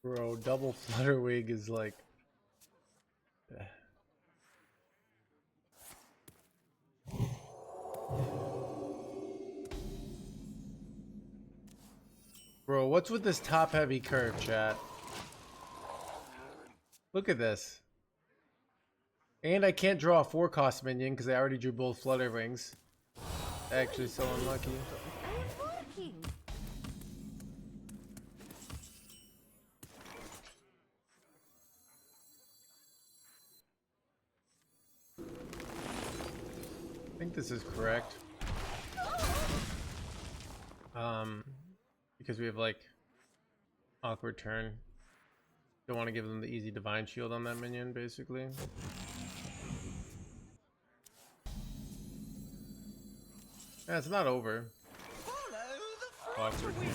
Bro, double Flutterwing is like... Bro, what's with this top-heavy curve, chat? Look at this. And I can't draw a 4-cost minion because I already drew both Flutterwings. Actually, so unlucky. I am working. I think this is correct. Because we have like awkward turn. Don't want to give them the easy divine shield on that minion, basically. Yeah, it's not over. Awkward here.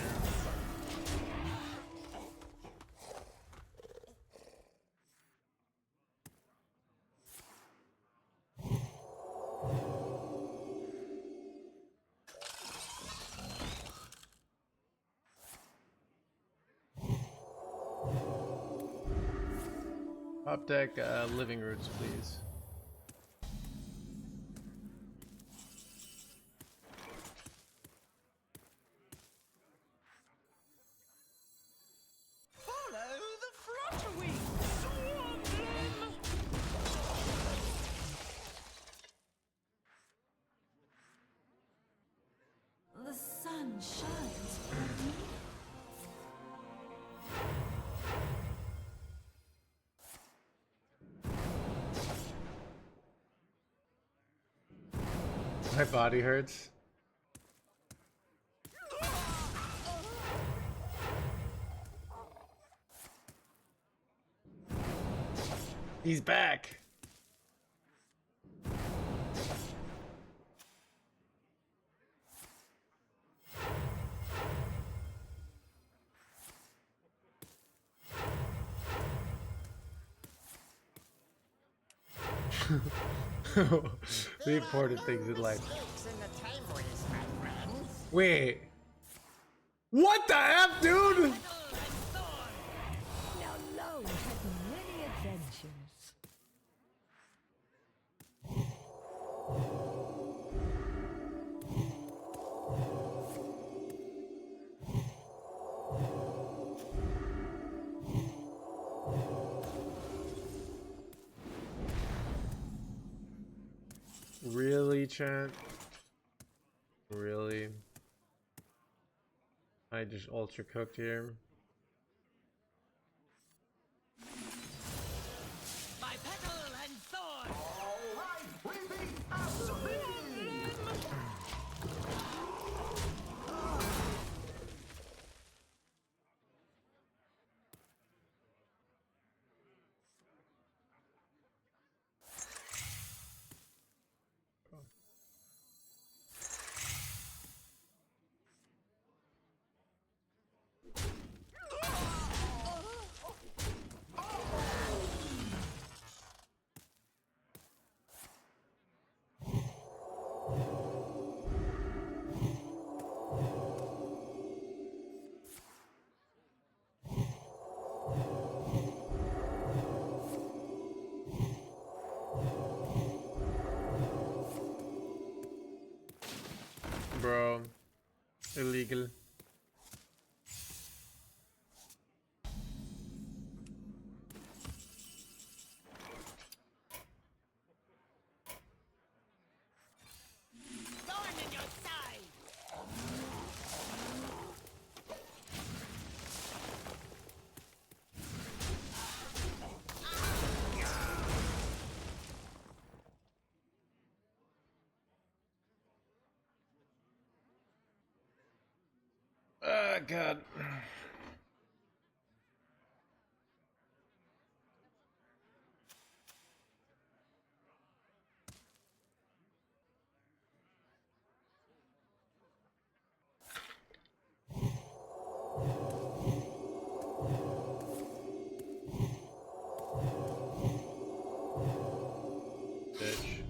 Top deck, living roots, please. Follow the flutterwing. Swarm them. The sun shines on me. My body hurts. He's back. The important things in life. Wait. What the F, dude? Now Lone had many adventures. Really, chat? Really? I just ultra cooked here. By petal and thorn. All right, we beat absolutely. Bro. Illegal. Thorn in your side. Ah, God. Bitch.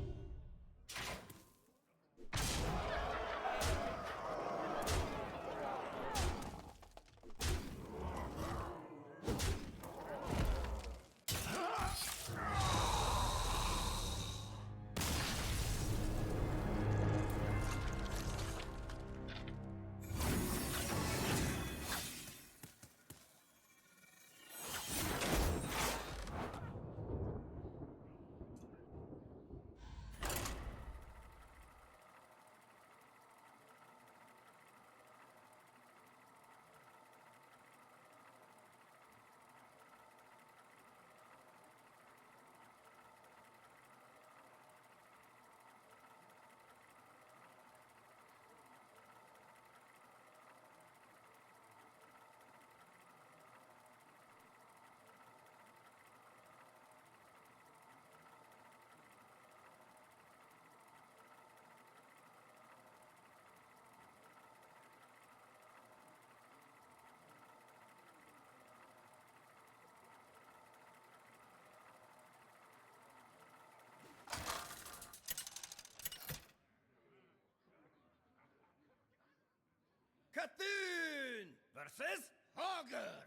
Cthulhu versus Hogger.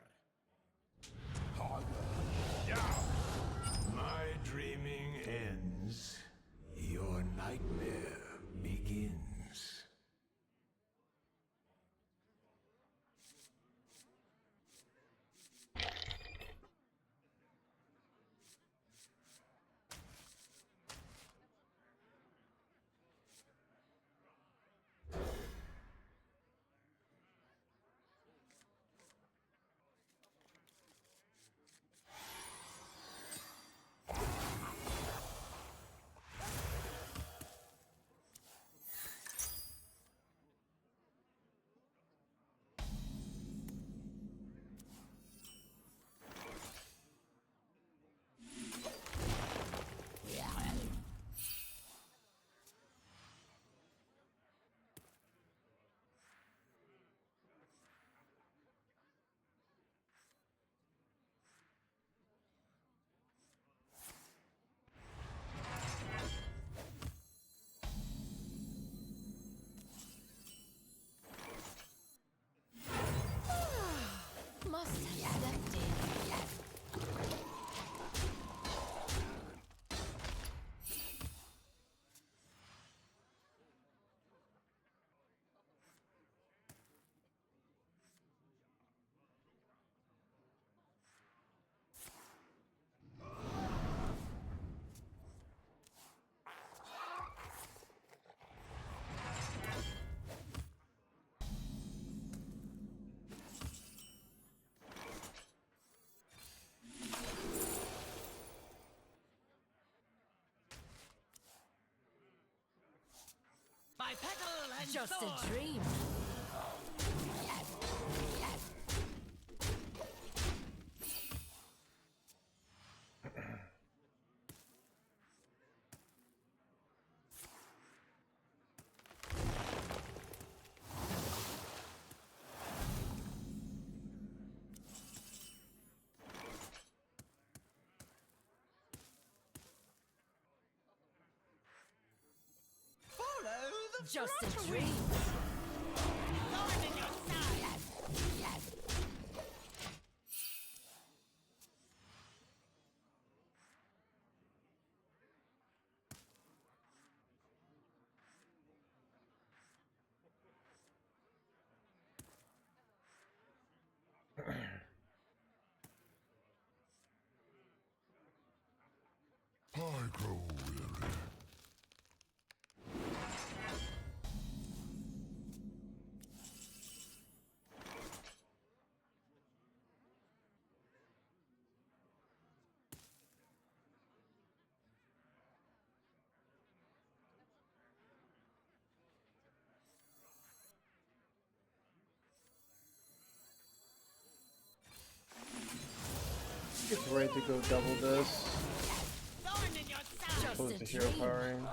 My dreaming ends. Your nightmare begins. Must have stepped in. By petal and Just sword. a dream. Follow the Just a flattery. dream. Thorn in your side. I grow weary. It's ready to go double this. Thorn in your side. Just Close a to hero dream. powering.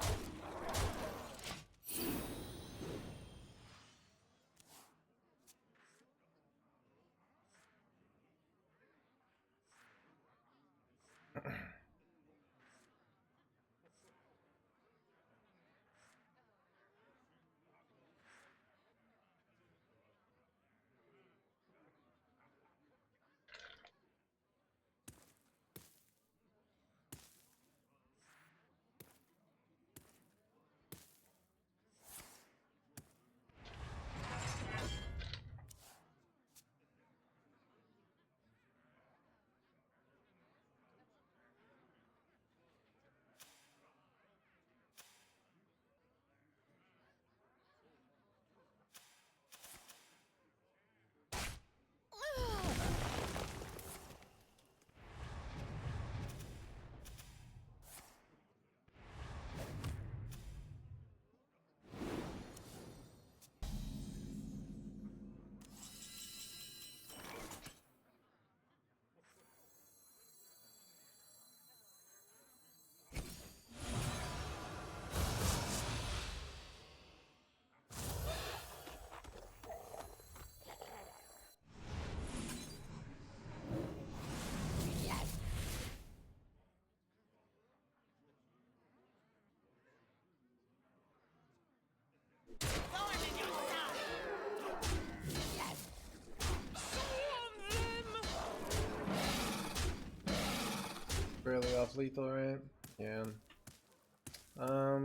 off lethal, right? Yeah. I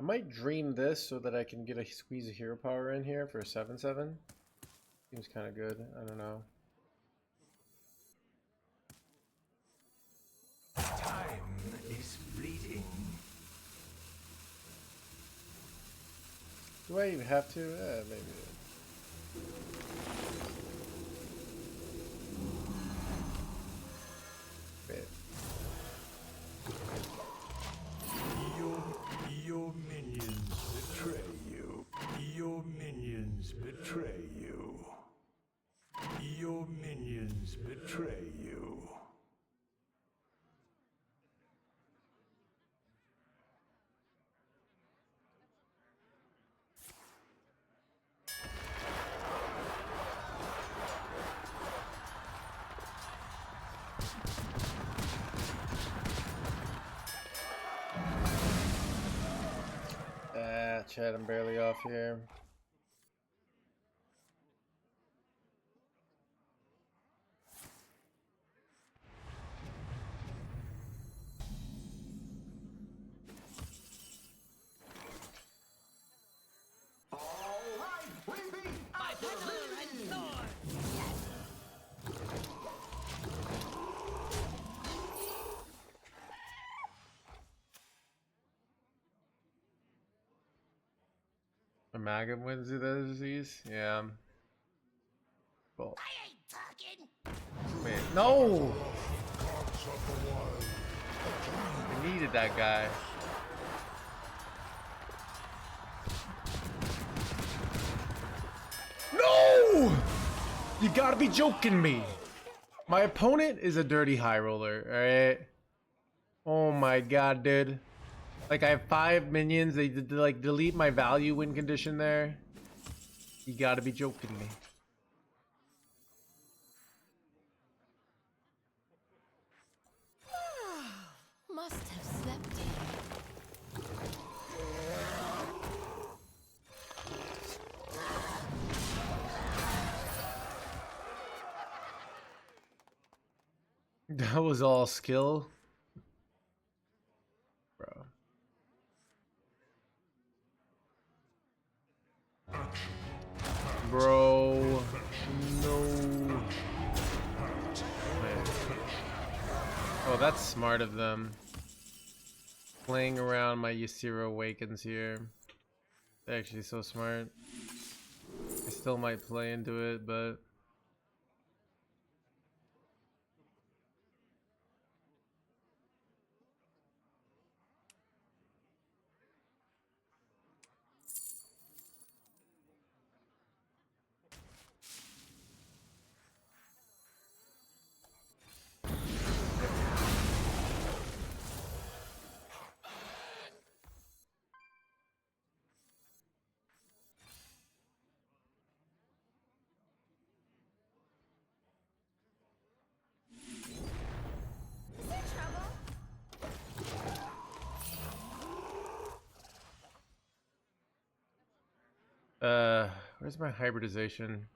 might dream this so that I can get a squeeze of hero power in here for a 7/7. Seems kind of good. I don't know. Time is fleeting. Do I even have to? Maybe. Wait. Your minions betray you. Your minions betray you. Your minions betray you. Chad, I'm barely off here. All right, we beat By battle and sword. Amalgam wins the disease? Yeah. Well, I ain't talking. wait, no! I needed that guy. No! You gotta be joking me. My opponent is a dirty high roller, alright? Oh my god, dude. Like, I have 5 minions. They did, like, delete my value win condition there. You gotta be joking me. Must have slept in. That was all skill. Bro. Bro. No. Wait. Oh, that's smart of them. Playing around my Ysera Awakens here. Actually so smart. I still might play into it, but... Is there trouble? Where's my hybridization?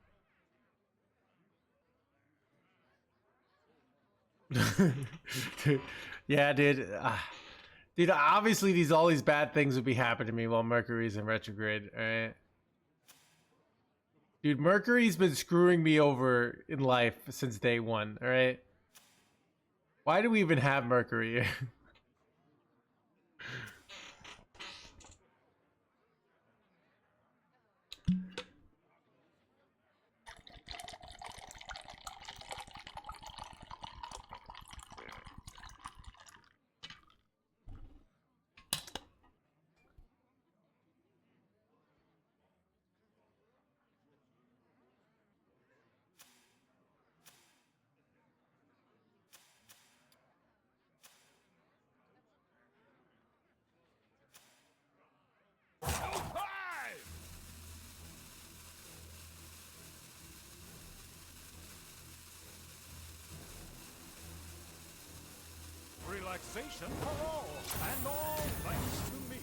Yeah, dude. Dude, obviously all these bad things would be happening to me while Mercury's in retrograde, alright? Dude, Mercury's been screwing me over in life since day one, alright? Why do we even have Mercury? Relaxation for all, and all thanks to me.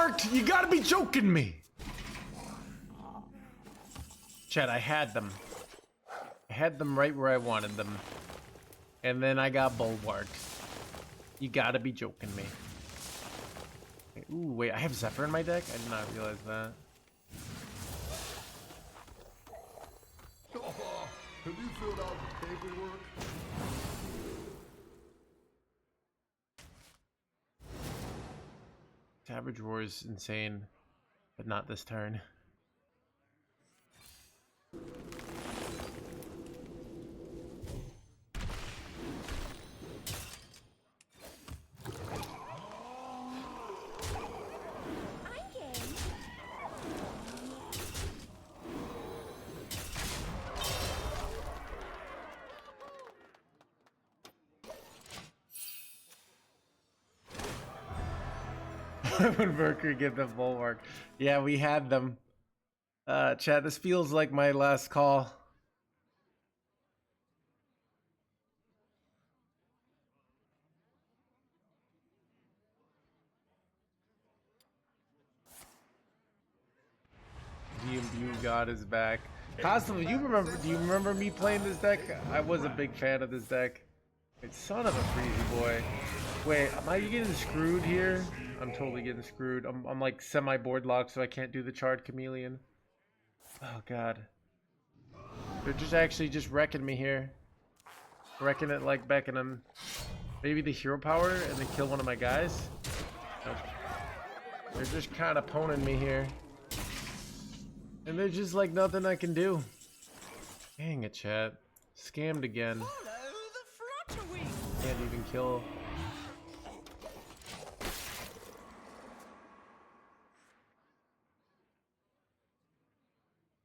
worked! You gotta be joking me! Chat, I had them. I had them right where I wanted them. And then I got bulwarked. You gotta be joking me. Okay, ooh, wait, I have Zephyr in my deck? I did not realize that. Have you filled out the paperwork? Savage Roar is insane, but not this turn. I'm game. When Mercury get the bulwark. Yeah, we had them. Chat, this feels like my last call. The Imbue God is back. Costum, do you remember me playing this deck? I was a big fan of this deck. Wait, son of a freezy boy. Wait, am I getting screwed here? I'm totally getting screwed. I'm like semi-board locked, so I can't do the Charred Chameleon. Oh god. They're just actually just wrecking me here. Wrecking it like Beckenham. Maybe the hero power and then kill one of my guys? Nope. They're just kind of poning me here. And there's just like nothing I can do. Dang it, chat. Scammed again. Follow the flutter-wing. Can't even kill.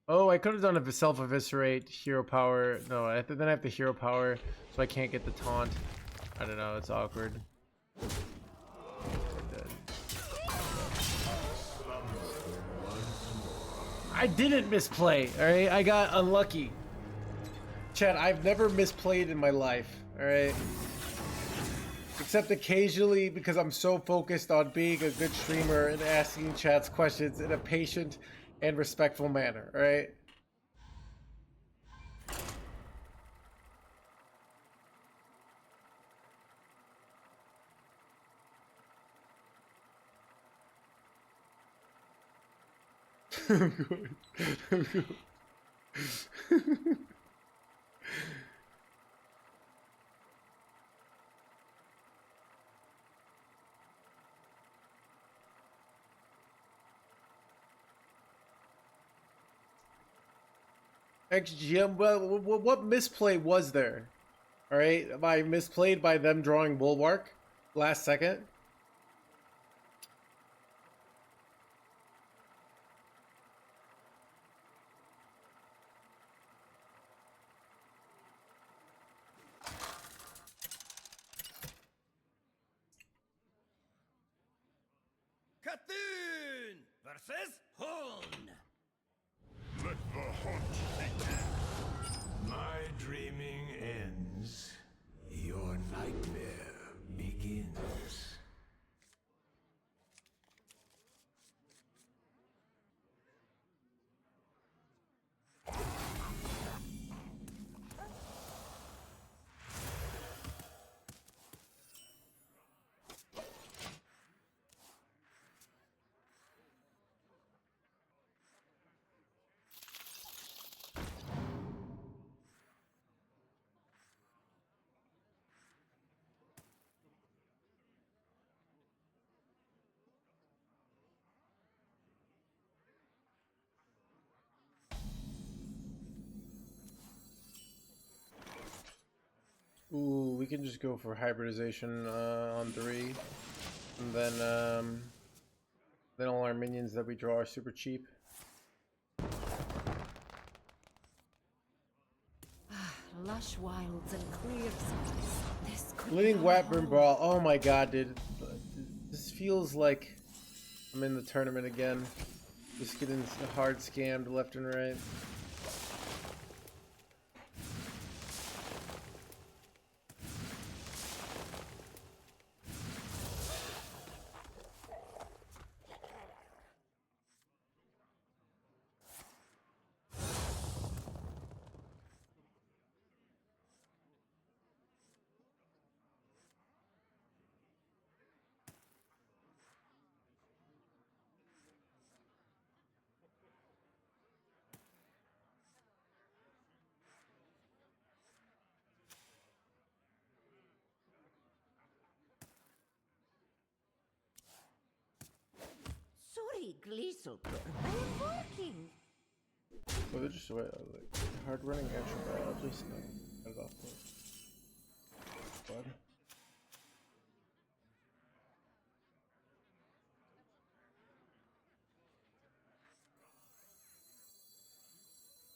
Oh, I could have done a self-eviscerate, hero power. No, then I have the hero power, so I can't get the taunt. I don't know, it's awkward. I didn't misplay, alright? I got unlucky. Chat, I've never misplayed in my life, alright? Except occasionally because I'm so focused on being a good streamer and asking chat's questions in a patient and respectful manner, alright? XGM, well, what misplay was there? Alright, am I misplayed by them drawing Bulwark last second? Cthulhu versus Horn. Let the hunt begin. My dreaming ends. Your nightmare begins. Ooh, we can just go for hybridization on 3. And then all our minions that we draw are super cheap. Lush wilds and clear skies. This could Living be Wetburn home. Brawl. Oh my god, dude. This feels like I'm in the tournament again. Just getting hard scammed left and right. Gleesulkur. I am working. Well, they're just like hard running action biologist. No, cut it off. What?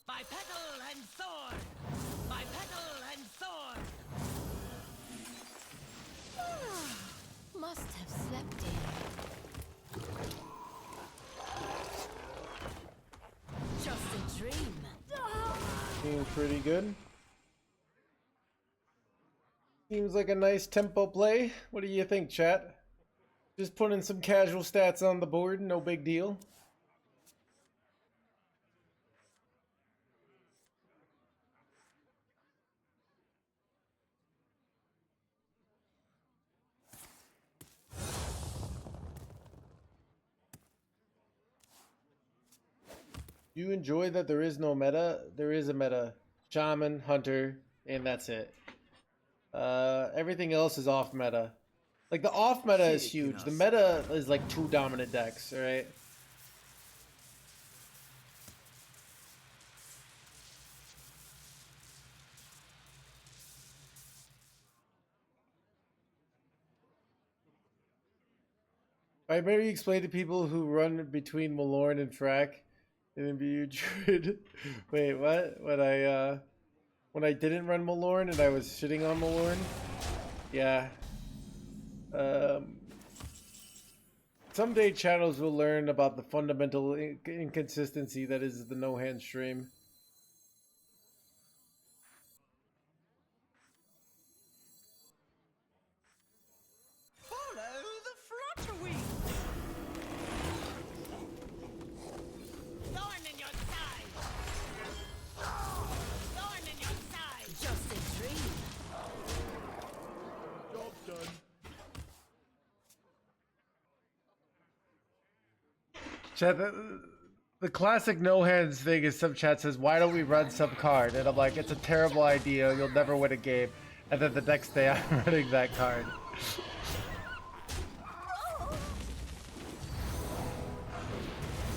My petal and sword! My petal and sword! Must have slept in. Just a dream. Seems pretty good. Seems like a nice tempo play. What do you think, chat? Just putting some casual stats on the board, no big deal. Do you enjoy that there is no meta? There is a meta. Shaman, Hunter, and that's it. Everything else is off meta. Like, the off meta is huge. The meta is like 2 dominant decks, alright? I maybe explain to people who run between Malorn and Frack and Imbue Druid. Wait, what? When I didn't run Malorn and I was shitting on Malorn? Yeah. Someday channels will learn about the fundamental inconsistency that is the No Hand stream. Follow the flutterwing! Thorn in your side! Thorn in your side! Just a dream. Job done. Chat, the classic no hands thing is some chat says, why don't we run some card? And I'm like, it's a terrible idea, you'll never win a game. And then the next day I'm running that card.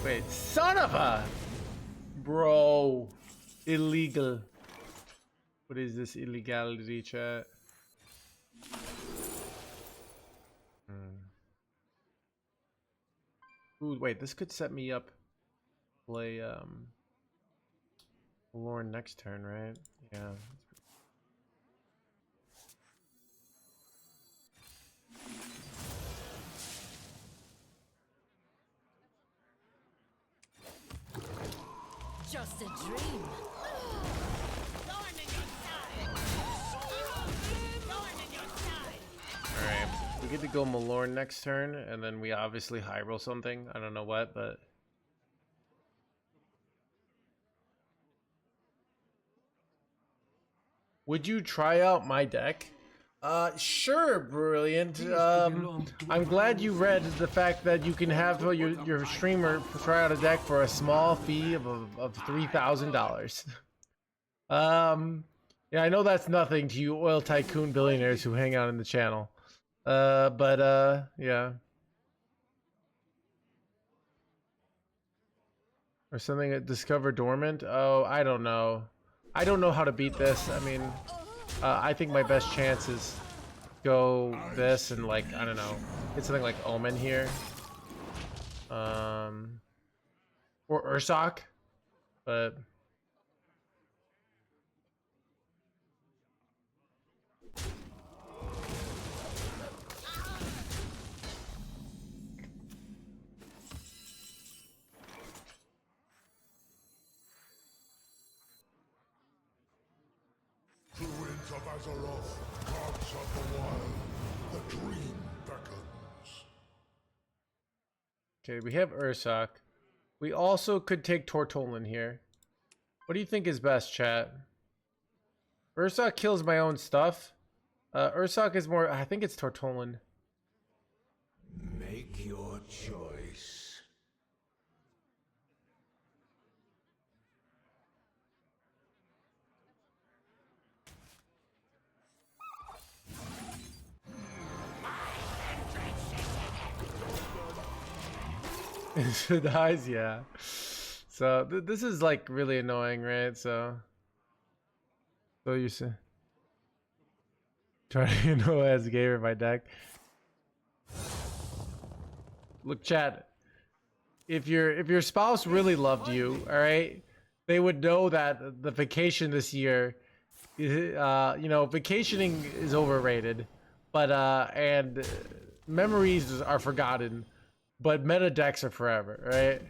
Wait, son of a... Bro. Illegal. What is this illegality, chat? Ooh, wait, this could set me up. Play, Lauren next turn, right? Yeah. Just a dream. Thorn in your side! Thorn in your side! Alright. We get to go Malorn next turn, and then we obviously high roll something. I don't know what, but... Would you try out my deck? Sure, brilliant. I'm glad you read the fact that you can have your streamer try out a deck for a small fee of $3,000. Yeah, I know that's nothing to you oil tycoon billionaires who hang out in the channel. Yeah. Or something that discover dormant? Oh, I don't know. I don't know how to beat this. I mean, I think my best chance is go this and, like, I don't know, get something like Omen here. Or Ursoc, but... Druids of Azeroth, gods of the wild, the dream beckons. Okay, we have Ursoc. We also could take Tortolin here. What do you think is best, chat? Ursoc kills my own stuff. Ursoc is more... I think it's Tortolin. Make your choice. It dies, yeah. So this is like really annoying, right? So you say trying to know as gamer my deck. Look, chat. If your spouse really loved you, all right, they would know that the vacation this year, you know, vacationing is overrated, but and memories are forgotten, but meta decks are forever, right?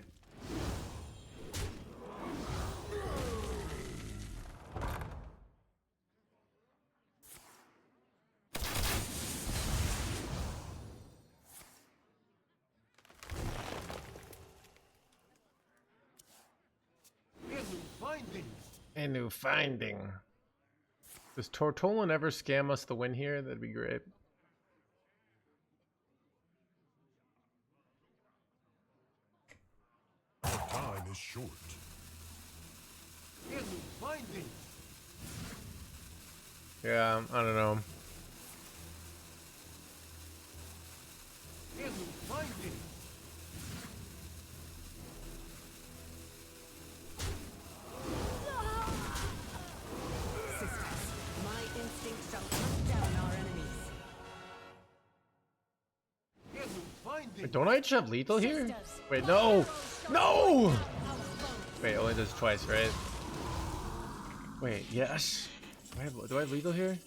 A new finding. Does Tortolan ever scam us the win here? That'd be great. Time is short. Yeah, I don't know. My instinct shall hunt down our enemies. Wait, don't I just have lethal here? Wait, no! No! Wait, only does twice, right? Wait, yes. Do I have lethal here?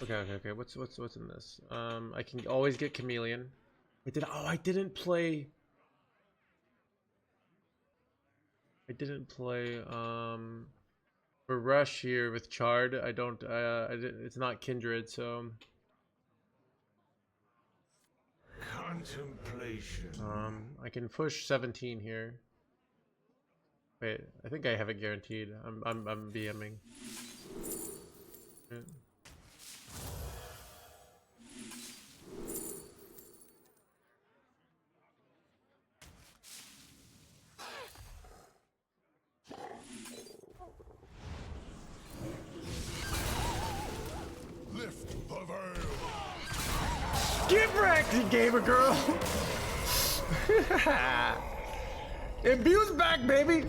Okay. What's in this? I can always get chameleon. I didn't play. For rush here with Chard. I don't. It's not kindred, so. Contemplation. I can push 17 here. Wait, I think I have it guaranteed. I'm BMing. Yeah. Lift the veil. Get wrecked, you gamer girl! Imbue's back, baby!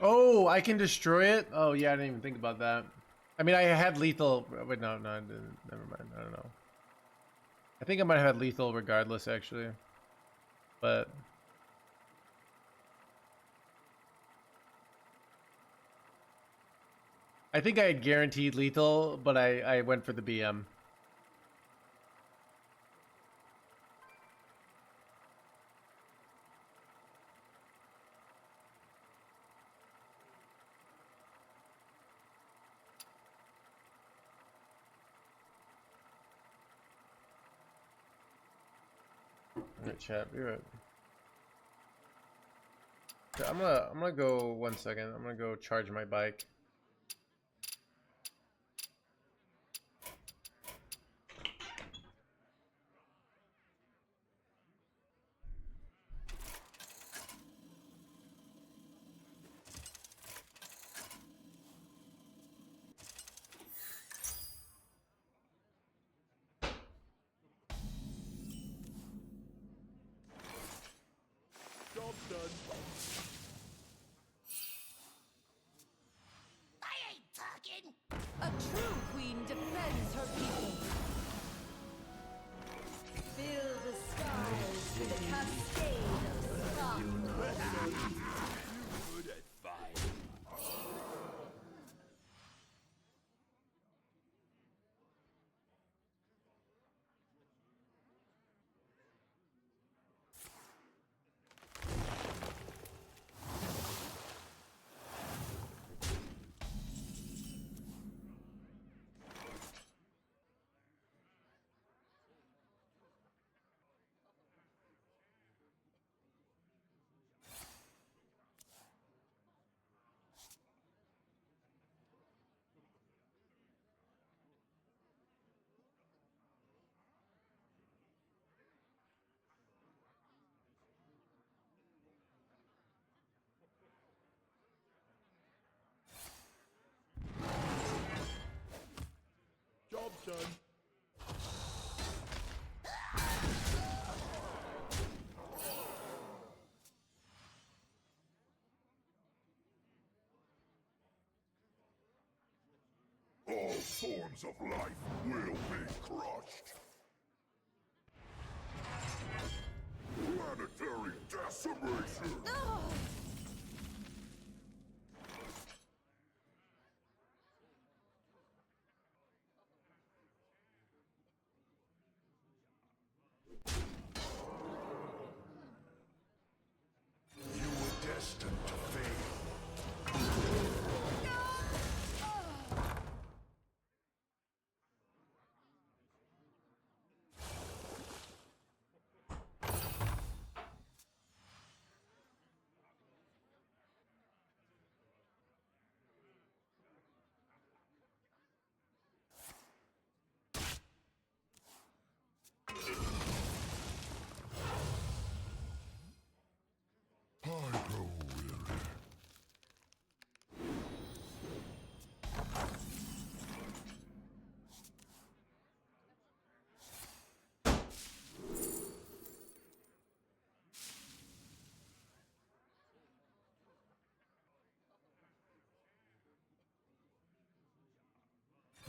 Oh, I can destroy it? Oh, yeah, I didn't even think about that. I mean, I had lethal. Wait, no, I didn't. Never mind. I don't know. I think I might have had lethal regardless, actually. But. I think I had guaranteed lethal, but I went for the BM. Alright, chat, be right. I'm gonna go 1 second. I'm gonna go charge my bike. Job done. I ain't talking. A true queen defends her people. Fill the skies with a cascade of stars. Good at fire. done. All forms of life will be crushed. Planetary decimation! You were destined to fail. I grow weary.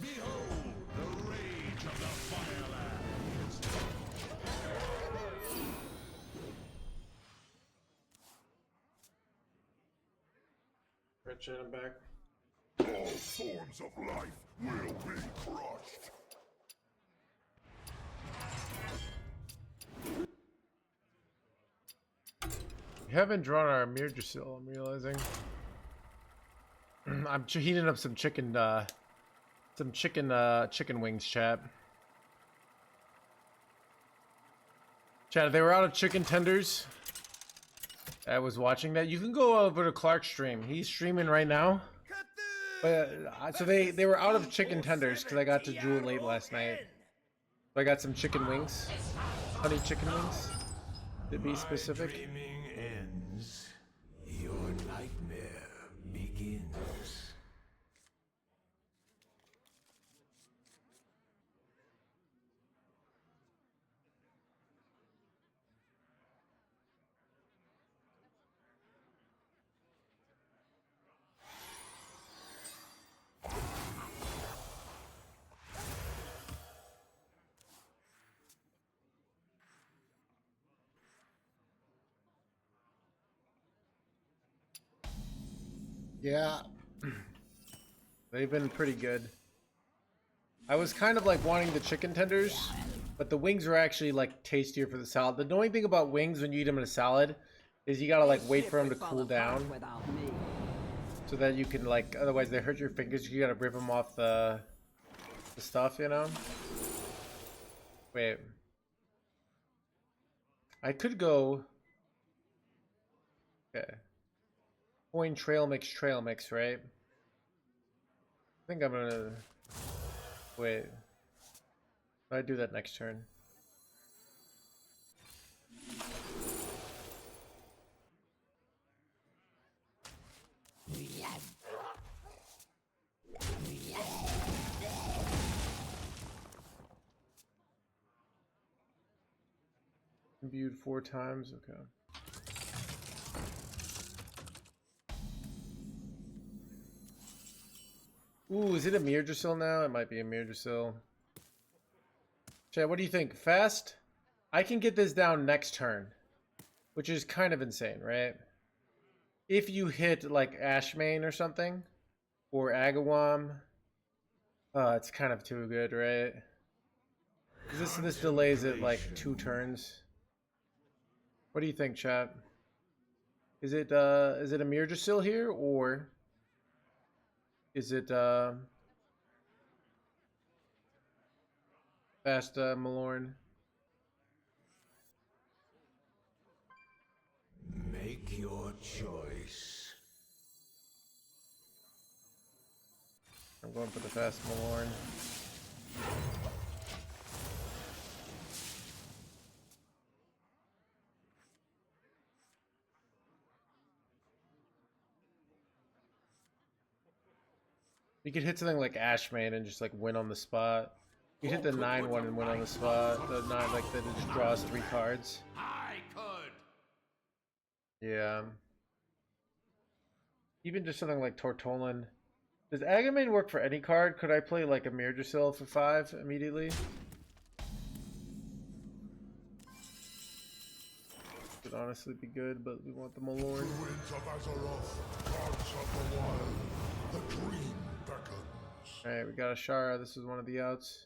Behold the rage of the Firelands! Rich, I'm back. All forms of life will be crushed. We haven't drawn our Mirdrasil, I'm realizing. I'm heating up some chicken wings, chat. Chat, they were out of chicken tenders. I was watching that. You can go over to Clark's stream. He's streaming right now. But so they were out of chicken tenders because I got to Jewel late last night. So I got some chicken wings, honey chicken wings, to be specific. Dreaming ends. Your nightmare begins. Yeah, they've been pretty good. I was kind of like wanting the chicken tenders, but the wings are actually like tastier for the salad. The annoying thing about wings when you eat them in a salad is you gotta like wait for them to cool down so that you can like, otherwise they hurt your fingers. You gotta rip them off the stuff, you know? Wait. I could go... Okay. Coin trail mix, right? I think I'm gonna... Wait. I do that next turn. Imbued 4 times, okay. Ooh, is it a Mirdrasil now? It might be a Mirdrasil. Chad, what do you think? Fast? I can get this down next turn, which is kind of insane, right? If you hit like Ashmane or something, or Agawam, it's kind of too good, right? This delays it like 2 turns. What do you think, chat? Is it a Mirdrasil here, or is it fast Malorn? Make your choice. I'm going for the fast Malorn. You could hit something like Ashmane and just like win on the spot. You hit the 9-1 and win on the spot. The 9, like, that it just draws 3 cards. I could. Yeah. Even just something like Tortolan. Does Agamane work for any card? Could I play like a Mirdrasil for 5 immediately? Could honestly be good, but we want the Malorn. Druids of Azeroth, gods of the wild, the dream beckons. Alright, we got a Shara. This is one of the outs.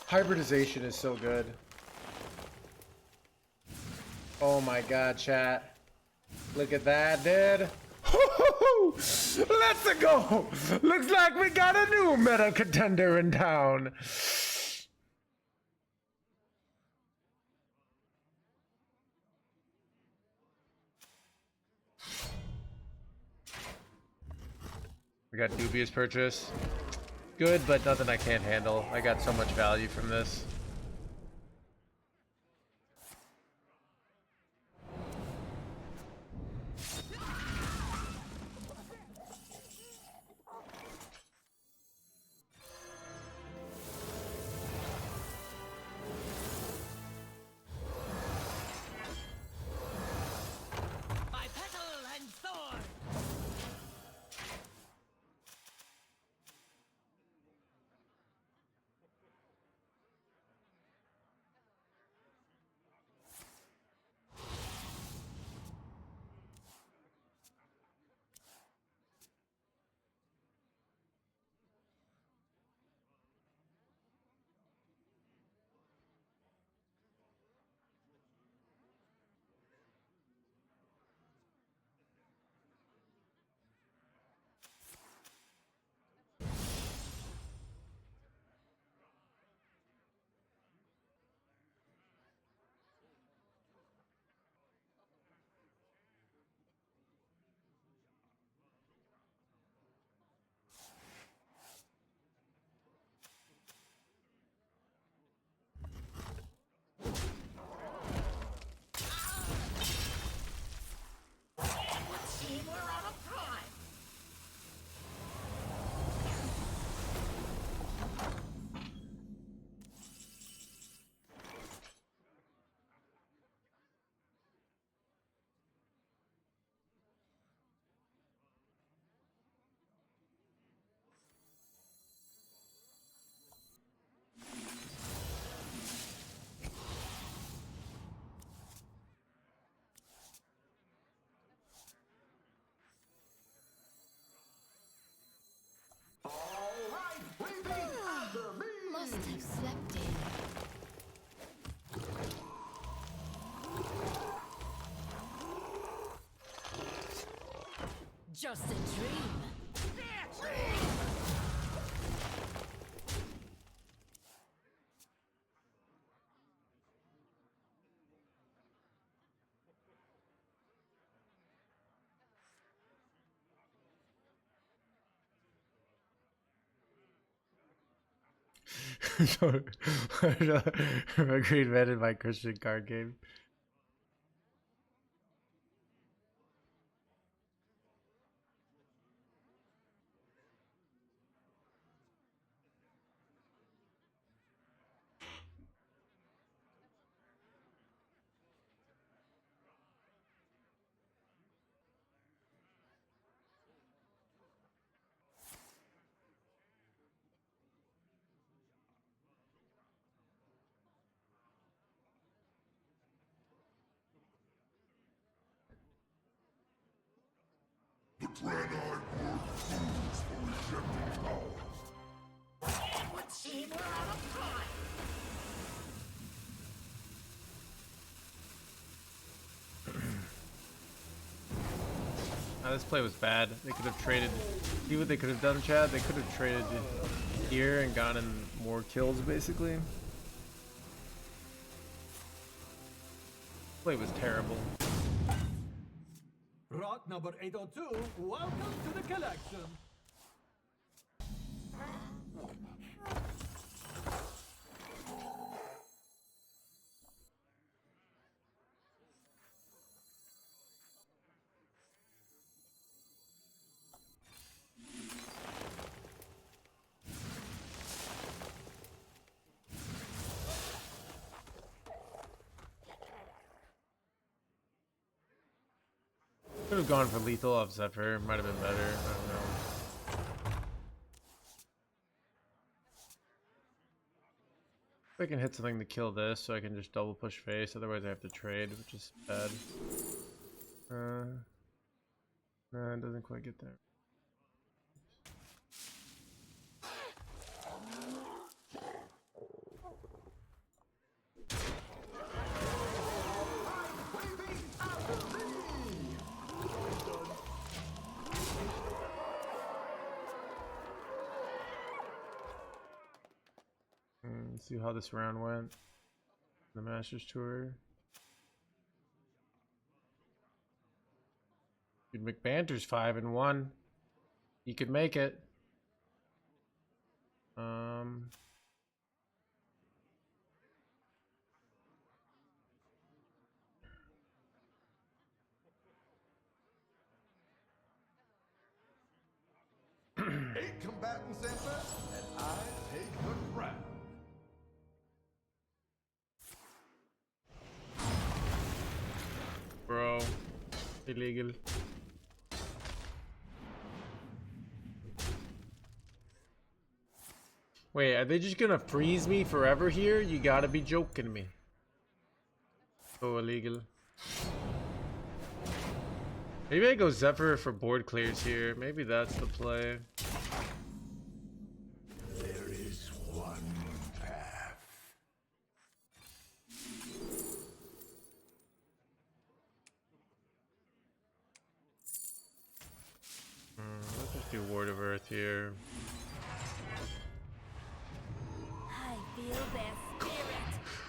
Hybridization is so good. Oh my god, chat. Look at that, dude. Let's go! Looks like we got a new meta contender in town. We got Dubious Purchase. Good, but nothing I can't handle. I got so much value from this. By petal and sword. See, we're out of time. Must have slept in. Just a dream. A great man in my Christian card game. The Draenei word fools for rejecting power. It would seem we're out of time. This play was bad. They could have traded. See what they could have done, Chad? They could have traded here and gotten more kills, basically. Play was terrible. Rot number 802, welcome to the collection. Could have gone for lethal off Zephyr. Might have been better. I don't know. I can hit something to kill this, so I can just double push face. Otherwise, I have to trade, which is bad. No, it doesn't quite get there. Let's see how this round went. The Masters Tour. Dude, McBanter's 5-1. He could make it. Eight combatants enter, and I take the crown. Bro. Illegal. Wait, are they just gonna freeze me forever here? You gotta be joking me. So illegal. Maybe I go Zephyr for board clears here. Maybe that's the play. There is one path. Let's just do Ward of Earth here. I feel their spirit.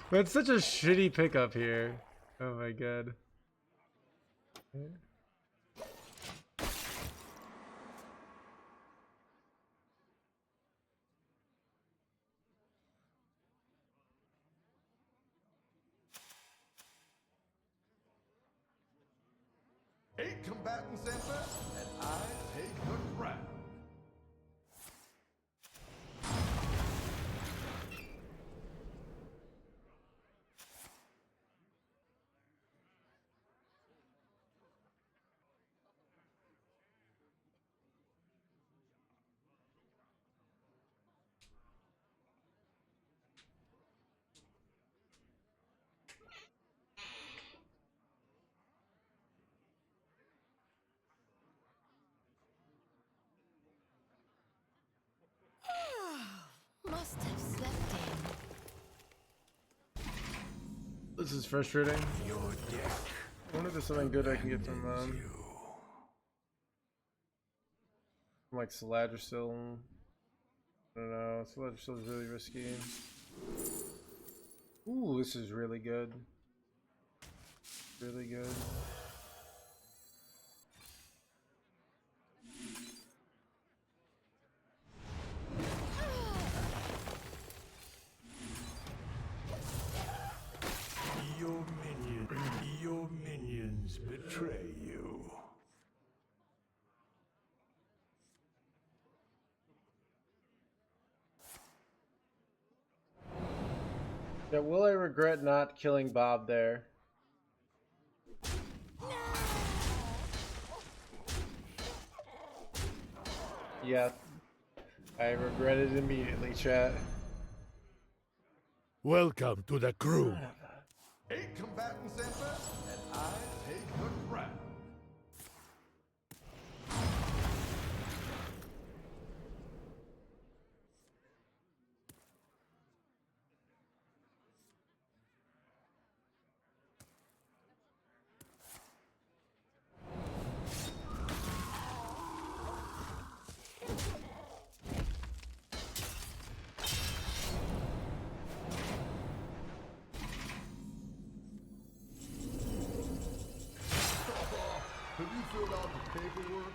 That's such a shitty pickup here. Oh my god. Eight combatants enter, and I take the crown. Must have slept in. This is frustrating. Your deck. I wonder if there's something good I can get from like Saladrisil. I don't know. Saladrisil is really risky. Ooh, this is really good. Really good. Your minions betray you. Yeah, will I regret not killing Bob there? Yeah, I regret it immediately, chat. Welcome to the crew. Eight combatants enter, and I take the crown. Have you filled out the paperwork?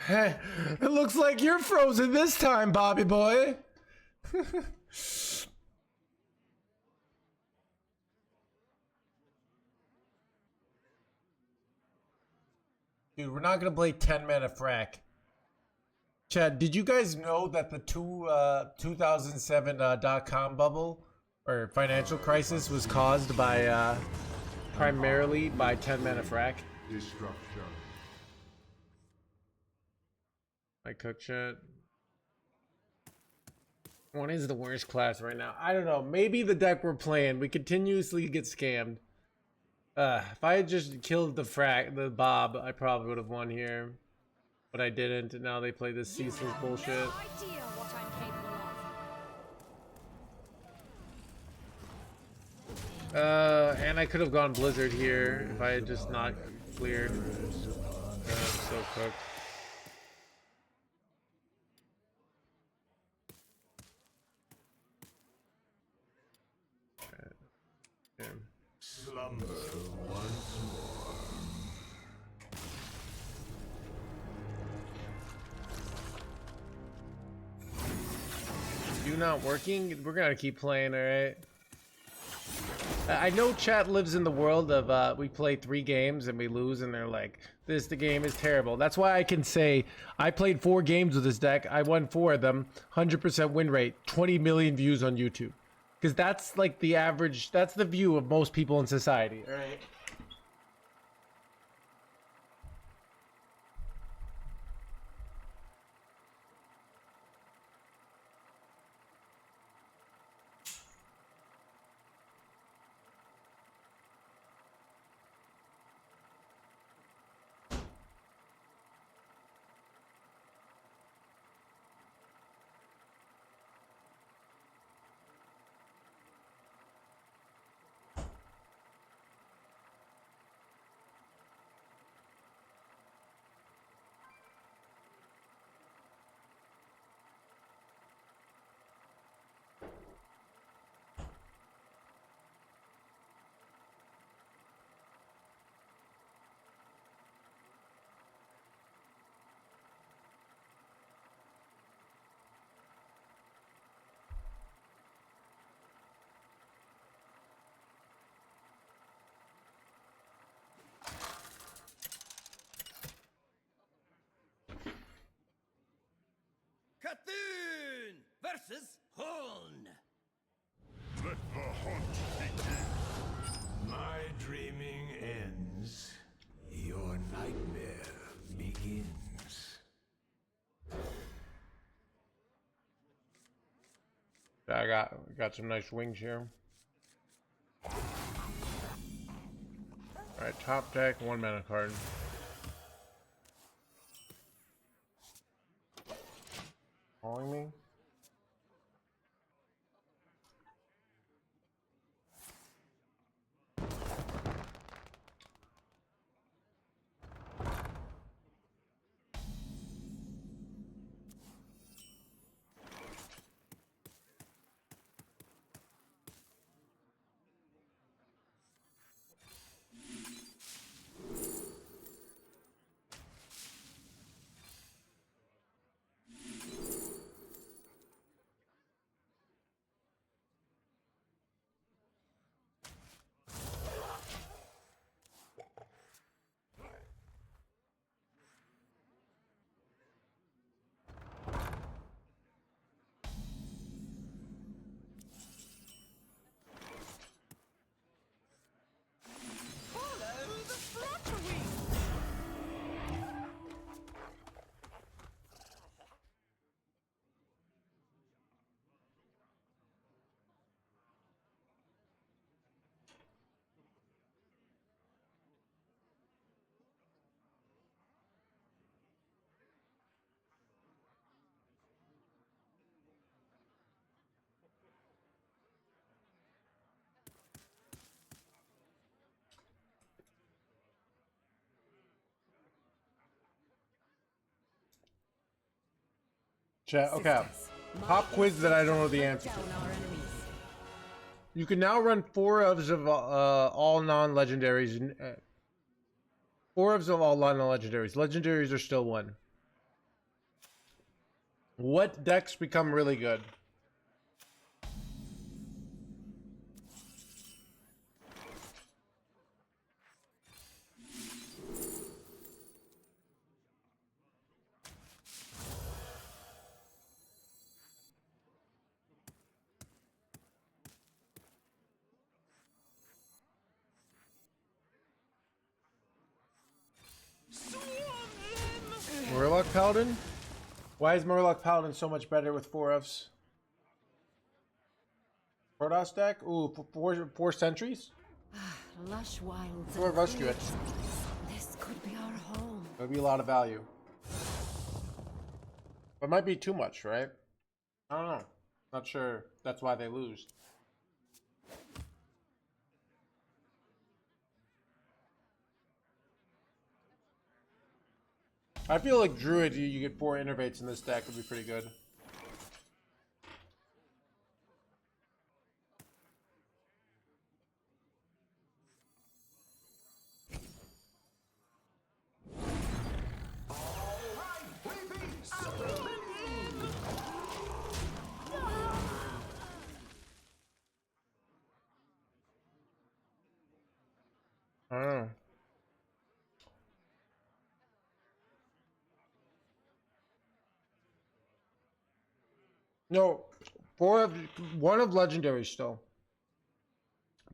Hey, it looks like you're frozen this time, Bobby boy. Dude, we're not gonna play 10 mana frack. Chad, did you guys know that the 2007 dot-com bubble or financial crisis was caused by primarily by 10 mana frack? Destruction. I cook chat. What is the worst class right now? I don't know. Maybe the deck we're playing. We continuously get scammed. If I had just killed the Bob, I probably would have won here. But I didn't, and now they play this ceaseless bullshit. No idea what I'm capable of. And I could have gone Blizzard here if I had just not cleared. I'm so cooked. Damn. Slumber once more. You not working? We're gonna keep playing, alright? I know chat lives in the world of we play 3 games and we lose and they're like, the game is terrible. That's why I can say I played 4 games with this deck. I won 4 of them, 100% win rate, 20 million views on YouTube. Because that's like the average, that's the view of most people in society, alright? Cthulhu versus Horn. Let the hunt begin. My dreaming ends. Your nightmare begins. I got some nice wings here. Alright, top deck, 1 mana card. Calling me? Follow the fluttering. Chat, okay. Pop quiz that I don't know the answer to. Down our enemies. You can now run 4 ofs of all non-legendaries. 4 ofs of all non-legendaries. Legendaries are still 1. What decks become really good? Murloc Paladin? Why is Murloc Paladin so much better with 4Fs? Protoss deck? Ooh, four sentries? Lush wilds Or and rescue clear it. skies. This could be our home. That'd be a lot of value. But might be too much, right? I don't know. Not sure that's why they lose. I feel like Druid, you get 4 innervates in this deck would be pretty good. I don't know. No, 1 of legendary still.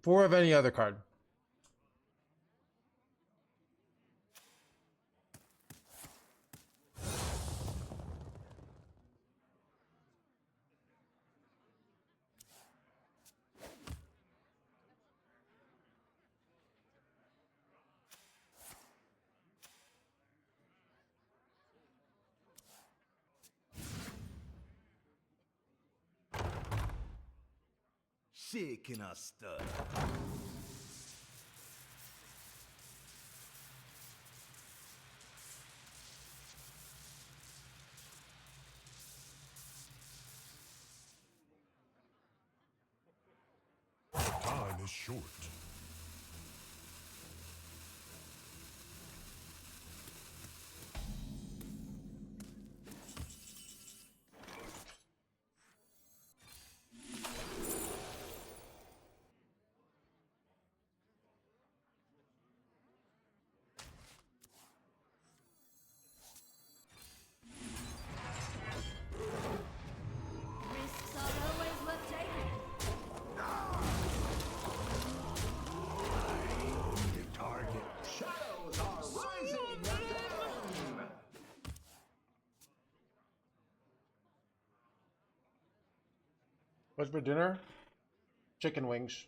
4 of any other card. Shaking a stud. Time is short. Risks are always worth taking. Target. Shadows are rising again. What's for dinner? Chicken wings.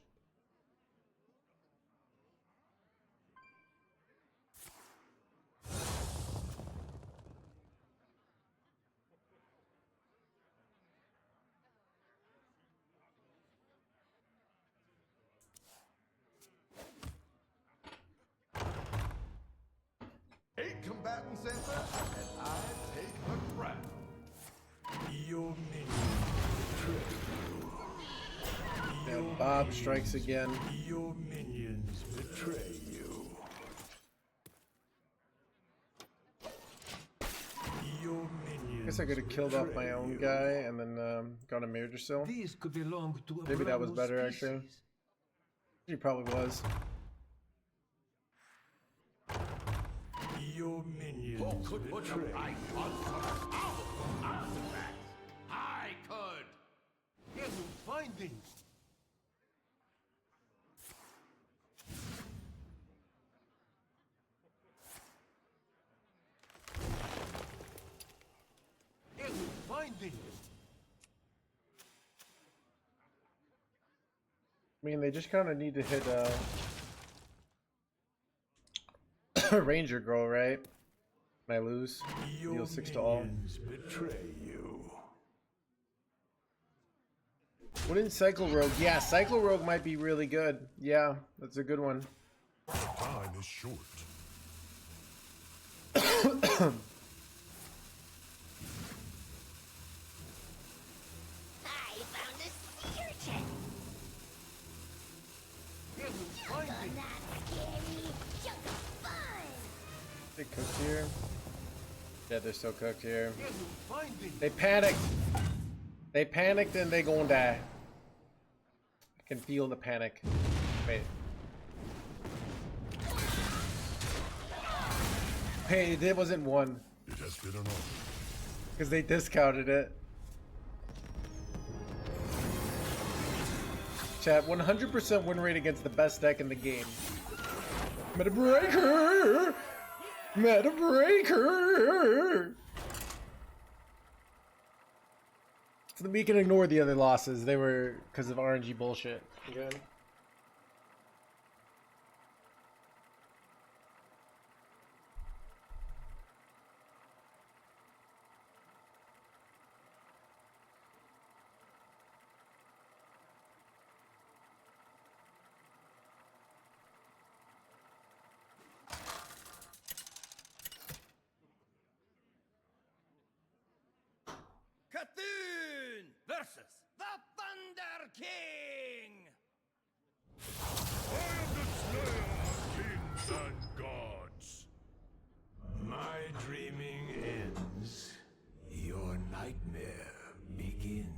Eight combatants enter, and I take the crown. Your minions betray you. Yeah, Bob strikes again. Your minions betray you. Your minions. Guess I could have killed off my own guy and then got a Mirror. These could belong to a Maybe that was brand new better, actually. species. He probably was. Your minions Who could put a betray right on some powerful artifacts? I could. Evil finding. Evil finding. I mean, they just kind of need to hit Ranger Girl, right? When I lose, Your deal 6 to all. minions betray you. Wouldn't Cycle Rogue? Yeah, Cycle Rogue might be really good. Yeah, that's a good one. Time is short. I found a sea urchin. Evil You're finding. not scary. Just fun. They cooked here. Yeah, they're still cooked here. Evil finding. They panicked. They panicked and they gonna die. I can feel the panic. Wait. Hey, it wasn't 1. It has been an honor. Because they discounted it. Chat, 100% win rate against the best deck in the game. Meta Breaker! Meta Breaker! we can ignore the other losses. They were because of RNG bullshit. Again. Cthulhu versus the Thunder King! I am the slayer of kings and gods. My dreaming ends. Your nightmare begins.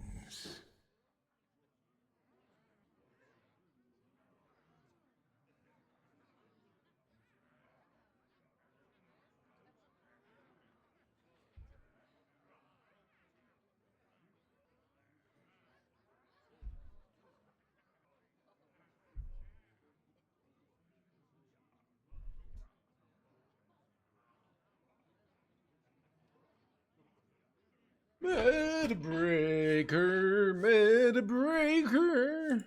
Meta breaker, meta breaker,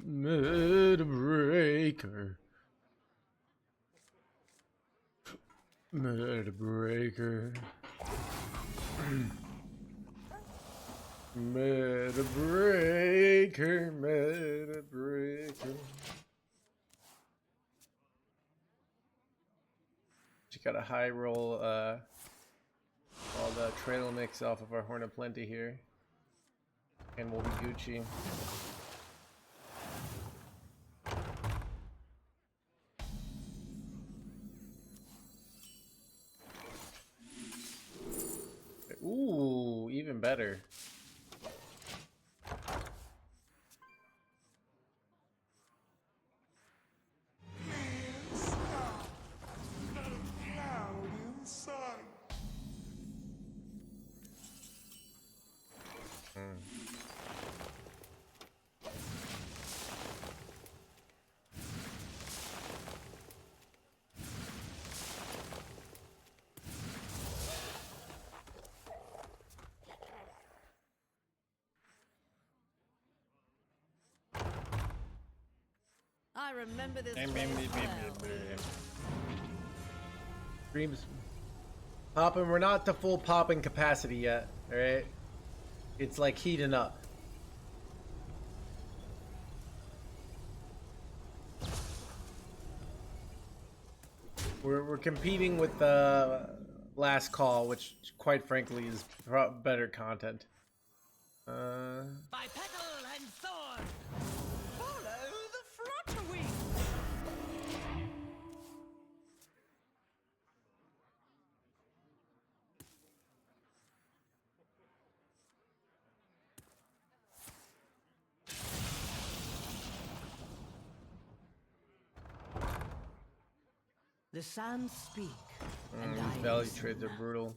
meta breaker, meta breaker, meta breaker, meta breaker. Just got a high roll, all the trail mix off of our Horn of Plenty here, and we'll be Gucci. Ooh, even better. I remember this place well. Streams popping. We're not to full popping capacity yet. All right, it's like heating up. We're competing with the last call, which quite frankly is better content. By petal and sword, follow the flutter wing! The sands speak, and These I value listen. trades are brutal.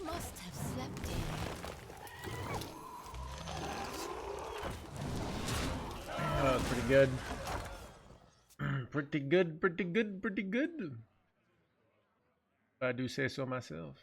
Must have slept in. Oh, pretty good. Pretty good, pretty good, pretty good. If I do say so myself.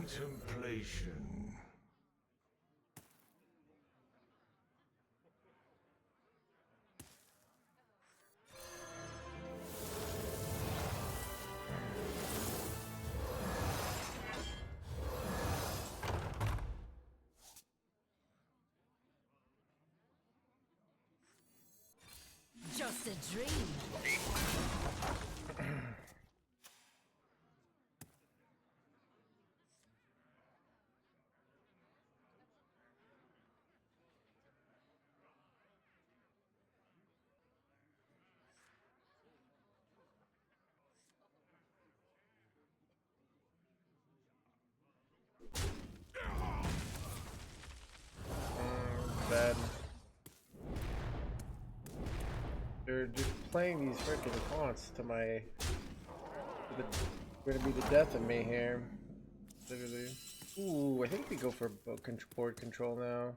contemplation. Just a dream. Bad. They're just playing these freaking taunts to my. Gonna be the death of me here. Literally. Ooh, I think we go for board control now.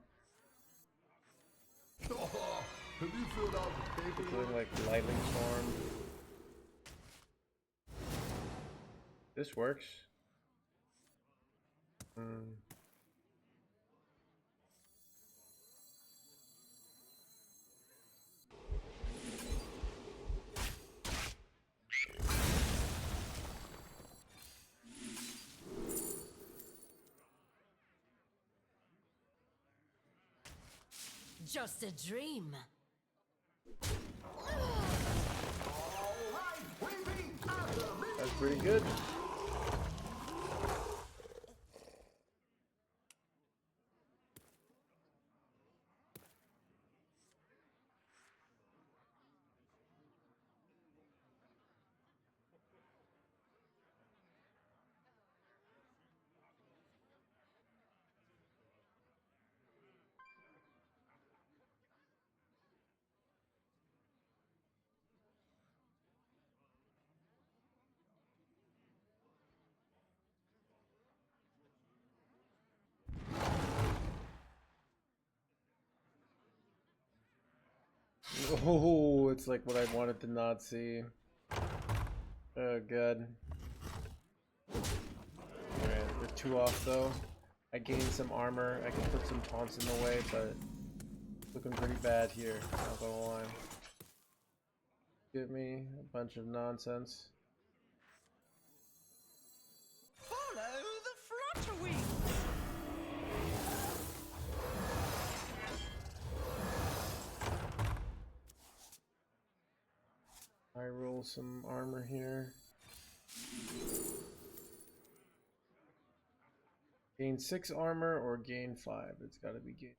Oh, have you filled out the paperwork? Doing like lightning storm. This works. Just a dream. That's pretty good. Oh, it's like what I wanted to not see. Oh, god. Alright, we're 2 off though. I gained some armor. I can put some taunts in the way, but looking pretty bad here. Not gonna lie. Give me a bunch of nonsense. Follow the flutterwings. I roll some armor here. Gain 6 armor or gain 5. It's gotta be gain.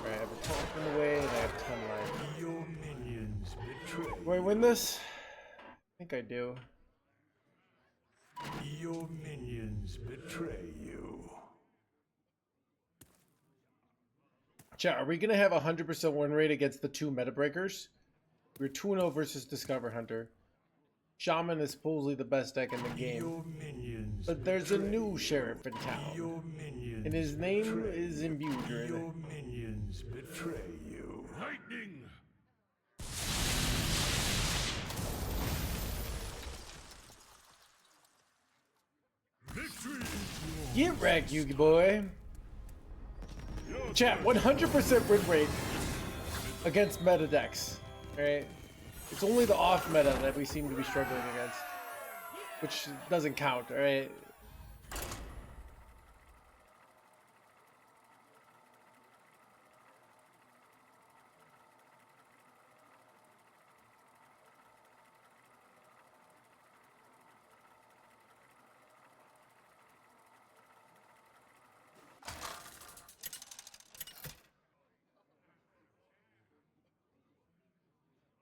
Alright, I have a taunt in the way and I have 10 life. Your minions betray. Do I win this? I think I do. Your minions betray you. Chat, are we gonna have a 100% win rate against the 2 meta breakers? We're 2-0 versus Discover Hunter. Shaman is supposedly the best deck in the game. Your minions But there's a betray new you. sheriff in town. Your minions And his name betray is you. Imbue Druid. Your minions betray you. Lightning! Victory! Get wrecked, Yugi boy. Chat, 100% win rate against meta decks. Alright? It's only the off meta that we seem to be struggling against. Which doesn't count, alright?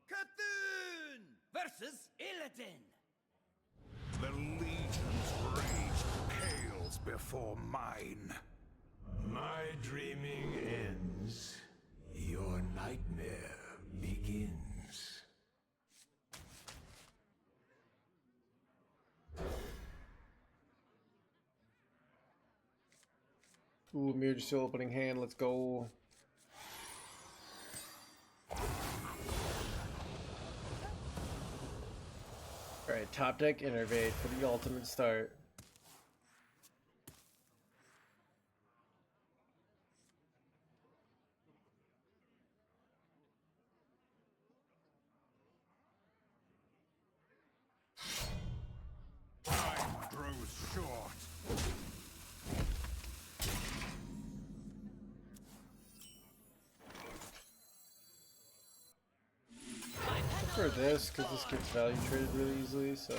Cthulhu versus Illidan. The legion's rage pales before mine. My dreaming ends. Your nightmare begins. Ooh, Mirror still opening hand. Let's go. Alright, top deck Innervate for the ultimate start. Time grows short. I prefer this because this gets value traded really easily, so.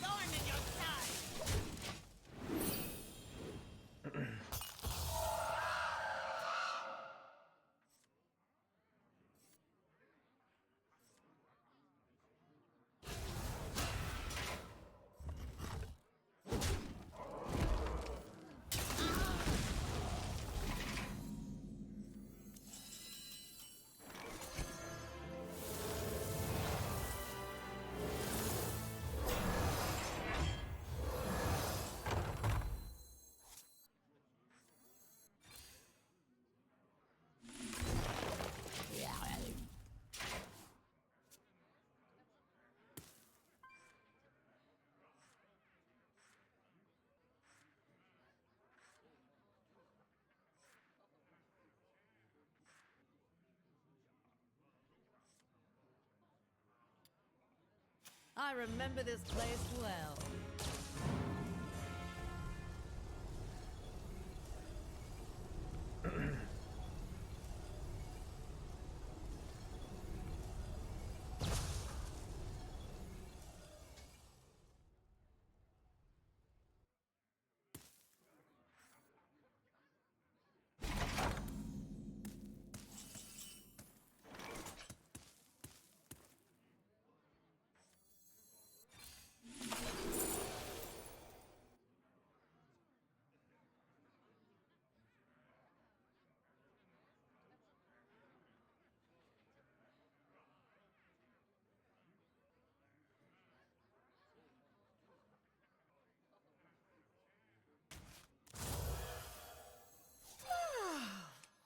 Thorn in your side. I remember this place well.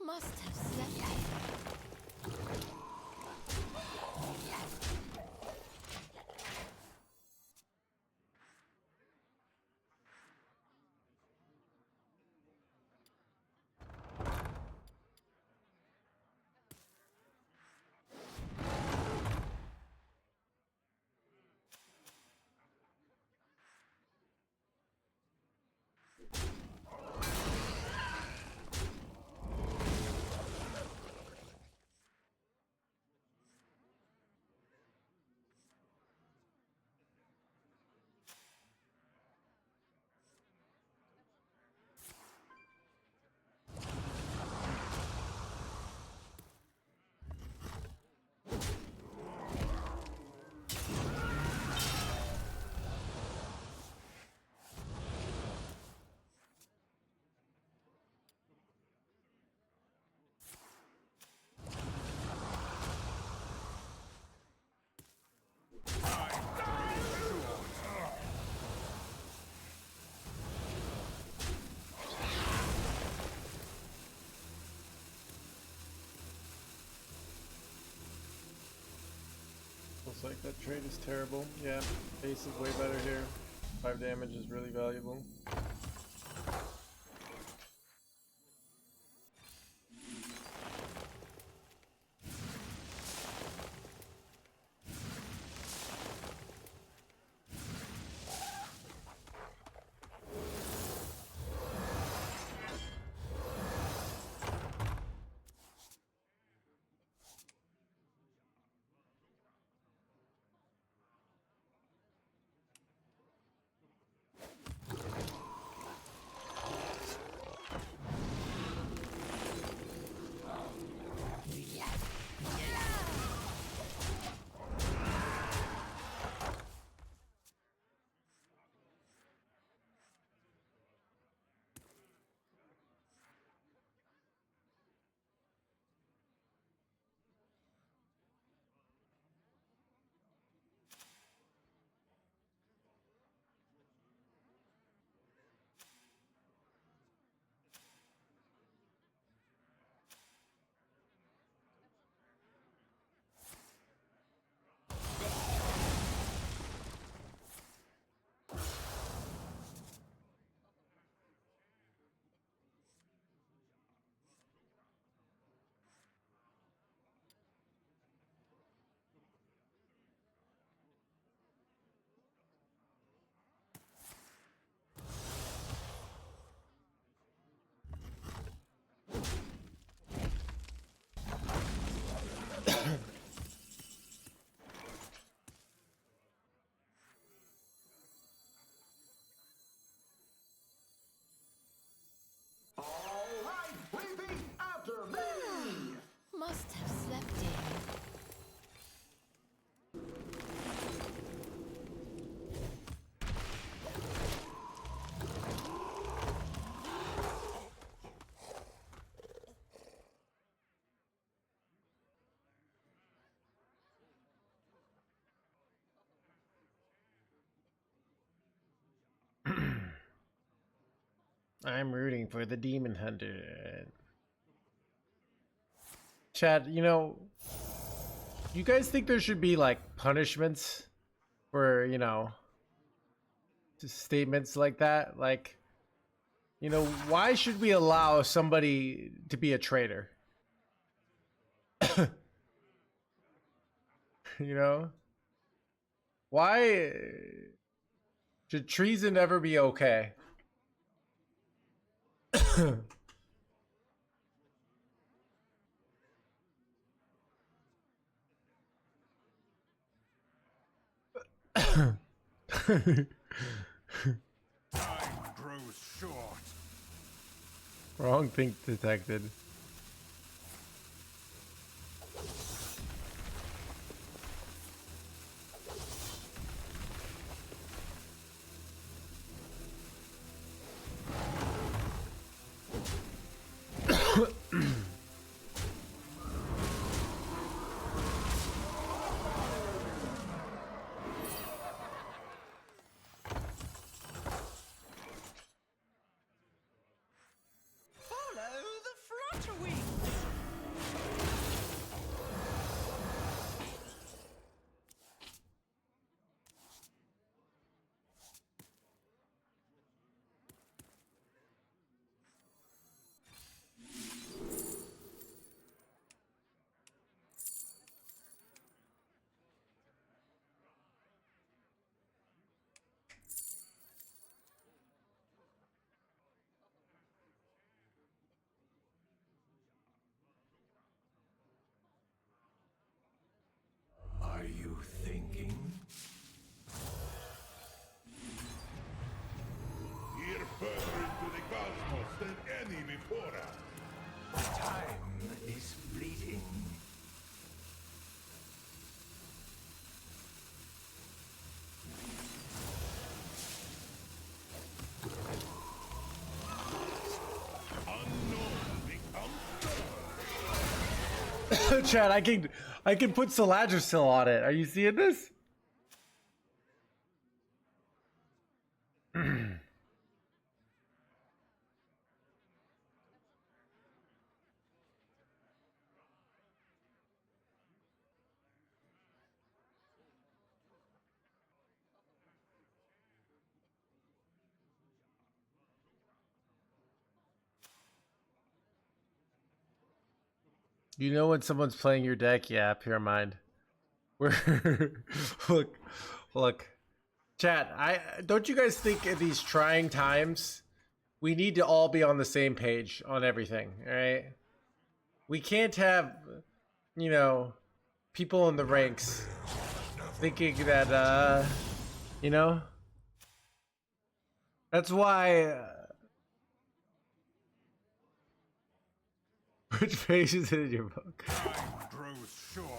Must have slept. Looks like that trade is terrible. Yeah, base is way better here. 5 damage is really valuable. I'm rooting for the Demon Hunter. Chad, you know, you guys think there should be like punishments for, you know, statements like that? Like, you know, why should we allow somebody to be a traitor? You know? Why should treason ever be okay? Time grows short. Wrong thing detected. Follow the flutter wings. Are you thinking? Here further into the cosmos than any before us. Time is fleeting. Unknown becomes Chad, I can put Saladrisil on it. Are you seeing this? You know when someone's playing your deck? Yeah, pure mind. We're look. Chat, don't you guys think in these trying times we need to all be on the same page on everything, all right? We can't have, you know, people in the ranks thinking that you know, that's why which page is it in your book? Time grows short.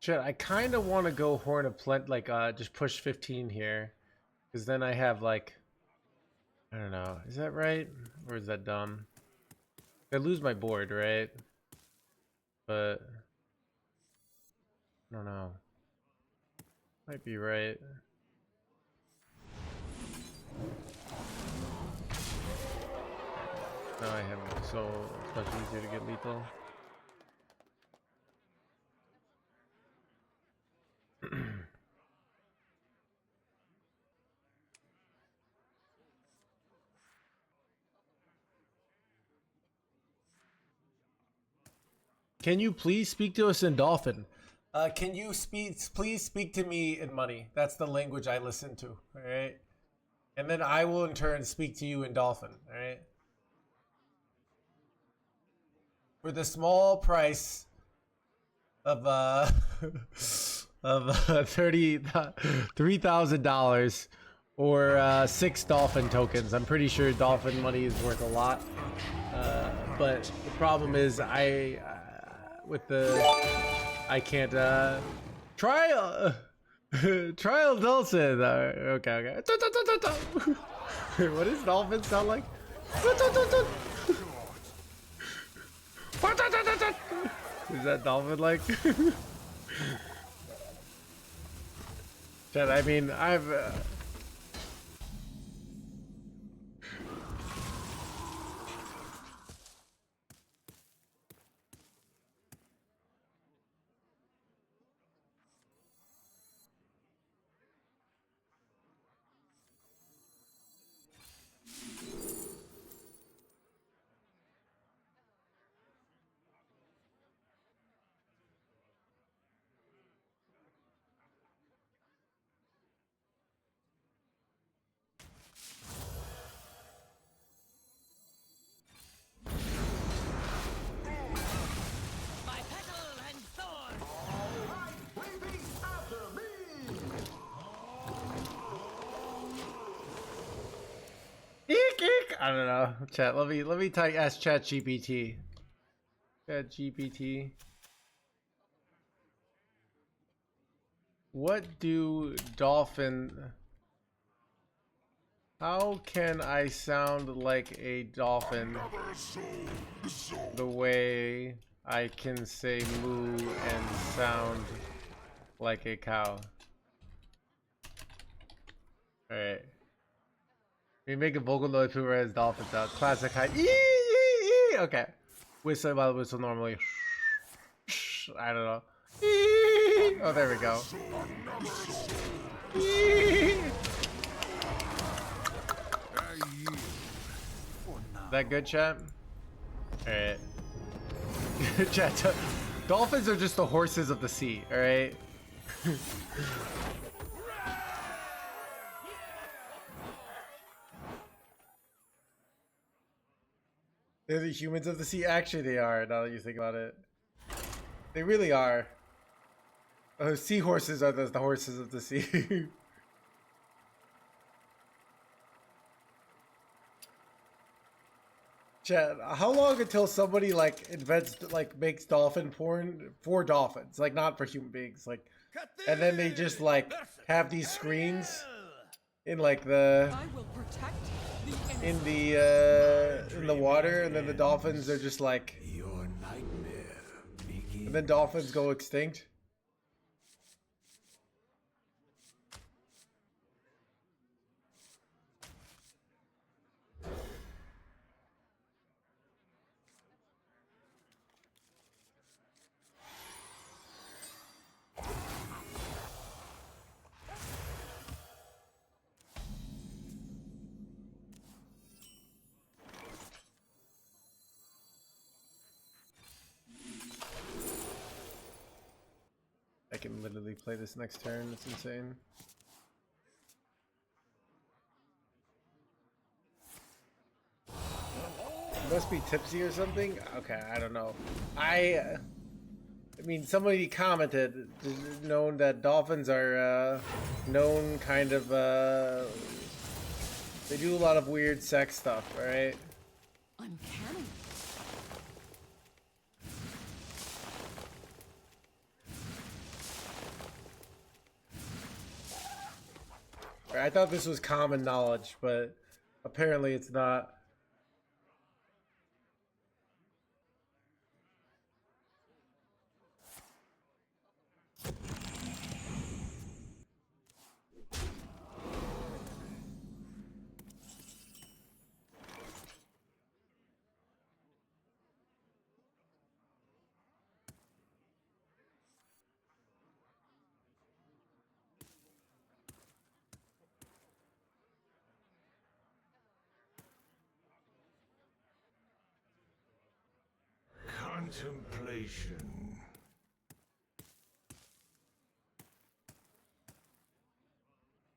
Shit, I kind of want to go Horn of Plenty, like, just push 15 here. Because then I have, like, I don't know. Is that right? Or is that dumb? I lose my board, right? But, I don't know. Might be right. Now I have it, so it's much easier to get lethal. Can you please speak to us in Dolphin? Can you please speak to me in money? That's the language I listen to, alright? And then I will in turn speak to you in Dolphin, alright? For the small price of of $3,000, or 6 dolphin tokens. I'm pretty sure dolphin money is worth a lot. But the problem is I can't trial trial Dulcin. Okay. What does dolphin sound like? Is that dolphin like? I mean, I've My petal and sword. I don't know. Chat, let me ask Chat GPT. Chat GPT. What do dolphin? How can I sound like a dolphin the way I can say moo and sound like a cow? Alright. We make a vocal noise who as dolphin sound. Classic high. Okay. Whistle while whistle normally. I don't know. Oh, there we go. Is that good, chat? Alright. Chat, dolphins are just the horses of the sea, alright? They're the humans of the sea. Actually, they are, now that you think about it. They really are. Seahorses are the horses of the sea. Chat, how long until somebody like invents, like makes dolphin porn for dolphins, like not for human beings, like, and then they just like have these screens in like the I will protect the in the water, and then the dolphins are just like, Your nightmare begins. and then dolphins go extinct. I can literally play this next turn. It's insane. Must be tipsy or something. Okay, I don't know. I mean, somebody commented, known that dolphins are known kind of. They do a lot of weird sex stuff. All right. I'm canning. I thought this was common knowledge, but apparently it's not. Contemplation.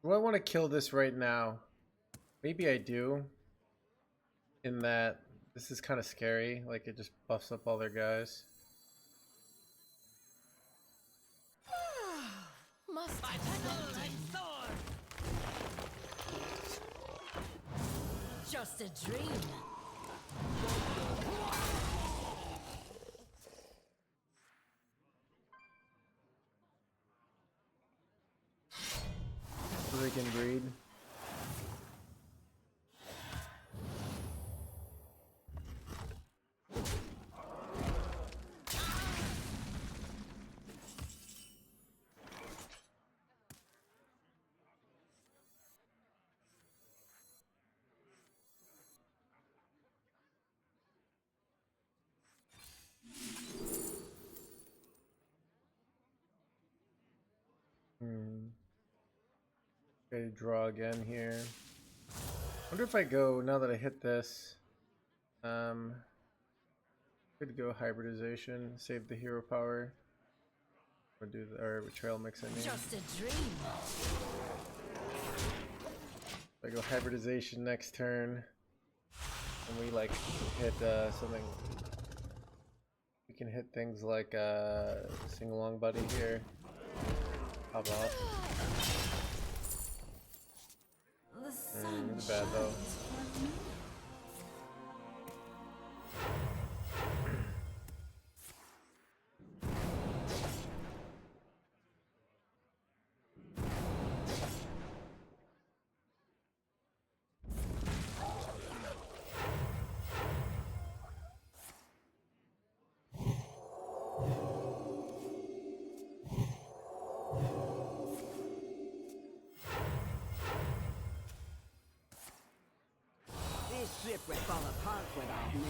Do I want to kill this right now? Maybe I do. In that this is kind of scary. Like it just buffs up all their guys. Must My have petal left and in. sword. just a dream. So they can breed. Okay, draw again here. Wonder if I go now that I hit this. Could go hybridization, save the hero power, or do the or trail mix. I mean, Just a dream. if I go hybridization next turn, and we like hit something. We can hit things like sing along buddy here. Pop off. The sun It's bad though. shines for me. This ship would fall apart without me.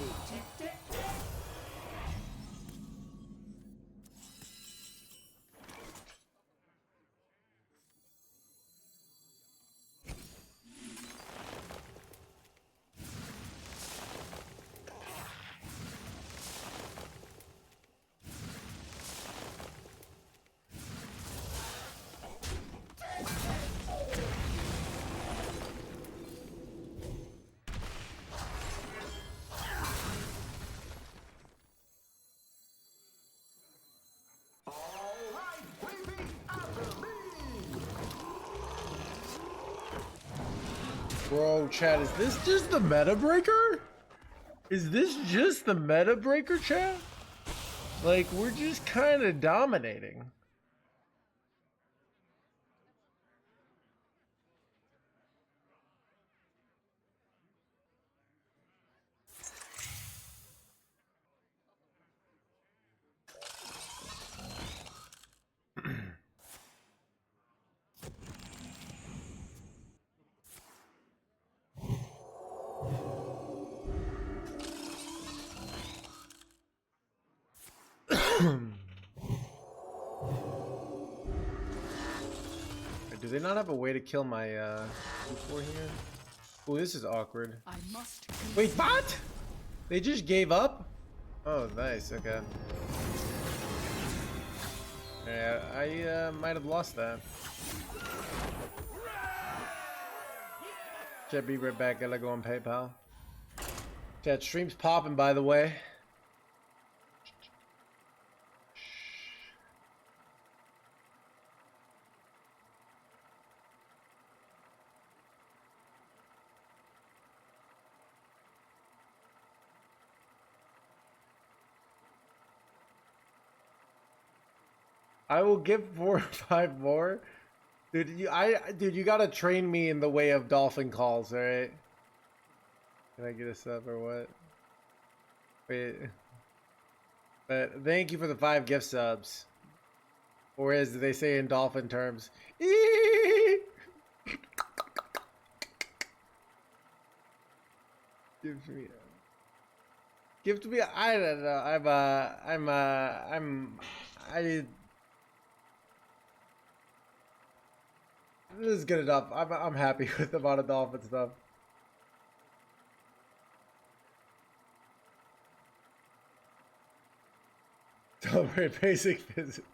Bro, chat, is this just the meta breaker? Is this just the meta breaker, chat? Like, we're just kind of dominating. Do they not have a way to kill my before here? Oh, this is awkward. I must. Wait, what? They just gave up? Oh, nice. Okay. Yeah, I might have lost that. Chat, be right back. Gotta go on PayPal. Chat, stream's popping, by the way. I will give 4 or 5 more. Dude, you gotta train me in the way of dolphin calls, alright? Can I get a sub or what? Wait. But thank you for the 5 gift subs. Or as they say in dolphin terms. Give me I don't know. This is good enough. I'm happy with the amount of dolphin stuff. Don't worry, basic physics.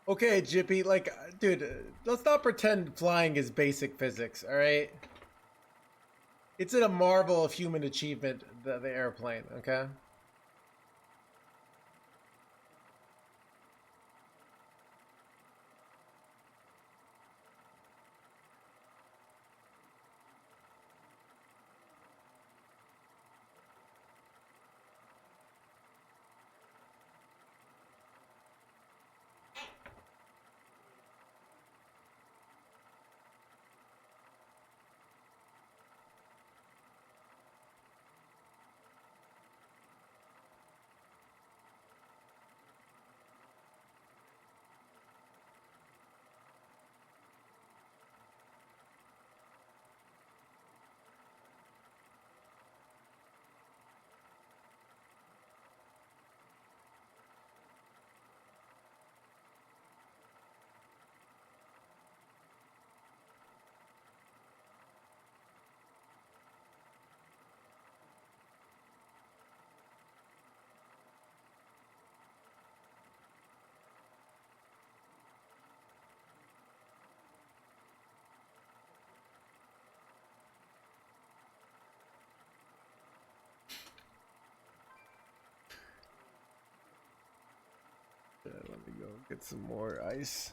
Okay, Jippy, like, dude, let's not pretend flying is basic physics, alright? It's a marvel of human achievement, the airplane, okay? go get some more ice.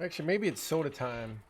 Actually, maybe it's soda time.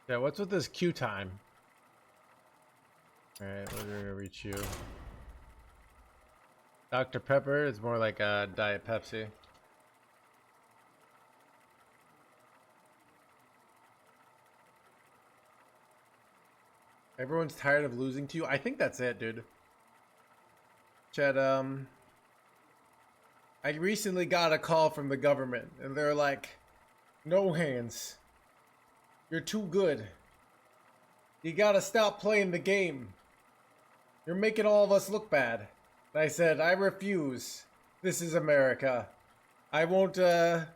Yeah, what's with this queue time? Alright, we're gonna reach you. Dr. Pepper is more like a Diet Pepsi. Everyone's tired of losing to you. I think that's it, dude. Chad, I recently got a call from the government, and they're like, "No hands. You're too good. You gotta stop playing the game. You're making all of us look bad." And I said, "I refuse. This is America. I won't have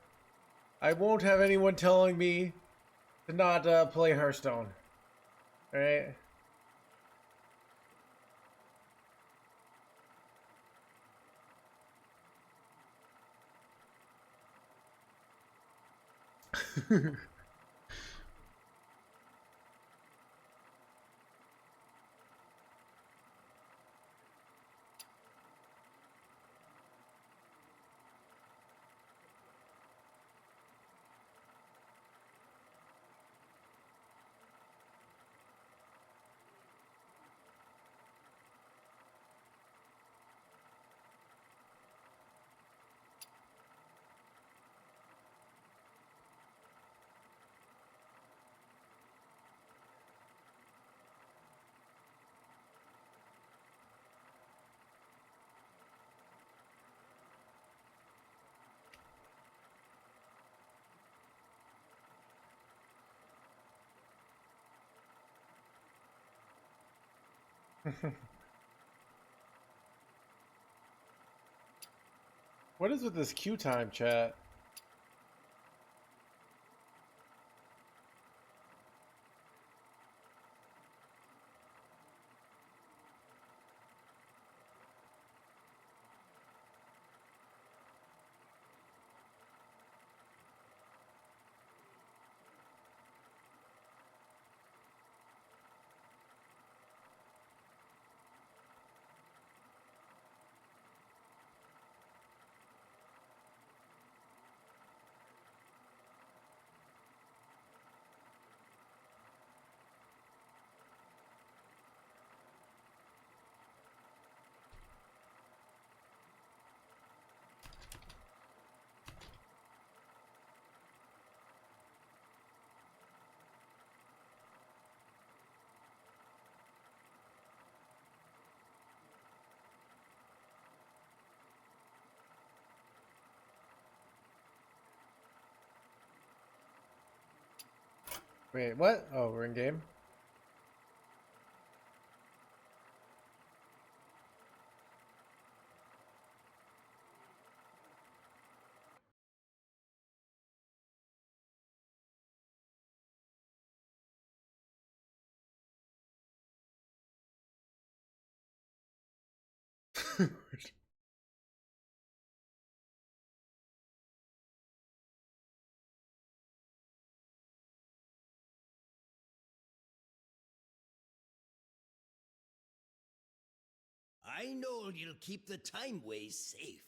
anyone telling me to not play Hearthstone." Alright? What is with this queue time, chat? Wait, what? Oh, we're in game? I know you'll keep the Timeways safe.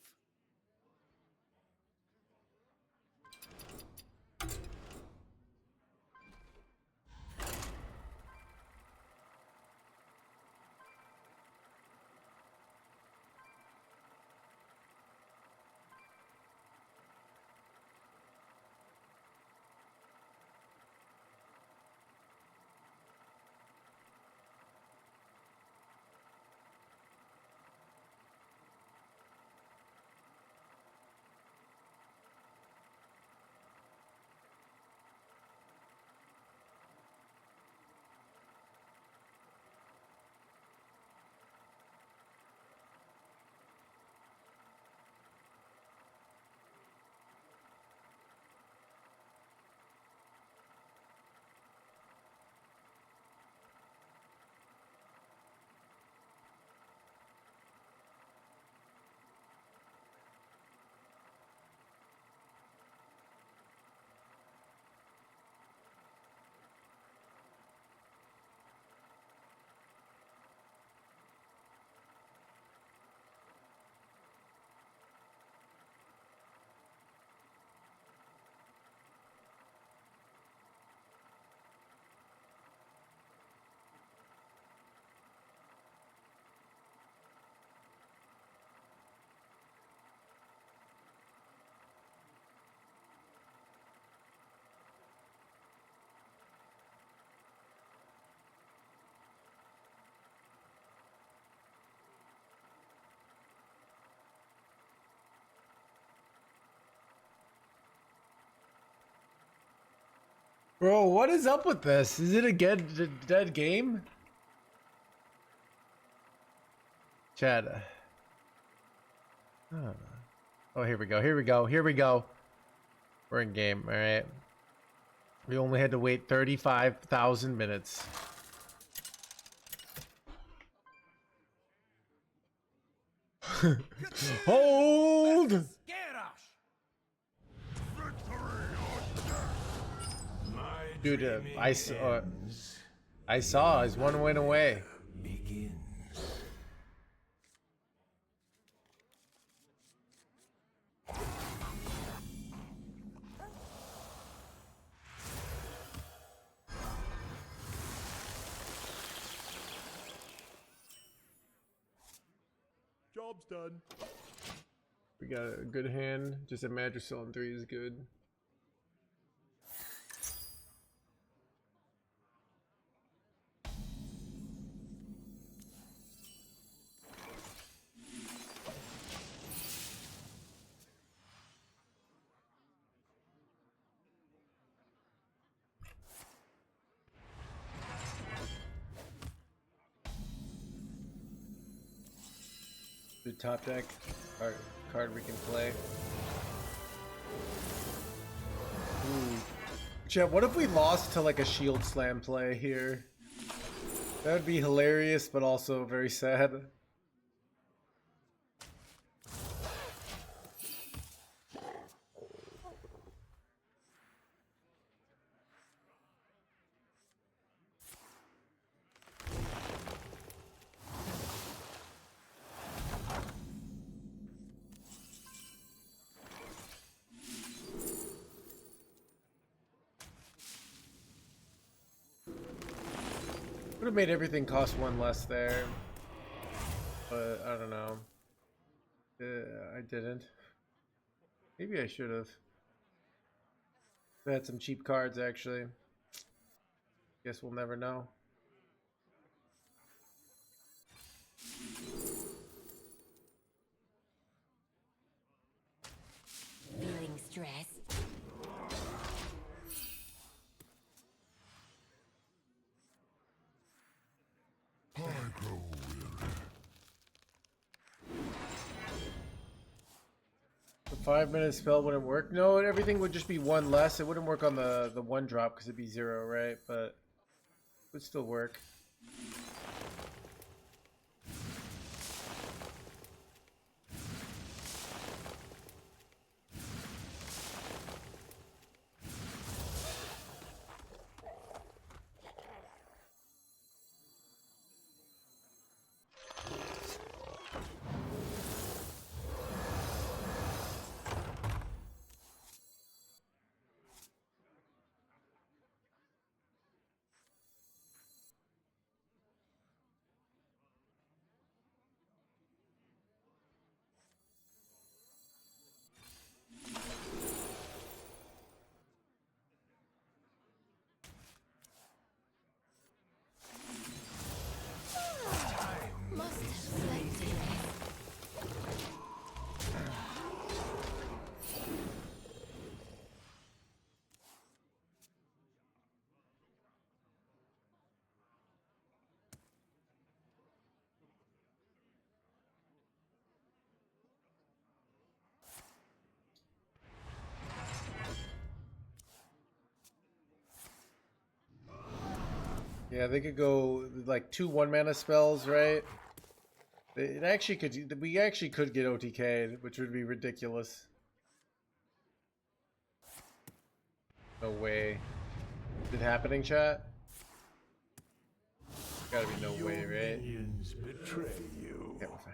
Bro, what is up with this? Is it a dead game? Chad. Oh, here we go. Here we go. Here we go. We're in game. All right. We only had to wait 35,000 minutes. Hold! Dude, I saw. He's one win away. Begins. Job's done. We got a good hand. Just a Madrisil on 3 is good. Good top deck card we can play. Ooh. Jeff, what if we lost to like a shield slam play here? That would be hilarious, but also very sad. Would have made everything cost one less there, but I don't know. I didn't. Maybe I should have. I had some cheap cards actually. Guess we'll never know. Feeling stressed? I grow weary. The 5-minute spell wouldn't work. No, everything would just be one less. It wouldn't work on the one drop because it'd be 0, right? But it would still work. Must have slept in it. Yeah, they could go like 2 1-mana spells, right? It actually could. We actually could get OTK'd, which would be ridiculous. No way. Is it happening, chat? Gotta be no way, right? Minions betray you. Yeah, we're fine.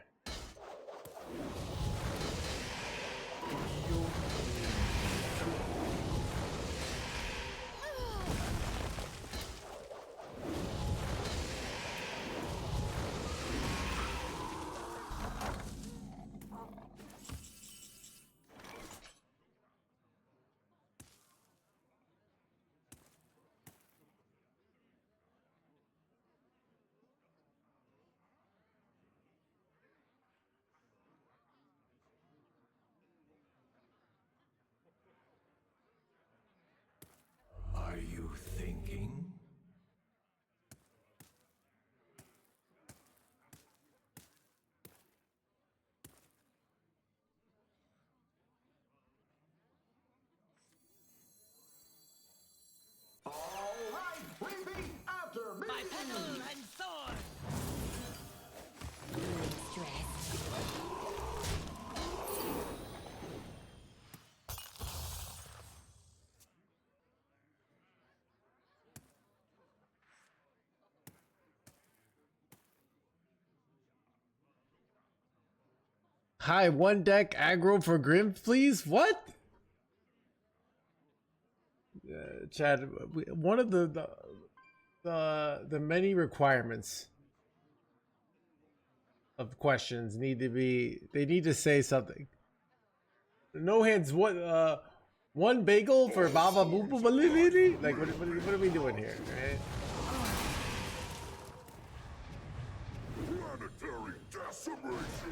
Are you thinking? All right, repeat after me. My petal and sword! Feeling stressed? Hi, 1 deck aggro for Grim, please? What? Chad, one of the many requirements of questions need to be, they need to say something. No hands, what, 1 bagel for Baba Booba Balili? Like, what are we doing here, right? Planetary decimation.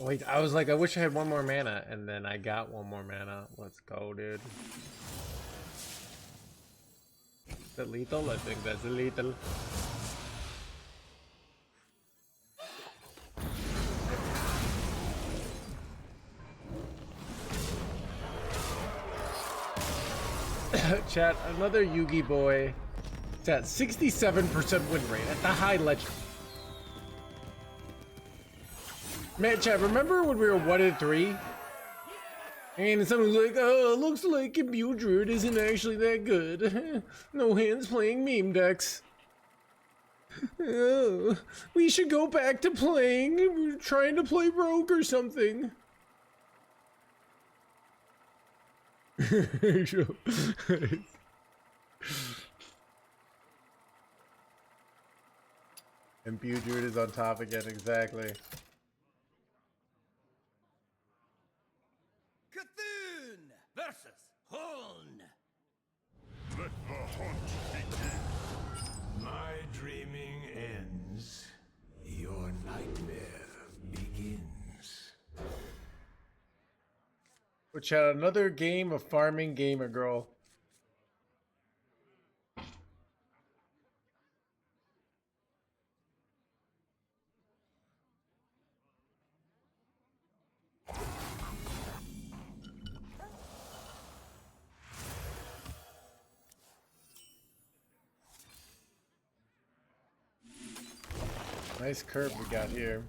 Wait, I was like, I wish I had one more mana, and then I got one more mana. Let's go, dude. Is that lethal? I think that's lethal. Chat, another Yugi boy. It's at 67% win rate at the high legend. Man, chat, remember when we were 1-3? And someone's like, oh, looks like Imbue Druid isn't actually that good. No hands playing meme decks. Oh, we should go back to playing. We're trying to play Rogue or something. Imbue Druid is on top again, exactly. Cthulhu versus Huln. Let the hunt begin. My dreaming ends. Your nightmare begins. Which had another game of farming gamer girl. Nice curve we got here.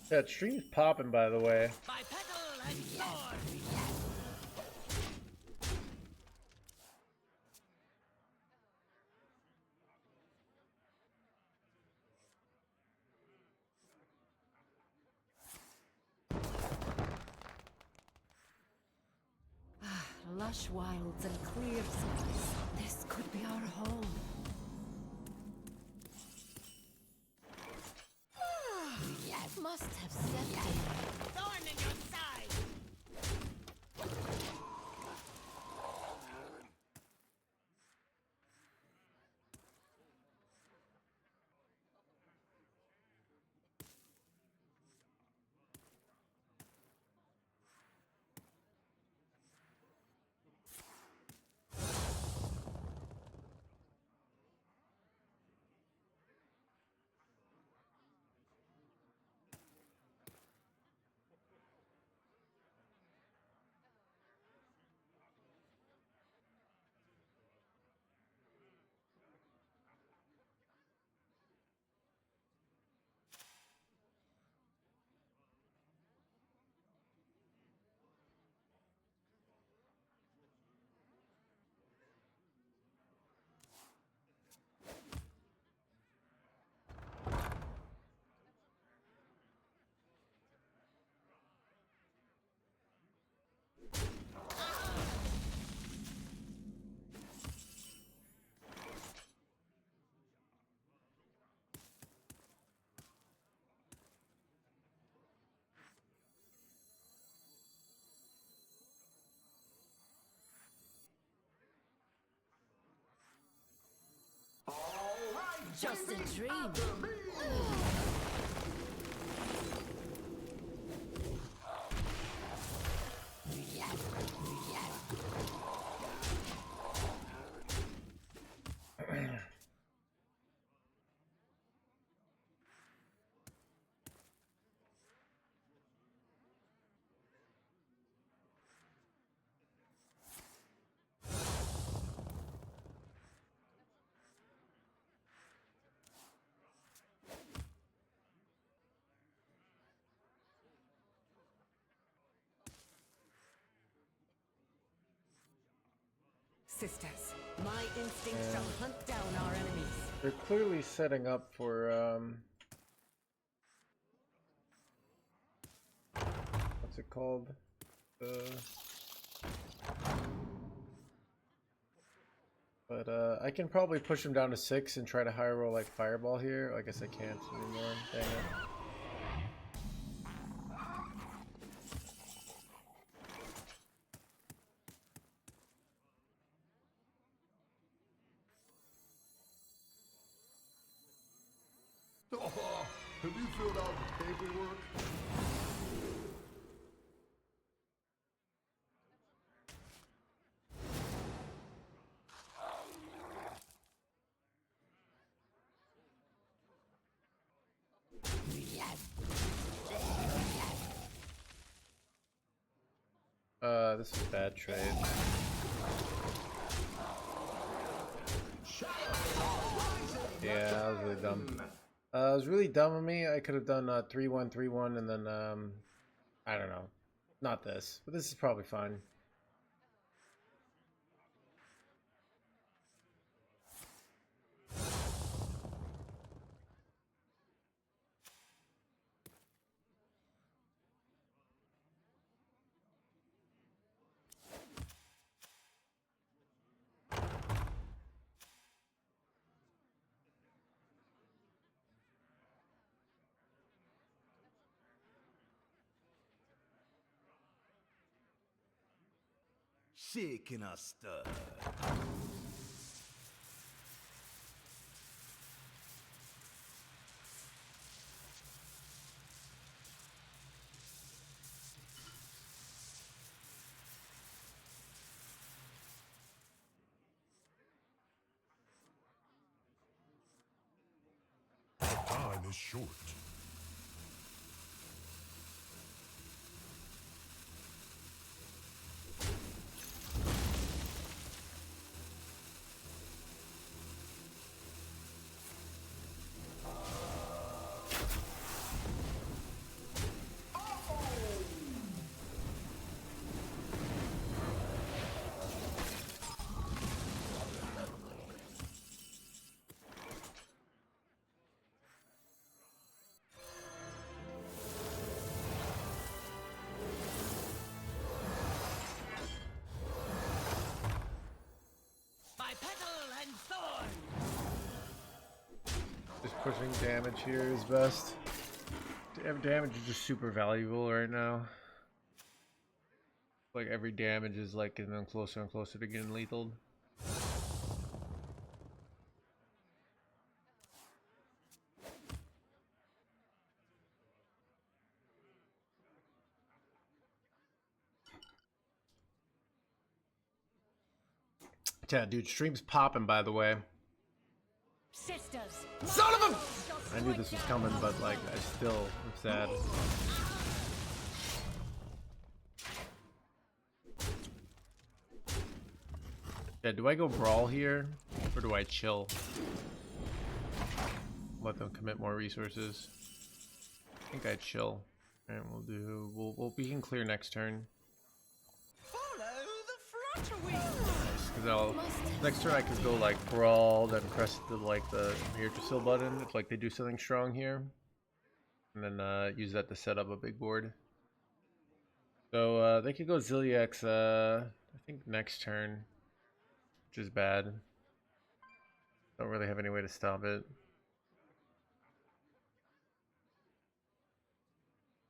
That stream's popping, by the way. By petal and sword. Lush wilds and clear skies. This could be our home. Must have stepped in. Thorn in your side. Just a dream. Sisters, my instinct shall hunt down our enemies. They're clearly setting up for what's it called? But I can probably push them down to 6 and try to high roll like Fireball here. I guess I can't anymore. Dang it. Oh, have you filled out the paperwork? This is a bad trade. Yeah, that was really dumb. It was really dumb of me. I could have done 3-1, 3-1, and then I don't know. Not this, but this is probably fine. Shaking a stud. Time is short. By petal and thorn. Just pushing damage here is best. Damage is just super valuable right now. Like every damage is like getting them closer and closer to getting lethal. Yeah, dude, stream's popping, by the way. Sisters. Son of a! I knew this was coming, but like, I still am sad. Yeah, do I go brawl here, or do I chill? Let them commit more resources. I think I chill, and we can clear next turn. Follow the flutter Because next turn I could go like brawl, then press the Yggdrasil button if like they do something strong here, and then use that to set up a big board. So they could go Zilliax. I think next turn, which is bad. Don't really have any way to stop it.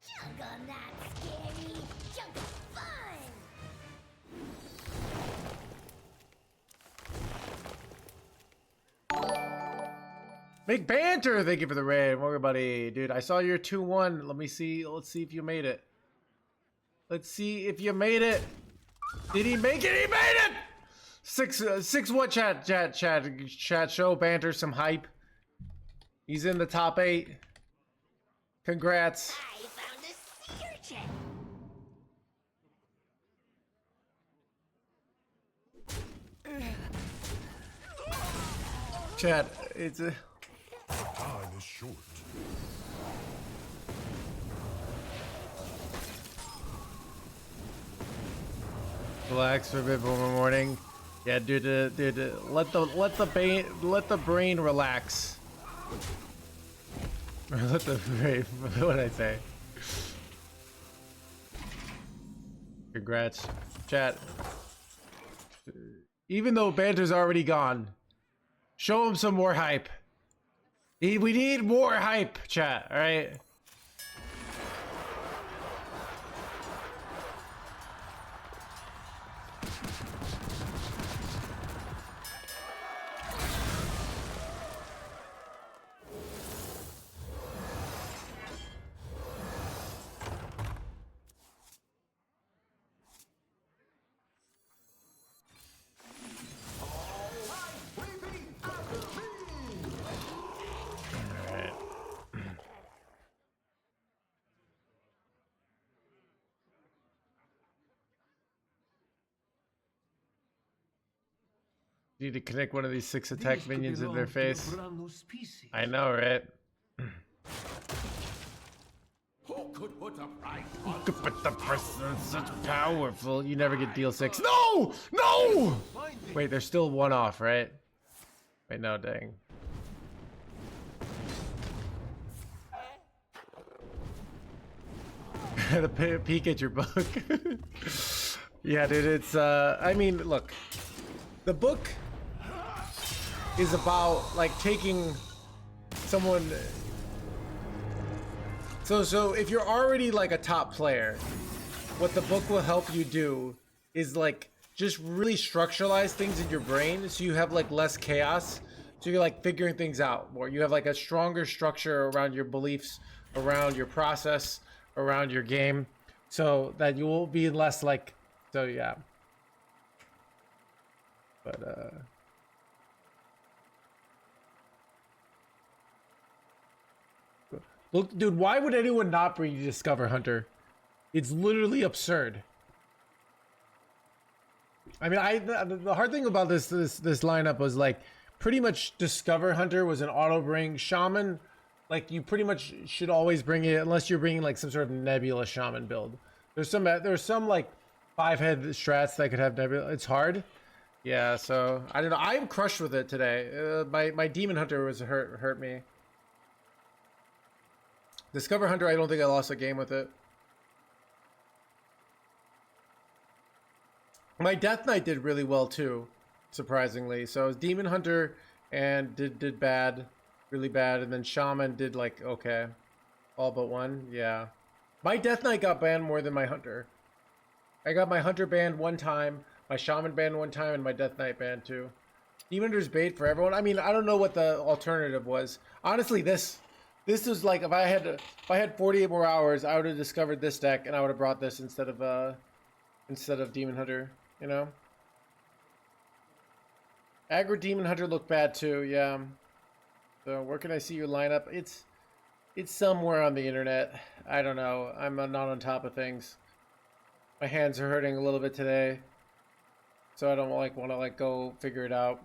Junk on that scary, junk fun! Make banter! Thank you for the raid. Welcome, buddy. Dude, I saw your 2-1. Let's see if you made it. Let's see if you made it. Did he make it? He made it! 6 what chat show banter some hype. He's in the top 8. Congrats. I found a sea urchin! Chat, it's a Time is short. relax for a bit one more morning. Yeah, dude, let the brain relax. Or let the brain, what did I say? Congrats, chat. Even though banter's already gone, show him some more hype. We need more hype, chat. All right. Need to connect one of these 6 attack minions in their face. I know, right? Who could put a price You on could put the person such powerful. You never get deal 6. No! No! Wait, there's still one off, right? Wait, no, dang. The peek at your book. Yeah, dude, it's I mean, look. The book is about like taking someone. So if you're already like a top player, what the book will help you do is like just really structuralize things in your brain so you have like less chaos. So you're like figuring things out more. You have like a stronger structure around your beliefs, around your process, around your game, so that you will be less like, so yeah. But look, dude, why would anyone not bring you Discover Hunter? It's literally absurd. I mean, the hard thing about this lineup was like pretty much Discover Hunter was an auto bring. Shaman, like you pretty much should always bring it unless you're bringing like some sort of Nebula Shaman build. There's some like 5-head strats that could have Nebula. It's hard. Yeah, so I don't know. I'm crushed with it today. My Demon Hunter was hurt me. Discover Hunter, I don't think I lost a game with it. My Death Knight did really well too, surprisingly. So it was Demon Hunter and did bad, really bad, and then Shaman did like okay, all but one. Yeah, my Death Knight got banned more than my Hunter. I got my Hunter banned one time, my Shaman banned one time, and my Death Knight banned too. Demon Hunter's bait for everyone. I mean, I don't know what the alternative was. Honestly, this is like if I had 48 more hours, I would have discovered this deck and I would have brought this instead of Demon Hunter. You know, aggro Demon Hunter looked bad too. Yeah. So where can I see your lineup? It's somewhere on the internet. I don't know. I'm not on top of things. My hands are hurting a little bit today, so I don't want to go figure it out.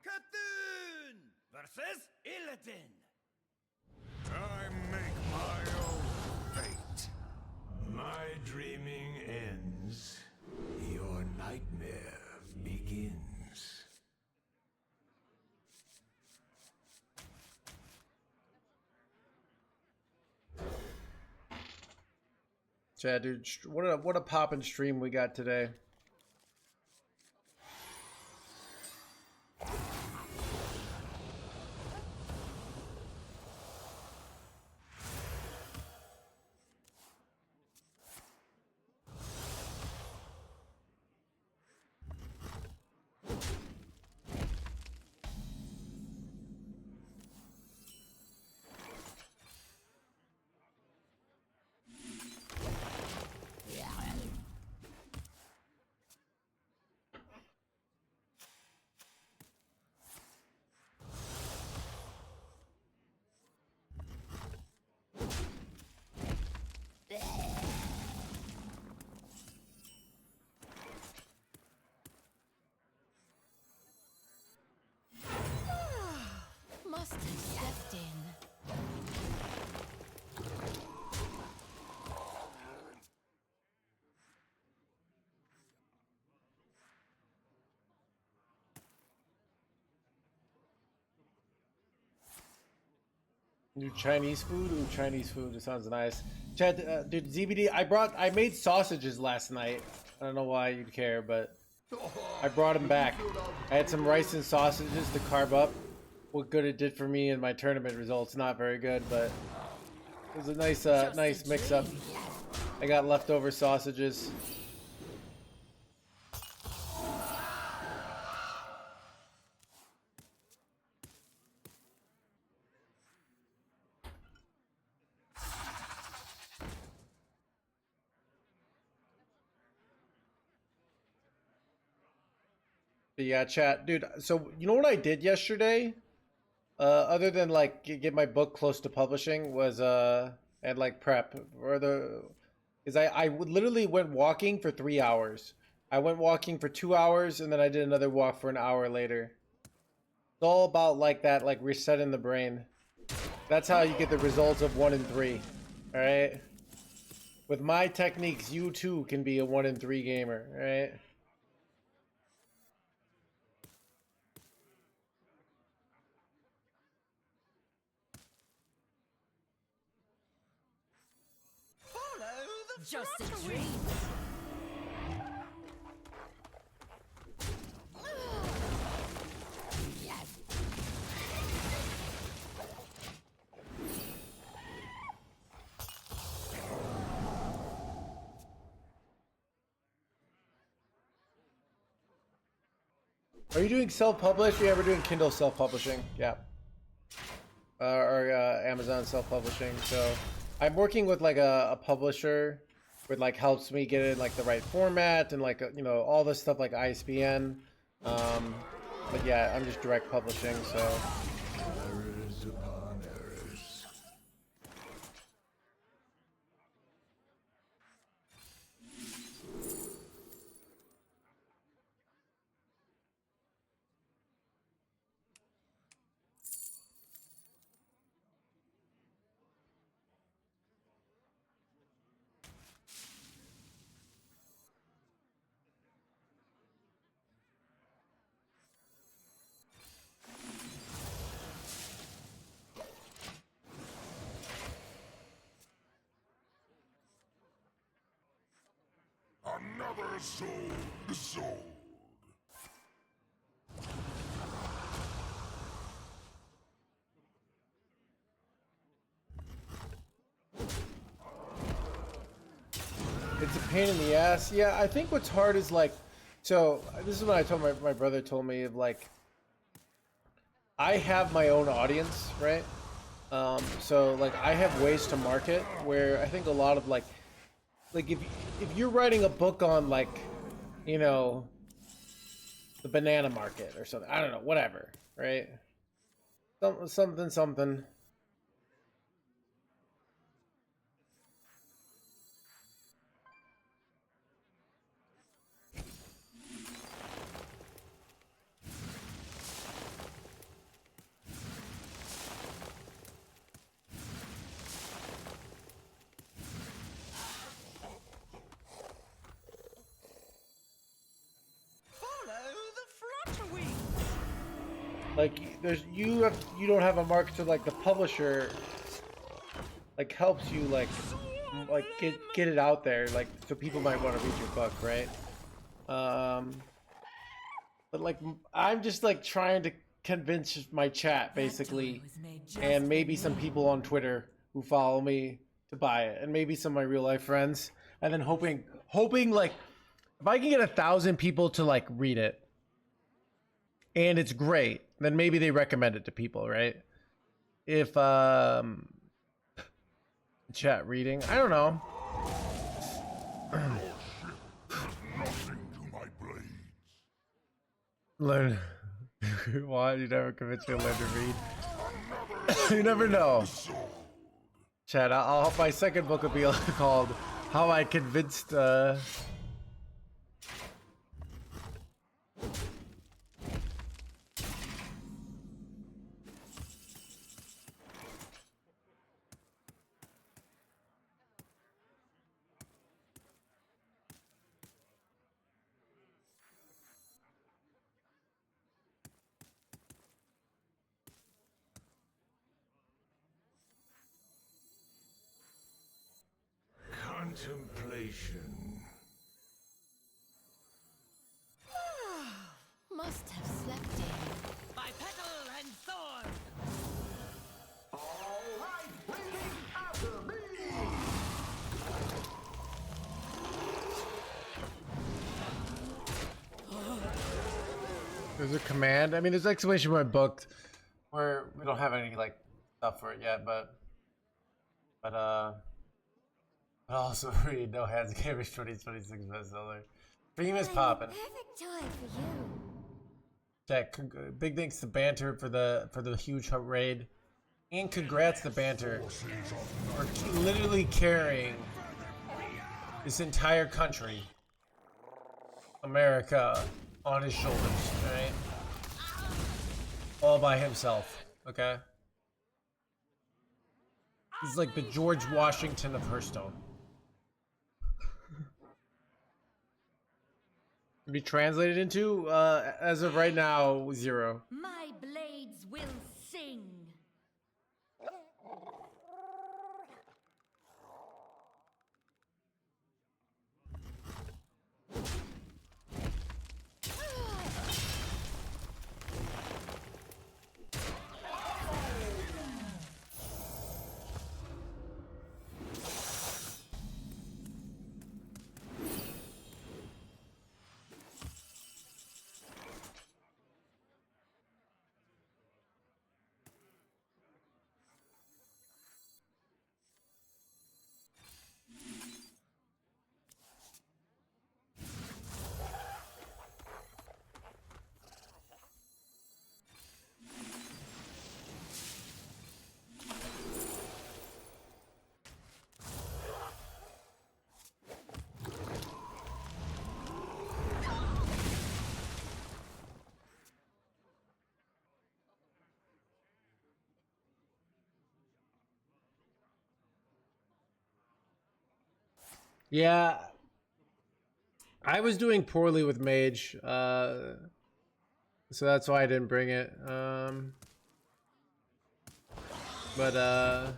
Cthulhu versus Illidan. I make my own fate. My dreaming ends. Your nightmare begins. Chad, dude, what a poppin' stream we got today. New Chinese food? Ooh, Chinese food. It sounds nice. Chad, dude, ZBD, I made sausages last night. I don't know why you'd care, but I brought them back. I had some rice and sausages to carb up. What good it did for me in my tournament results, not very good, but it was a nice, nice mix-up. I got leftover sausages. But yeah, chat, dude. So you know what I did yesterday? Other than like get my book close to publishing was and like prep or the is I literally went walking for 3 hours. I went walking for 2 hours and then I did another walk for an hour later. It's all about like that, like resetting the brain. That's how you get the results of 1 in 3. All right. With my techniques, you too can be a 1 in 3 gamer. All right. Just a dream. Are you doing self-publish? Yeah, we're doing Kindle self-publishing. Yeah. Or Amazon self-publishing. So I'm working with like a publisher who like helps me get in like the right format and like you know all this stuff like ISBN. But yeah, I'm just direct publishing. So Errors upon errors. Another soul sold. it's a pain in the ass. Yeah, I think what's hard is like, so this is what I told my brother told me of like, I have my own audience, right? So like I have ways to market where I think a lot of like if you're writing a book on like, you know, the banana market or something, I don't know, whatever, right? Something. Like there's you don't have a market, so like the publisher like helps you like get it out there, like so people might want to read your book, right? But like I'm just like trying to convince my chat basically, and maybe some people on Twitter who follow me to buy it, and maybe some of my real life friends, and then hoping like if I can get 1,000 people to like read it and it's great, then maybe they recommend it to people, right? If chat reading, I don't know. Nothing to my blades. Learn. Why you never convince me to learn to read? You never know. Chat, I'll my second book will be called "How I Convinced." contemplation. Must have slept in. By petal and thorn! All right, bleeding after me! There's a command. I mean, there's an exclamation point booked where we don't have any like stuff for it yet, but also read NoHandsGamer 2026 bestseller. Stream is popping. Perfect toy for you. Jack, big thanks to Banter for the huge raid, and congrats to Banter for literally carrying this entire country, America, on his shoulders, right? All by himself, okay? He's like the George Washington of Hearthstone. Be translated into, as of right now, 0. My blades will sing. Yeah, I was doing poorly with Mage, so that's why I didn't bring it. But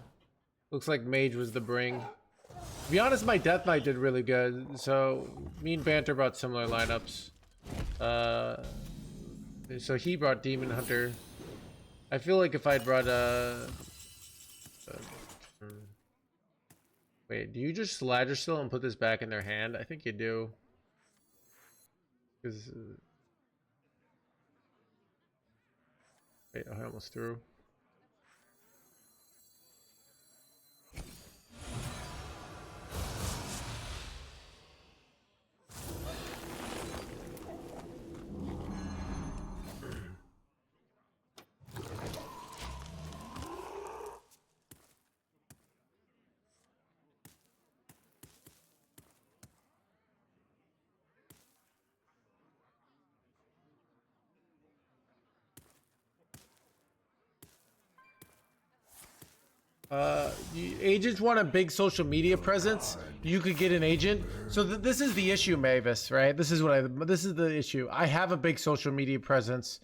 looks like Mage was the bring. To be honest, my Death Knight did really good, so me and Banter brought similar lineups. So he brought Demon Hunter. I feel like if I'd brought wait, do you just Ladder Still and put this back in their hand? I think you do. Because wait, I almost threw. Agents want a big social media presence. You could get an agent. So this is the issue, Mavis, right? This is the issue. I have a big social media presence,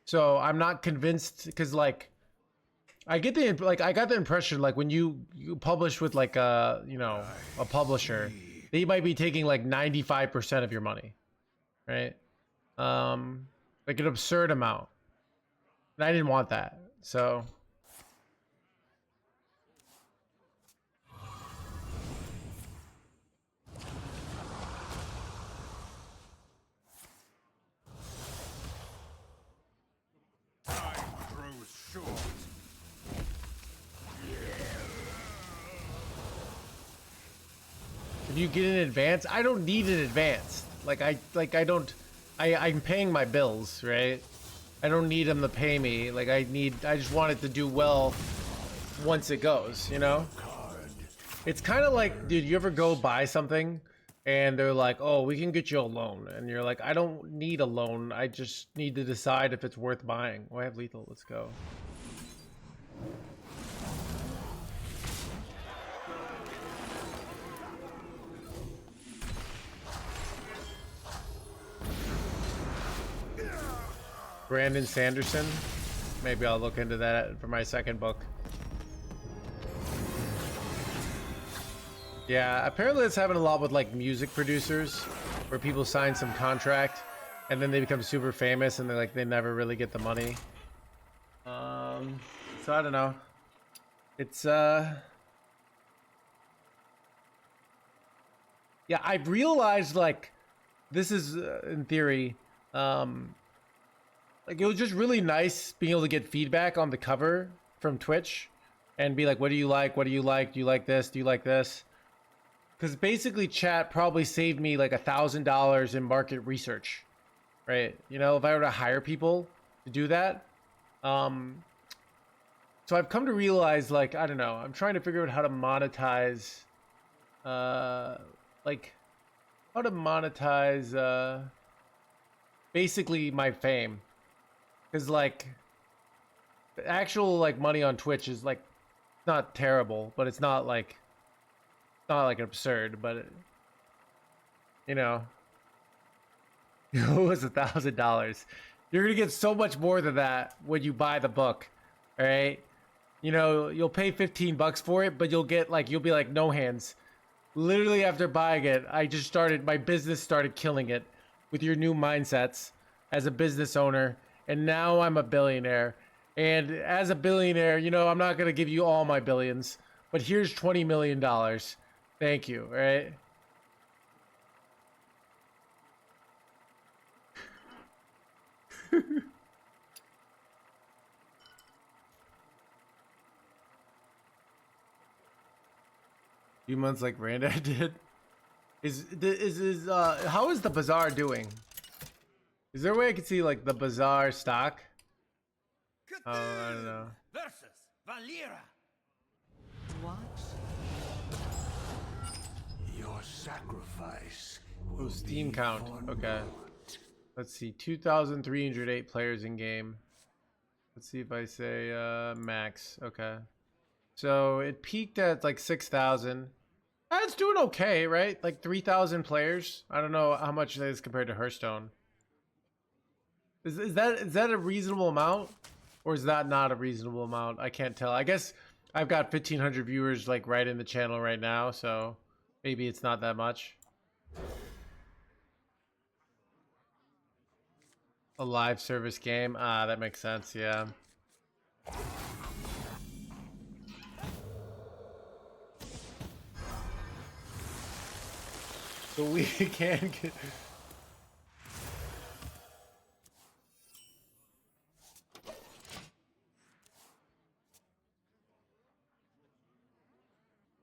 so I'm not convinced because like I got the impression like when you publish with like a a publisher, they might be taking like 95% of your money, right? Like an absurd amount, and I didn't want that, so. If you get an advance, I don't need an advance. I'm paying my bills, right? I don't need them to pay me. I just want it to do well once it goes, you know? It's kind of like, dude, you ever go buy something and they're like, oh, we can get you a loan. And you're like, I don't need a loan. I just need to decide if it's worth buying. Oh, I have lethal. Let's go. Brandon Sanderson. Maybe I'll look into that for my second book. Yeah, apparently it's happening a lot with like music producers, where people sign some contract, and then they become super famous, and they never really get the money. So I don't know. It's yeah, I've realized like this is in theory, like it was just really nice being able to get feedback on the cover from Twitch, and be like, what do you like? What do you like? Do you like this? Do you like this? Because basically chat probably saved me like $1,000 in market research, right? You know, if I were to hire people to do that. So I've come to realize, like, I don't know, I'm trying to figure out how to monetize, like, how to monetize, basically my fame. Because, like, the actual, like, money on Twitch is, like, not terrible, but it's not, like, absurd, but, you know, it was $1,000. You're gonna get so much more than that when you buy the book, all right? You know, you'll pay 15 bucks for it, but you'll get like, you'll be like, no hands. Literally after buying it, my business started killing it with your new mindsets as a business owner. And now I'm a billionaire. And as a billionaire, you know, I'm not going to give you all my billions, but here's $20 million. Thank you, all right? Few months like Randa did. How is the bazaar doing? Is there a way I can see like the bazaar stock? Oh, I don't know. Versus Valera. Watch. Your sacrifice. Oh, Steam count. Okay. Let's see. 2,308 players in game. Let's see if I say max. Okay. So it peaked at like 6,000. It's doing okay, right? Like 3,000 players. I don't know how much that is compared to Hearthstone. Is that a reasonable amount, or is that not a reasonable amount? I can't tell. I guess I've got 1,500 viewers like right in the channel right now, so maybe it's not that much. A live service game. Ah, that makes sense. Yeah. So we can get.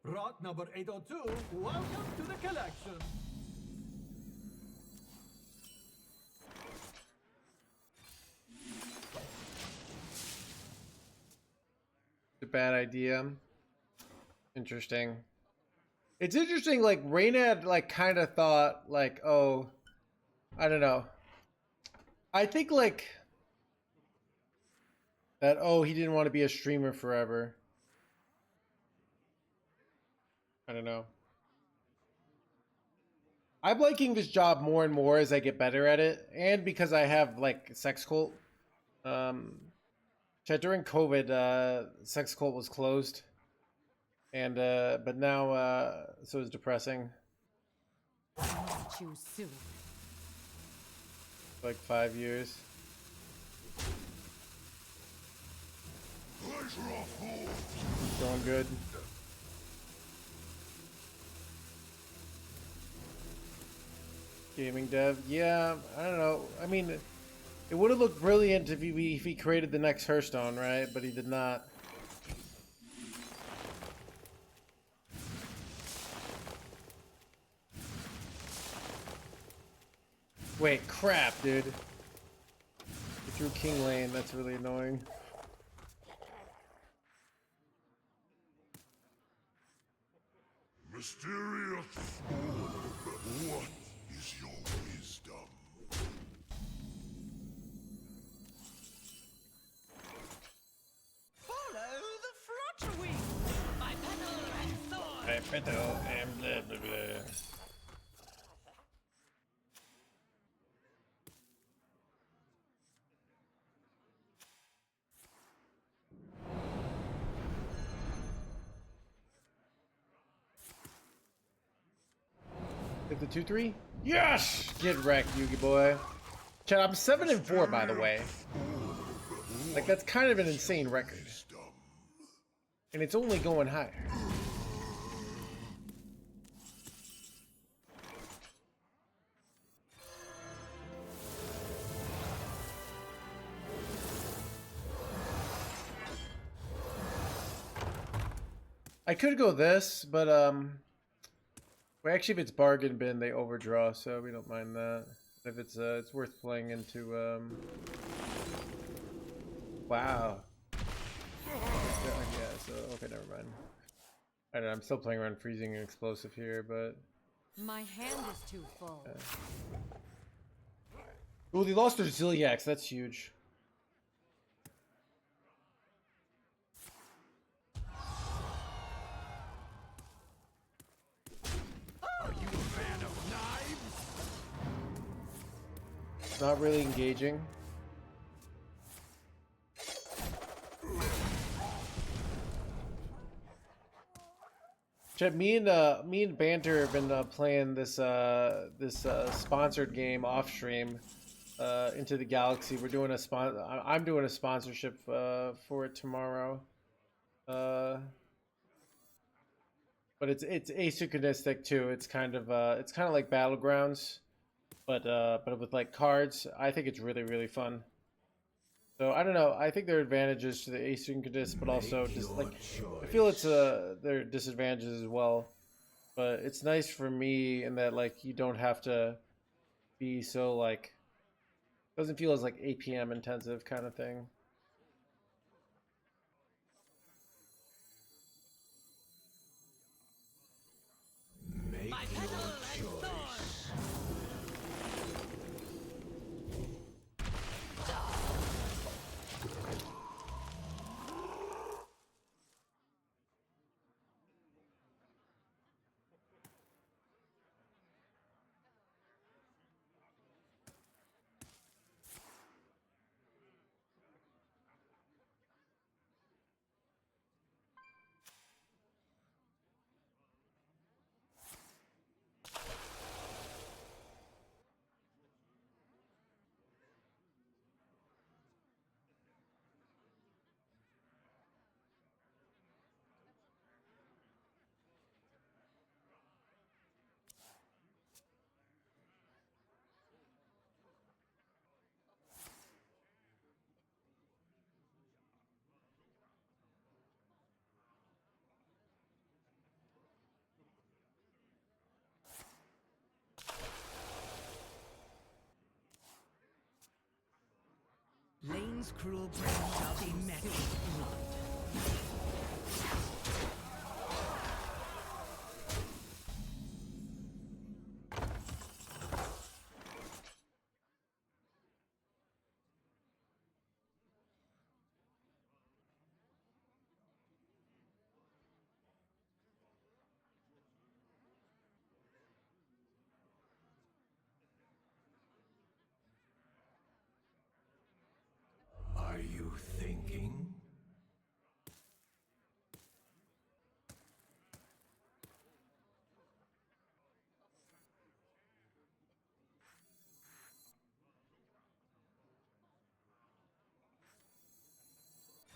Rot number 802, welcome to the collection. A bad idea. Interesting. It's interesting, like, Reynad, like, kind of thought, like, oh, I don't know. I think, like, that, oh, he didn't want to be a streamer forever. I don't know. I'm liking this job more and more as I get better at it, and because I have, like, Sex Cult. During COVID, Sex Cult was closed. And but now so it's depressing. Choose soon. Like 5 years. Going good. Gaming dev, yeah, I don't know. I mean, it would have looked brilliant if he created the next Hearthstone, right? But he did not. Wait, crap, dude. He threw King Lane, that's really annoying. Mysterious sword, what is your wisdom? Follow the flutter wing. My petal and sword. I petal and blah blah blah. Hit the 2-3. Yes! Get wrecked, Yugi boy. Chat, I'm 7-4, by the way. Like, that's kind of an insane record. And it's only going higher. I could go this, but well, actually, if it's bargain bin, they overdraw, so we don't mind that. If it's worth playing into wow. Yeah, so okay, never mind. I don't know, I'm still playing around freezing and explosive here, but My hand is too full. oh, they lost their Ziliax. That's huge. Are you a fan of knives? Not really engaging. Chat, me and Banter have been playing this sponsored game off stream, Into the Galaxy. We're doing I'm doing a sponsorship for it tomorrow, but it's asynchronistic too. It's kind of like Battlegrounds, but with like cards. I think it's really fun. So I don't know. I think there are advantages to the asynchronous, but also just like I feel it's there are disadvantages as well. But it's nice for me in that like you don't have to be so like doesn't feel as like APM intensive kind of thing. Make your choice. Lane's cruel brain shall be met with blood. Are you thinking?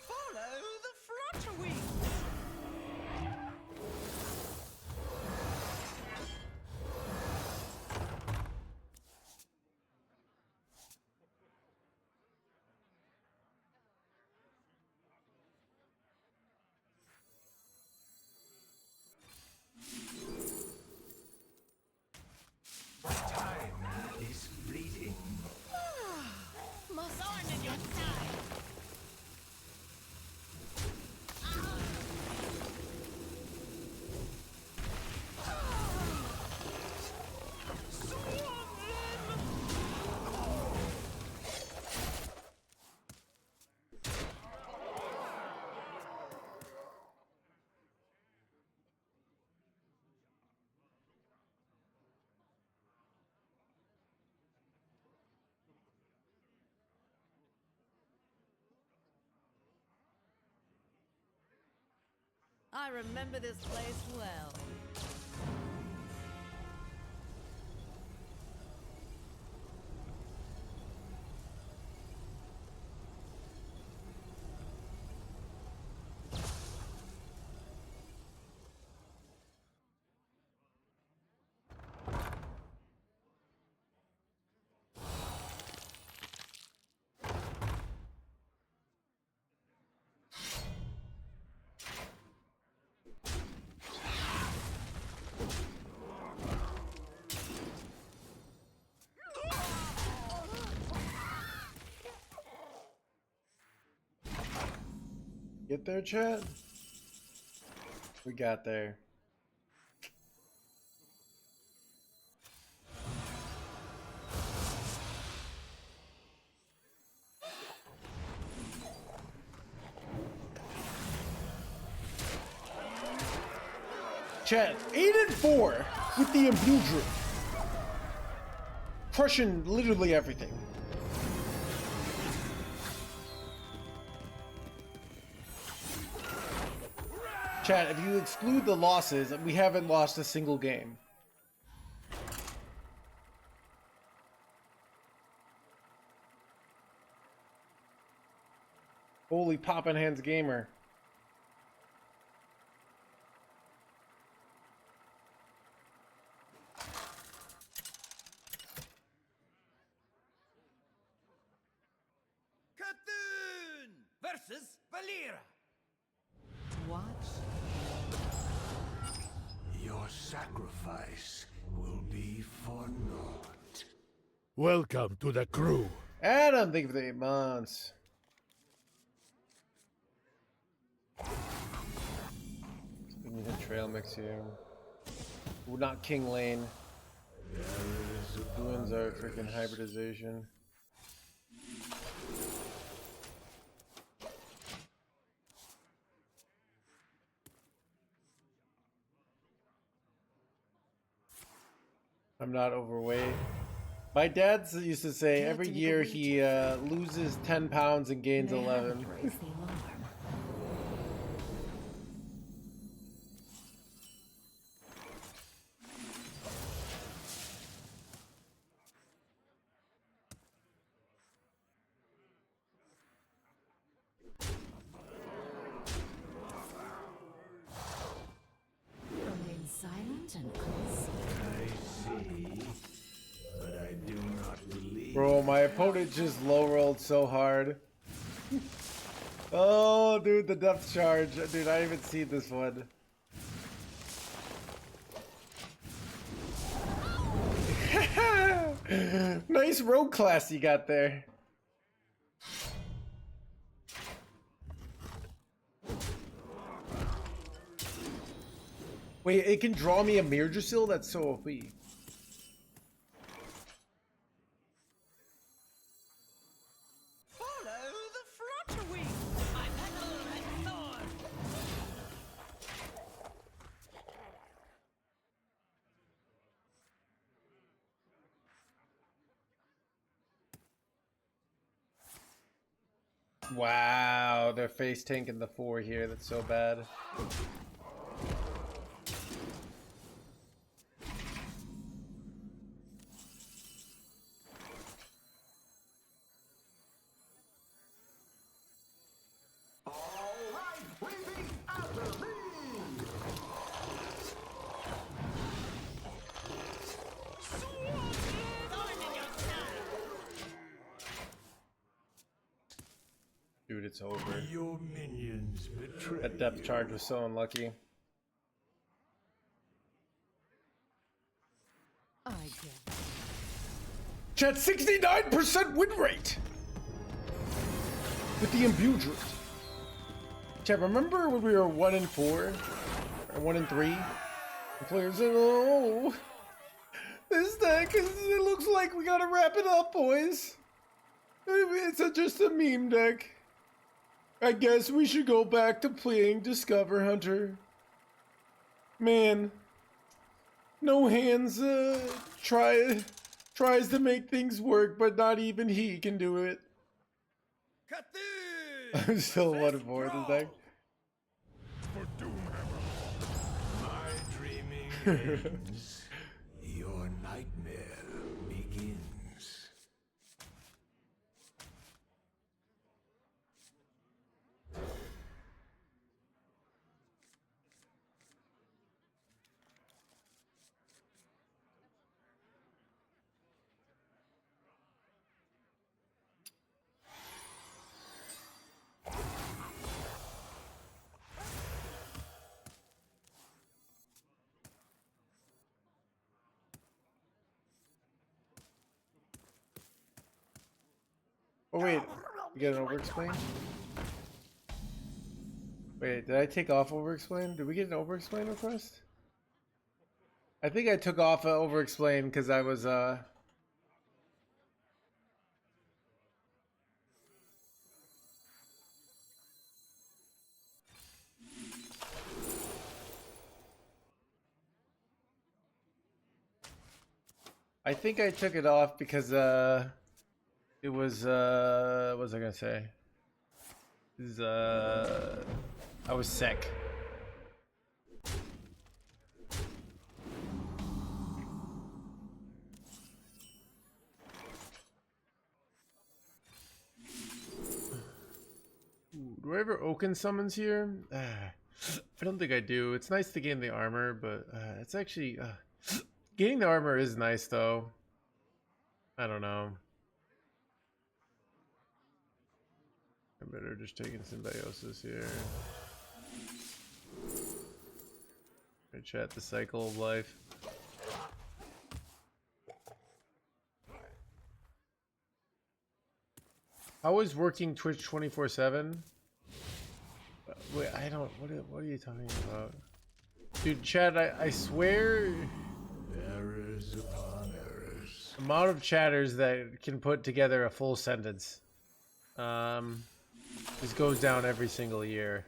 Follow the flutterwings! Time is fleeting. Thorn in your side. I remember this place well. Get there, chat? We got there. Chat, 8-4 with the Imbue Druid. Crushing literally everything. Chat, if you exclude the losses, we haven't lost a single game. Holy poppin' hands gamer. Cthulhu versus Valera. Watch. Your sacrifice will be for naught. Welcome to the crew. Adam, thank you for the 8 months. We need a trail mix here. Ooh, not King Lane. Ruins our freaking hybridization. I'm not overweight. My dad used to say every year he loses 10 pounds and gains 11. Raise the alarm. Remain silent and consider. But I do not believe. Bro, my opponent just low rolled so hard. Oh, dude, the depth charge. Dude, I haven't seen this one. Nice rogue class you got there. Wait, it can draw me a Mirdrasil? That's so OP. Follow the Flutterwing. My petal and thorn. Wow, they're face tanking the 4 here. That's so bad. Dude, it's over. Your minions betray. That depth charge was so unlucky. I get. Chat, 69% win rate with the Imbue Druid. Chat, remember when we were 1-4 or 1-3? The players said, "Oh, this deck it looks like we gotta wrap it up, boys. It's just a meme deck. I guess we should go back to playing Discover Hunter." Man, No Hands tries to make things work, but not even he can do it. Cthulhu. I'm still 1-4 this deck. For Doomhammer. My dreaming ends. Your nightmare begins. Oh wait, you get an over explain? Wait, did I take off overexplain? Did we get an overexplain request? I think I took off overexplain because I was I think I took it off because it was what was I gonna say? Is I was sick. Ooh, do I ever Oaken summons here? I don't think I do. It's nice to gain the armor, but it's actually getting the armor is nice though. I don't know. I better just take in symbiosis here. I chat the cycle of life. How is working Twitch 24/7? Wait, I don't. What are you talking about, dude? Chat, I swear. Errors upon errors. Amount of chatters that can put together a full sentence. This goes down every single year.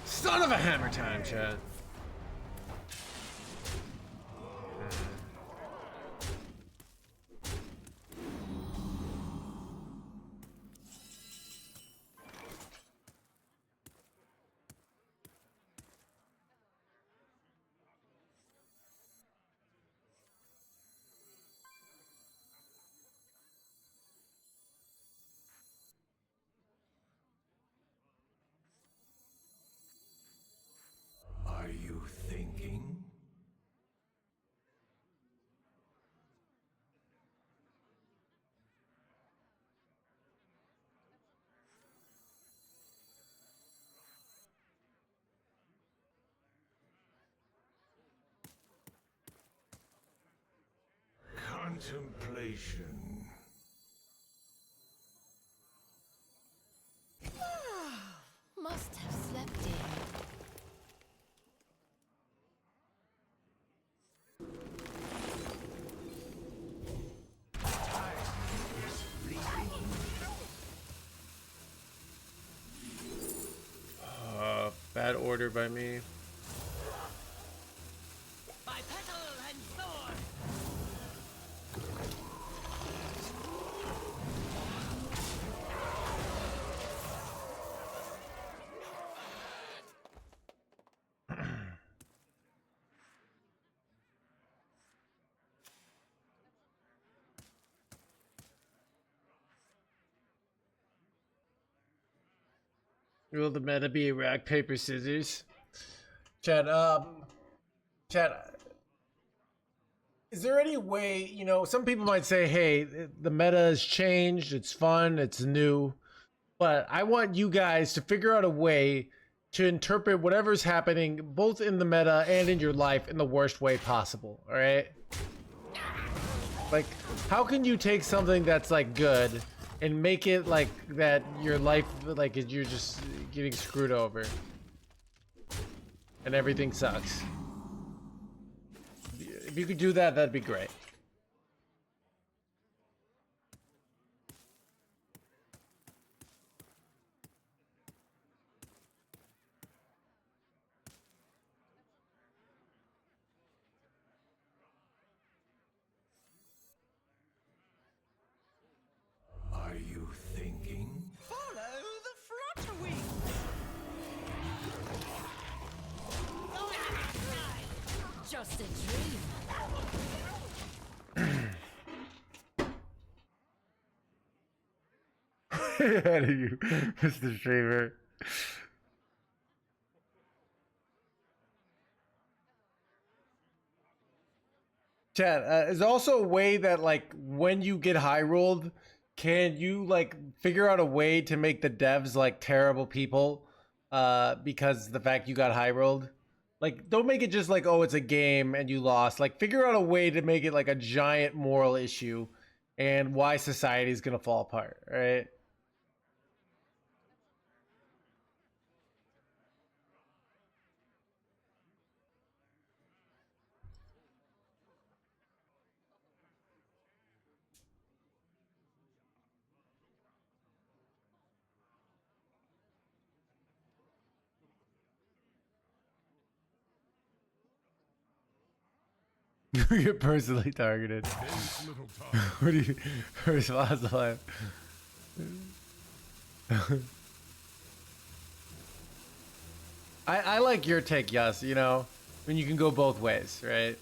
Son of a hammer time, chat. Are you thinking? Contemplation. Must have slept in. Bad order by me. By petal and thorn. Will the meta be rock, paper, scissors? Chad, Chad, is there any way, you know, some people might say, hey, the meta has changed, it's fun, it's new, but I want you guys to figure out a way to interpret whatever's happening, both in the meta and in your life, in the worst way possible, all right? Like, how can you take something that's, like, good and make it like that your life, like, you're just getting screwed over and everything sucks? If you could do that, that'd be great. Just a dream. Ahead of you, Mr. Streamer. Chat, is also a way that like when you get high rolled, can you like figure out a way to make the devs like terrible people because the fact you got high rolled? Like don't make it just like, oh, it's a game and you lost. Like figure out a way to make it like a giant moral issue and why society is gonna fall apart, right? You get personally targeted. Little time. What do you first last life? I like your take, yes, you know, when you can go both ways, right?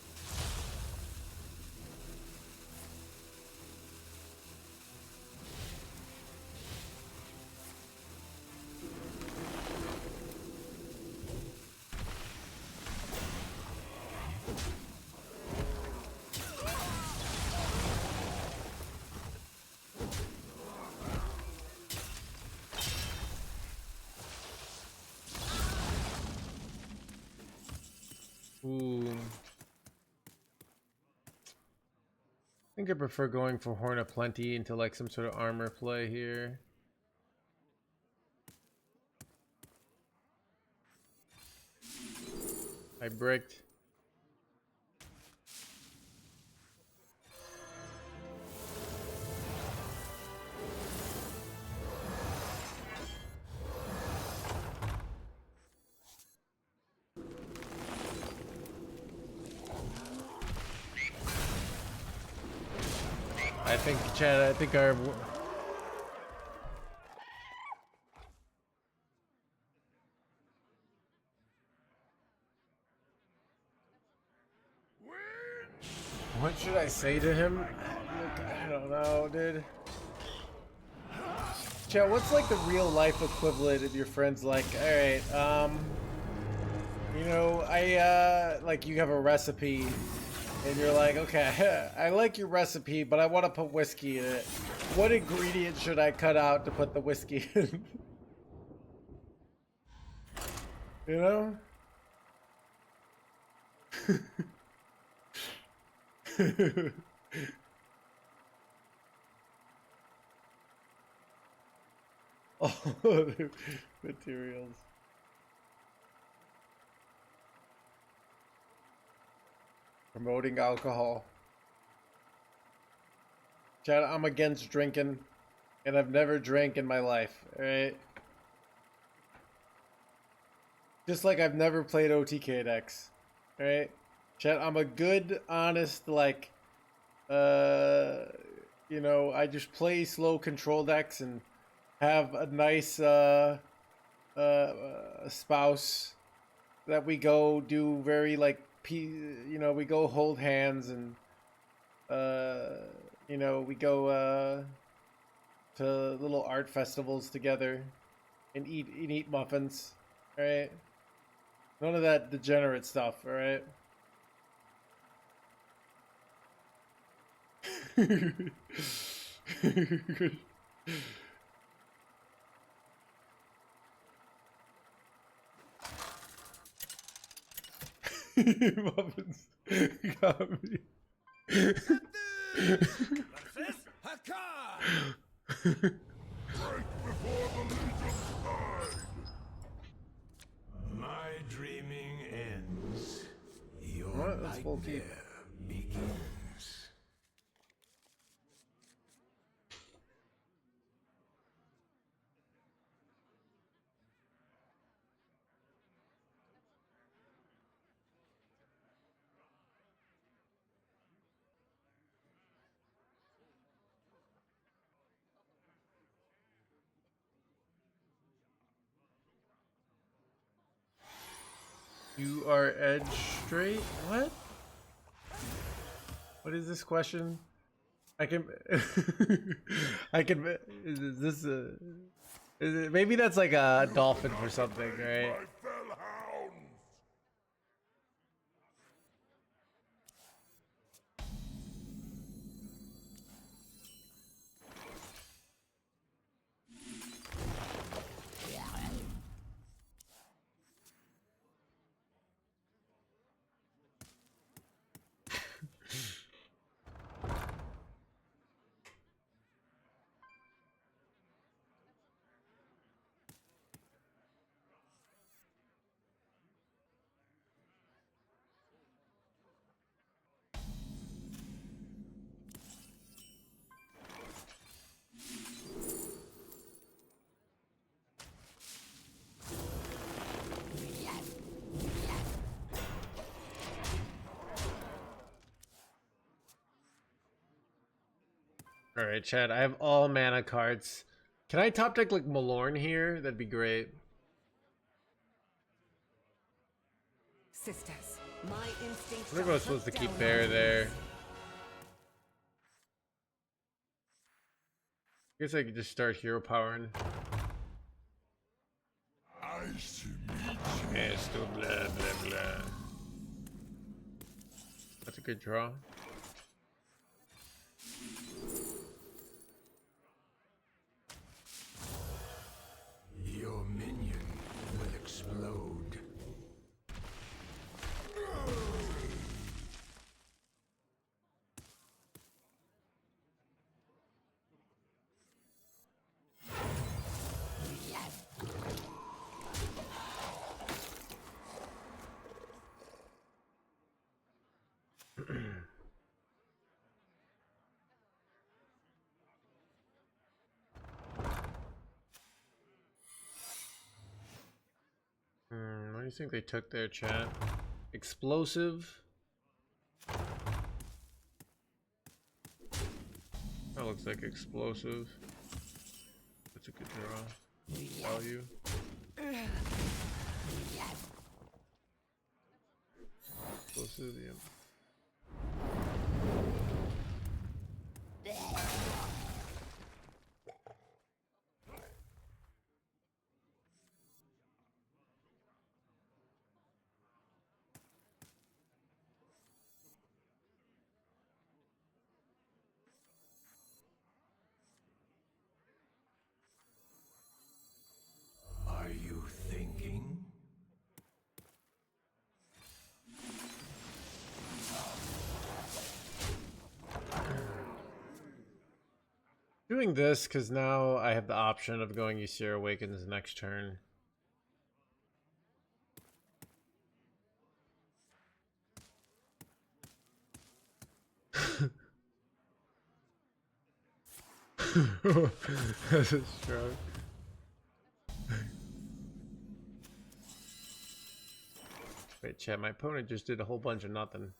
Ooh. I think I prefer going for Horn of Plenty into like some sort of armor play here. I bricked. I think, Chad, I think our... What should I say to him? Look, I don't know, dude. Chad, what's like the real life equivalent of your friends like, alright, you know, like you have a recipe and you're like, okay, I like your recipe, but I want to put whiskey in it. What ingredient should I cut out to put the whiskey in? You know? Oh, the materials. Promoting alcohol. Chad, I'm against drinking, and I've never drank in my life, alright? Just like I've never played OTK decks, alright? Chad, I'm a good, honest, like, you know, I just play slow control decks and have a nice, spouse that we go do very, like, you know, we go hold hands and, you know, we go, to little art festivals together and eat muffins, alright? None of that degenerate stuff, alright? Muffins got me. My dreaming ends. Your What? That's full keep. nightmare begins. You are edge straight? What? What is this question? I can. I can. Is this a? Is it, maybe that's like a dolphin for something, right? My fell hounds! All right, Chad. I have all mana cards. Can I top deck like Malorn here? That'd be great. Sisters, my instincts I think I was supposed to keep Bear there. I guess I could just start hero powering. Nice to meet Yeah, still blah blah blah. That's a good draw. Your minion will explode. What do you think they took there, chat? Explosive? That looks like explosive. That's a good draw. Value. Explosive, yeah. Are you thinking? Doing this because now I have the option of going Ysir Awakens next turn. That's a stroke. Wait, chat, my opponent just did a whole bunch of nothing.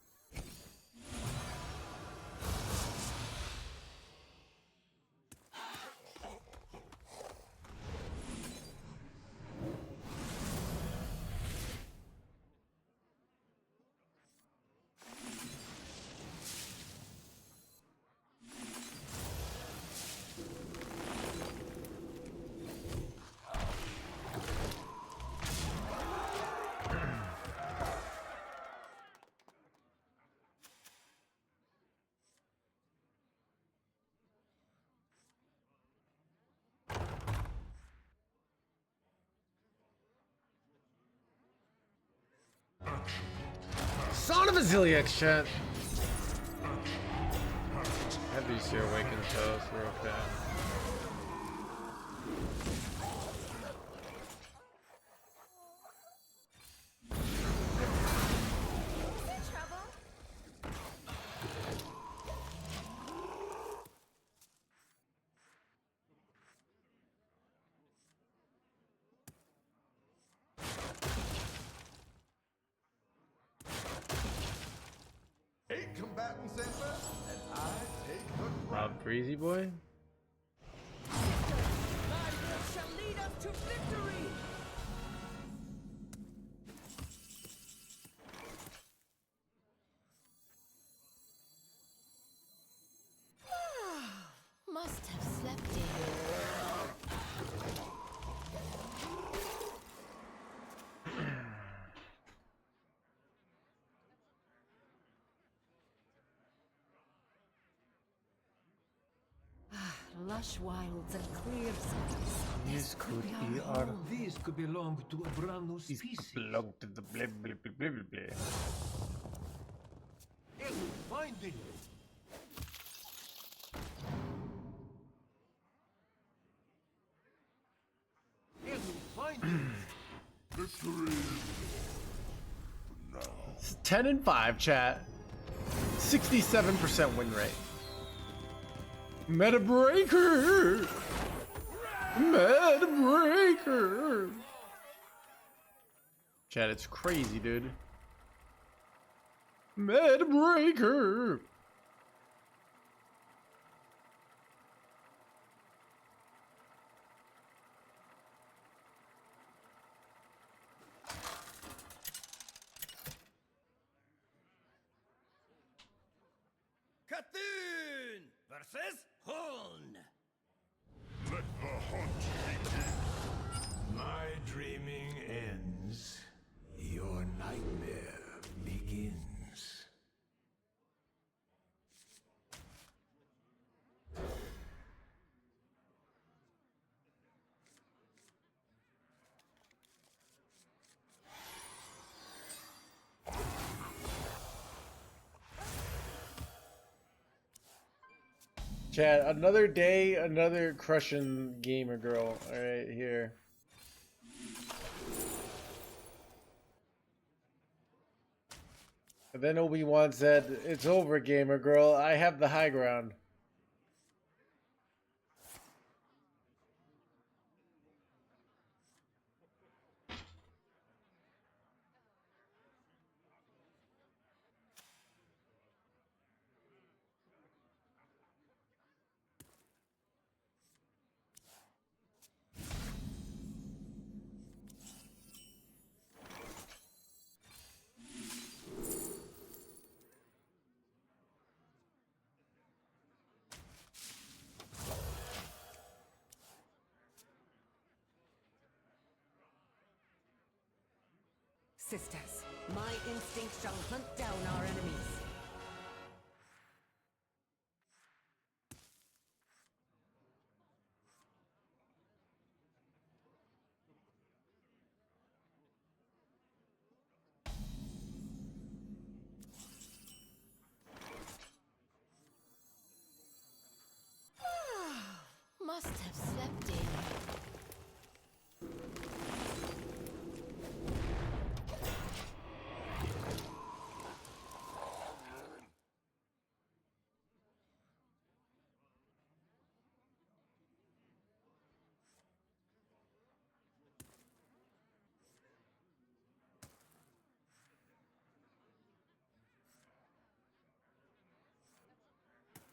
Son of a Zilliax, chat. I have these here Awakens, so we're okay. Eight combatants enter, and I take the crown. Rob Breezy Boy? My will shall lead us to victory! lush wilds and clear skies. This could be our. These could belong to a brand new This species. belong to the blah blah blah blah blah blah. It will find it. It will find it. Victory! 10 and 5, chat. 67% win rate. Meta breaker. Meta breaker. Chat, it's crazy, dude. Meta breaker. Cthulhu versus Horn. Let the hunt begin! My dreaming ends. Your nightmare begins. Chat, another day, another crushing gamer girl. Alright, here. And then Obi-Wan said, "It's over, gamer girl. I have the high ground." Sisters, my instinct shall hunt down our enemies. Must have slept in.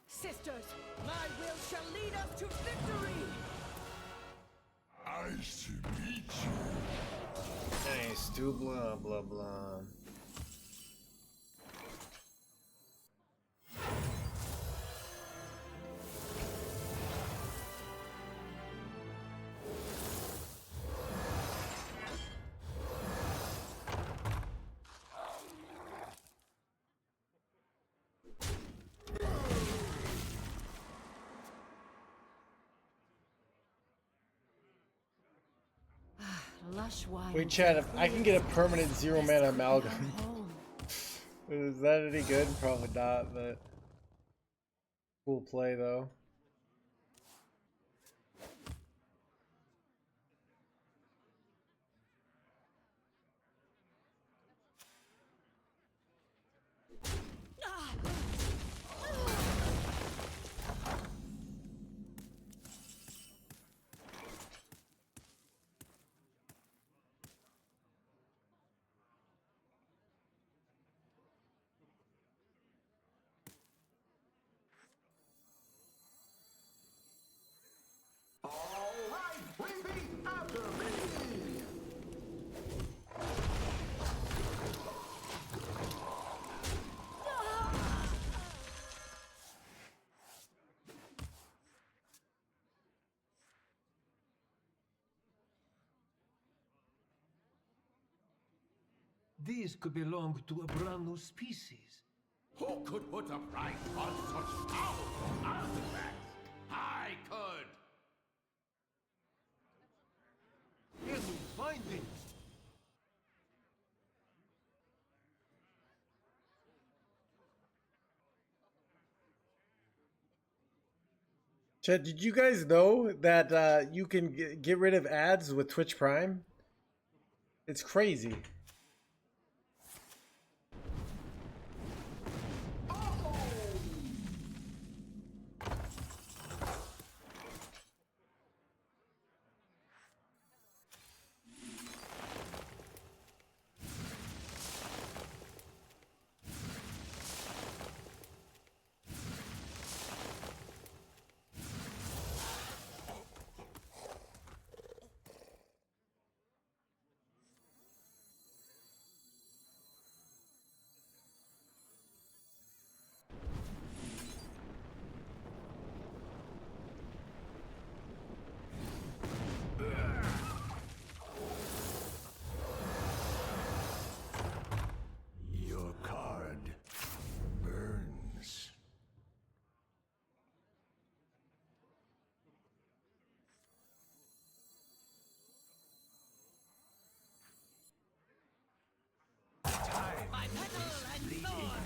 Sisters, my will shall lead us to victory! Nice to meet you! Nice, too blah blah blah. Lush wilds. Wait, chat, if I can get a permanent 0 mana amalgam. Home. Is that any good? Probably not, but cool play though. These could belong to a brand new species. Who could put a price on such powerful artifacts? I could! blinding. Chet, did you guys know that you can get rid of ads with Twitch Prime? It's crazy. Your card burns. By petal and thorn.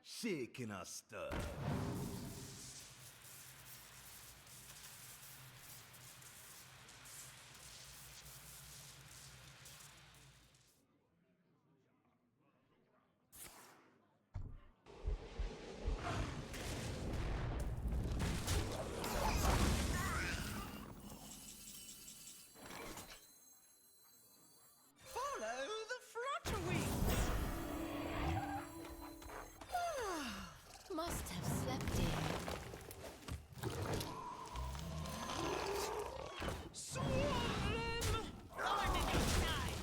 Shaking us stir. Follow the flutter wings. Must have slept in. Swarm! Thorn in your side.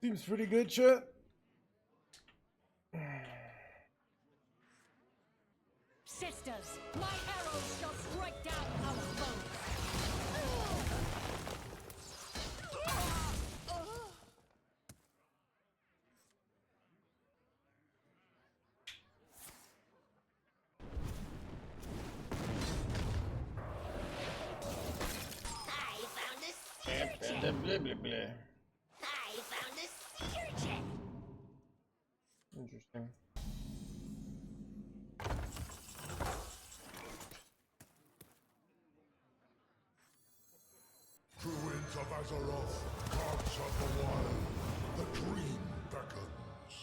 Seems pretty good, Chet. Sisters, my arrows shall strike down our foes. I found a sea urchin. I found a sea urchin. Interesting. Druids of Azeroth, gods of the wild, the dream beckons.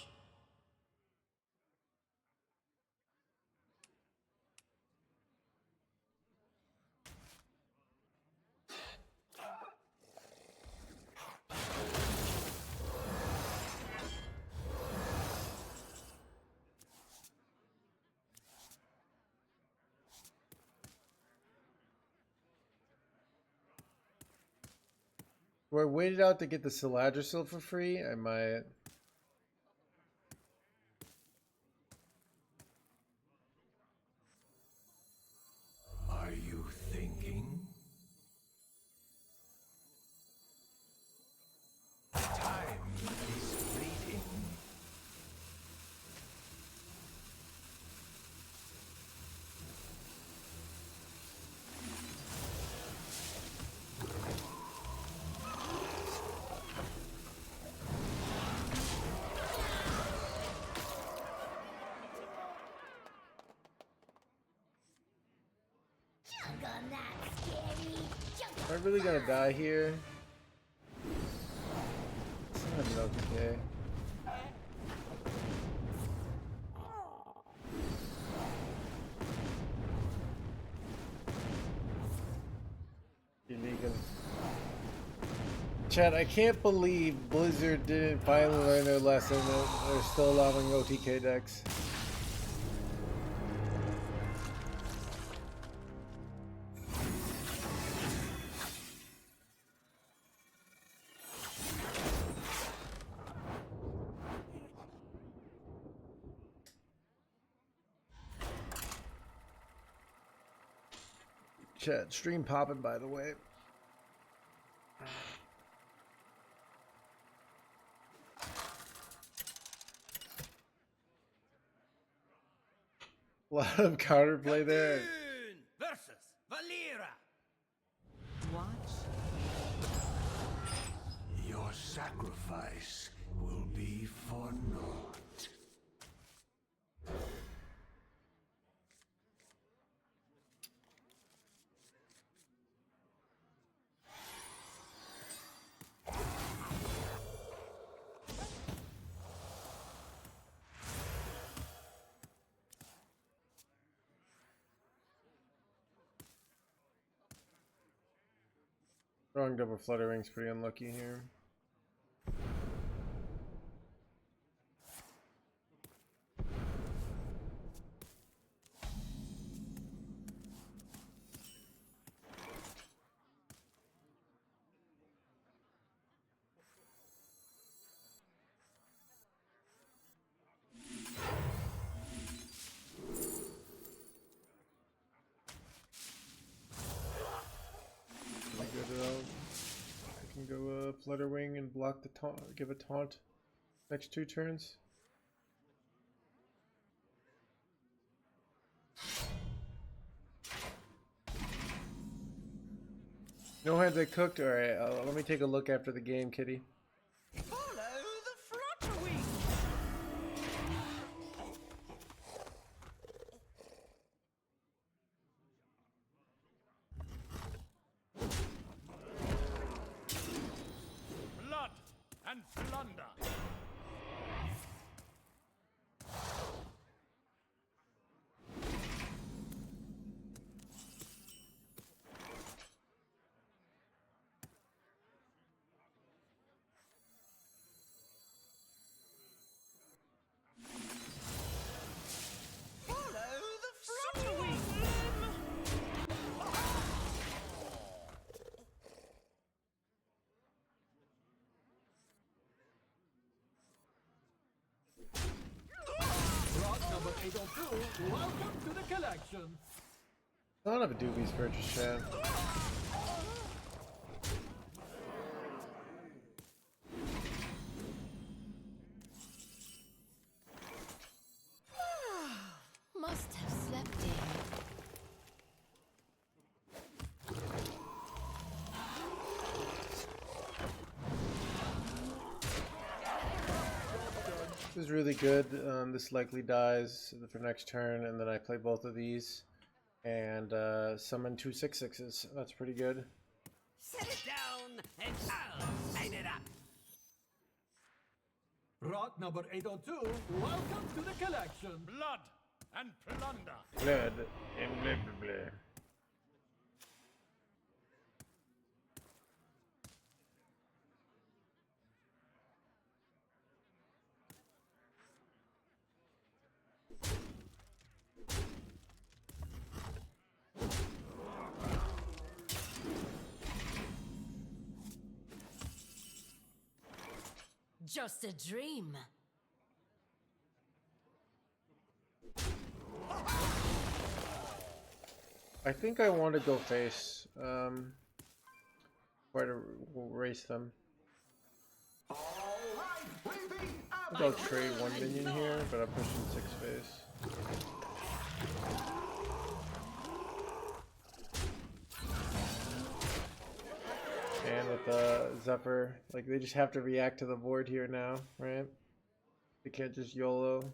Do I wait it out to get the Siladra for free? I might. Are you thinking? Time is fleeting. Junk on that scary. Junk Am I really gonna die here? It's not enough, okay. Illegal. Chad, I can't believe Blizzard didn't finally learn their lesson that they're still allowing OTK decks. Chat, stream popping, by the way. A lot of counterplay there. Versus Valera. Watch. Your sacrifice will be for naught. Drawing double fluttering's pretty unlucky here. I can go Flutter Wing and block the taunt, give a taunt next 2 turns. No hands I cooked? Alright, let me take a look after the game, kitty. Follow the flutter wing. Blood and plunder. Follow the flutter wing. Rock number 802, welcome to the collection. I don't have a Doobie's purchase, chat. Must have slept in. This is really good. This likely dies for next turn, and then I play both of these and summon 2 6/6s. That's pretty good. Set it down and I'll sign it up. Rock number 802, welcome to the collection. Blood and plunder. Blood and blah blah blah. Just a dream. I think I want to go face. Try to race them. I think I'll trade 1 minion here, but I'm pushing 6 face. And with Zephyr, like they just have to react to the board here now, right? They can't just YOLO.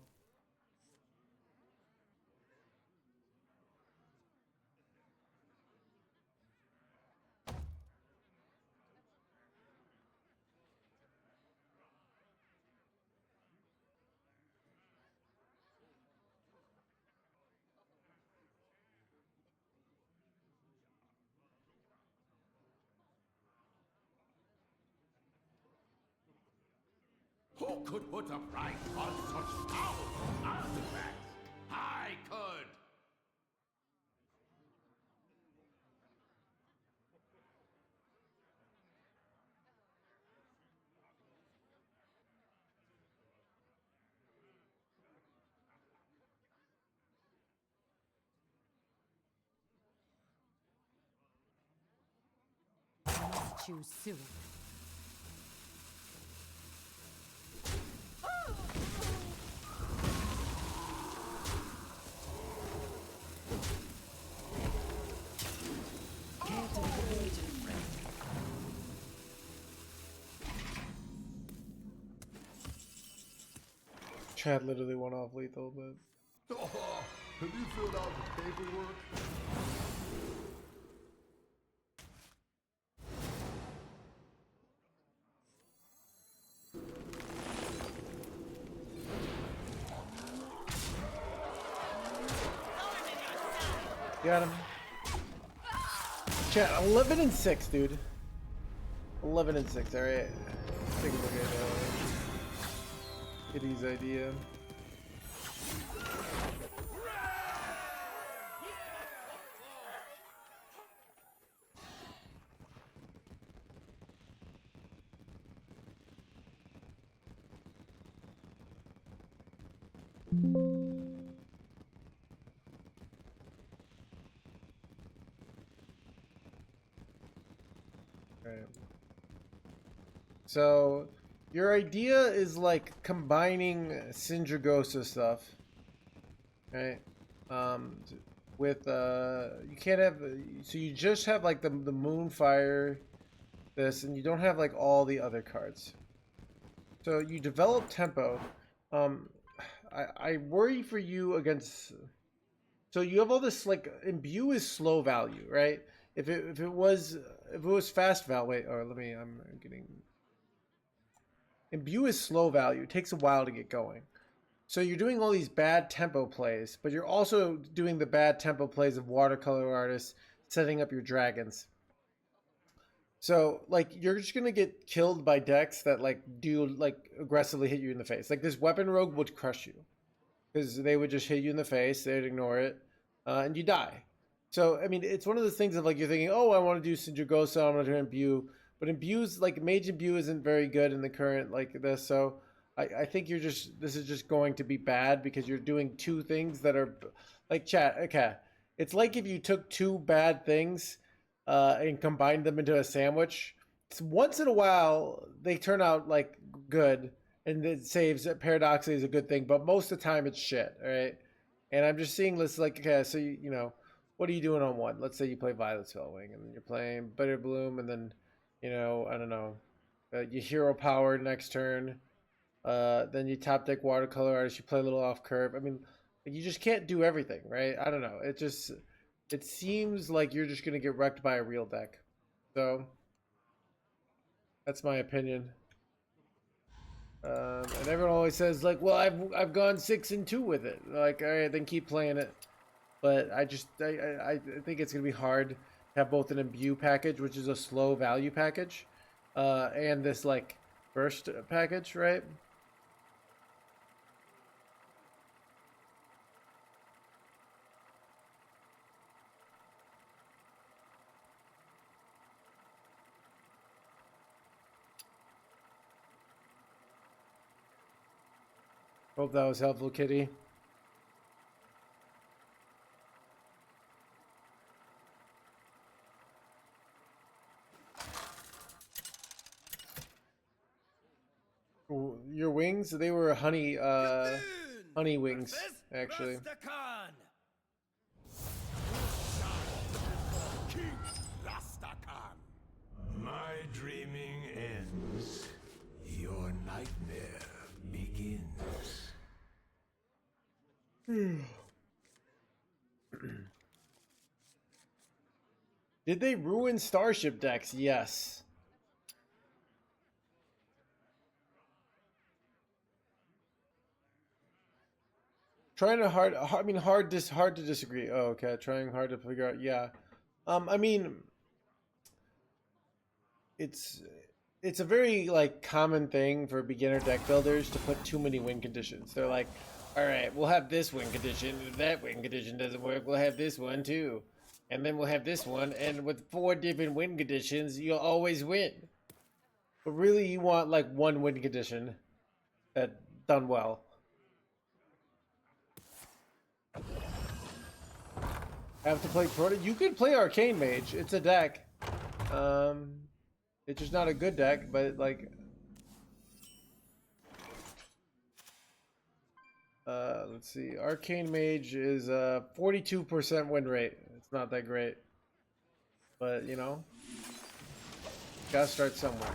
Who could put a price on such powerful artifacts? I could! too soon. Chad literally went off lethal, but Oh, have you filled out the paperwork? got him. Chad, 11 and 6, dude. 11 and 6. All right. Take a look at Kitty's idea. Right. So your idea is like combining Sindragosa stuff, right? With you can't have, so you just have like the Moonfire, this, and you don't have like all the other cards. So you develop tempo. I worry for you against. So you have all this like Imbue is slow value, right? If it was fast value, wait, or let me, I'm getting. Imbue is slow value. It takes a while to get going. So you're doing all these bad tempo plays, but you're also doing the bad tempo plays of watercolor artists setting up your dragons. So like you're just gonna get killed by decks that like do like aggressively hit you in the face. Like this weapon rogue would crush you because they would just hit you in the face. They'd ignore it, and you die. So I mean, it's one of those things of like you're thinking, oh, I want to do Sindragosa, I'm gonna do Imbue, but Imbue's like Mage Imbue isn't very good in the current like this. So I think this is just going to be bad because you're doing two things that are like chat. Okay, it's like if you took two bad things and combined them into a sandwich. It's once in a while they turn out like good, and it saves paradoxically is a good thing, but most of the time it's shit. All right, and I'm just seeing this like okay, so you know. What are you doing on one? Let's say you play Violet Spellwing, and then you're playing Bitter Bloom, and then, you know, I don't know, you hero power next turn. Then you top deck Watercolor Artist. You play a little off curve. I mean, you just can't do everything, right? I don't know. It seems like you're just gonna get wrecked by a real deck. So that's my opinion. And everyone always says like, well, I've gone 6-2 with it. Like, all right, then keep playing it. But I think it's going to be hard to have both an Imbue package, which is a slow value package, and this like burst package, right? Hope that was helpful, Kitty. Your wings, they were honey wings, actually. King Rastakhan. My dreaming ends. Your nightmare begins. Did they ruin Starship decks? Yes. Trying to hard to disagree. Oh, okay. Trying hard to figure out. Yeah. I mean, it's a very like common thing for beginner deck builders to put too many win conditions. They're like, all right, we'll have this win condition. If that win condition doesn't work, we'll have this one too, and then we'll have this one. And with 4 different win conditions, you'll always win. But really, you want like one win condition that done well. Have to play Proto. You could play Arcane Mage. It's a deck. It's just not a good deck, but like, let's see. Arcane Mage is 42% win rate. It's not that great, but you know, gotta start somewhere.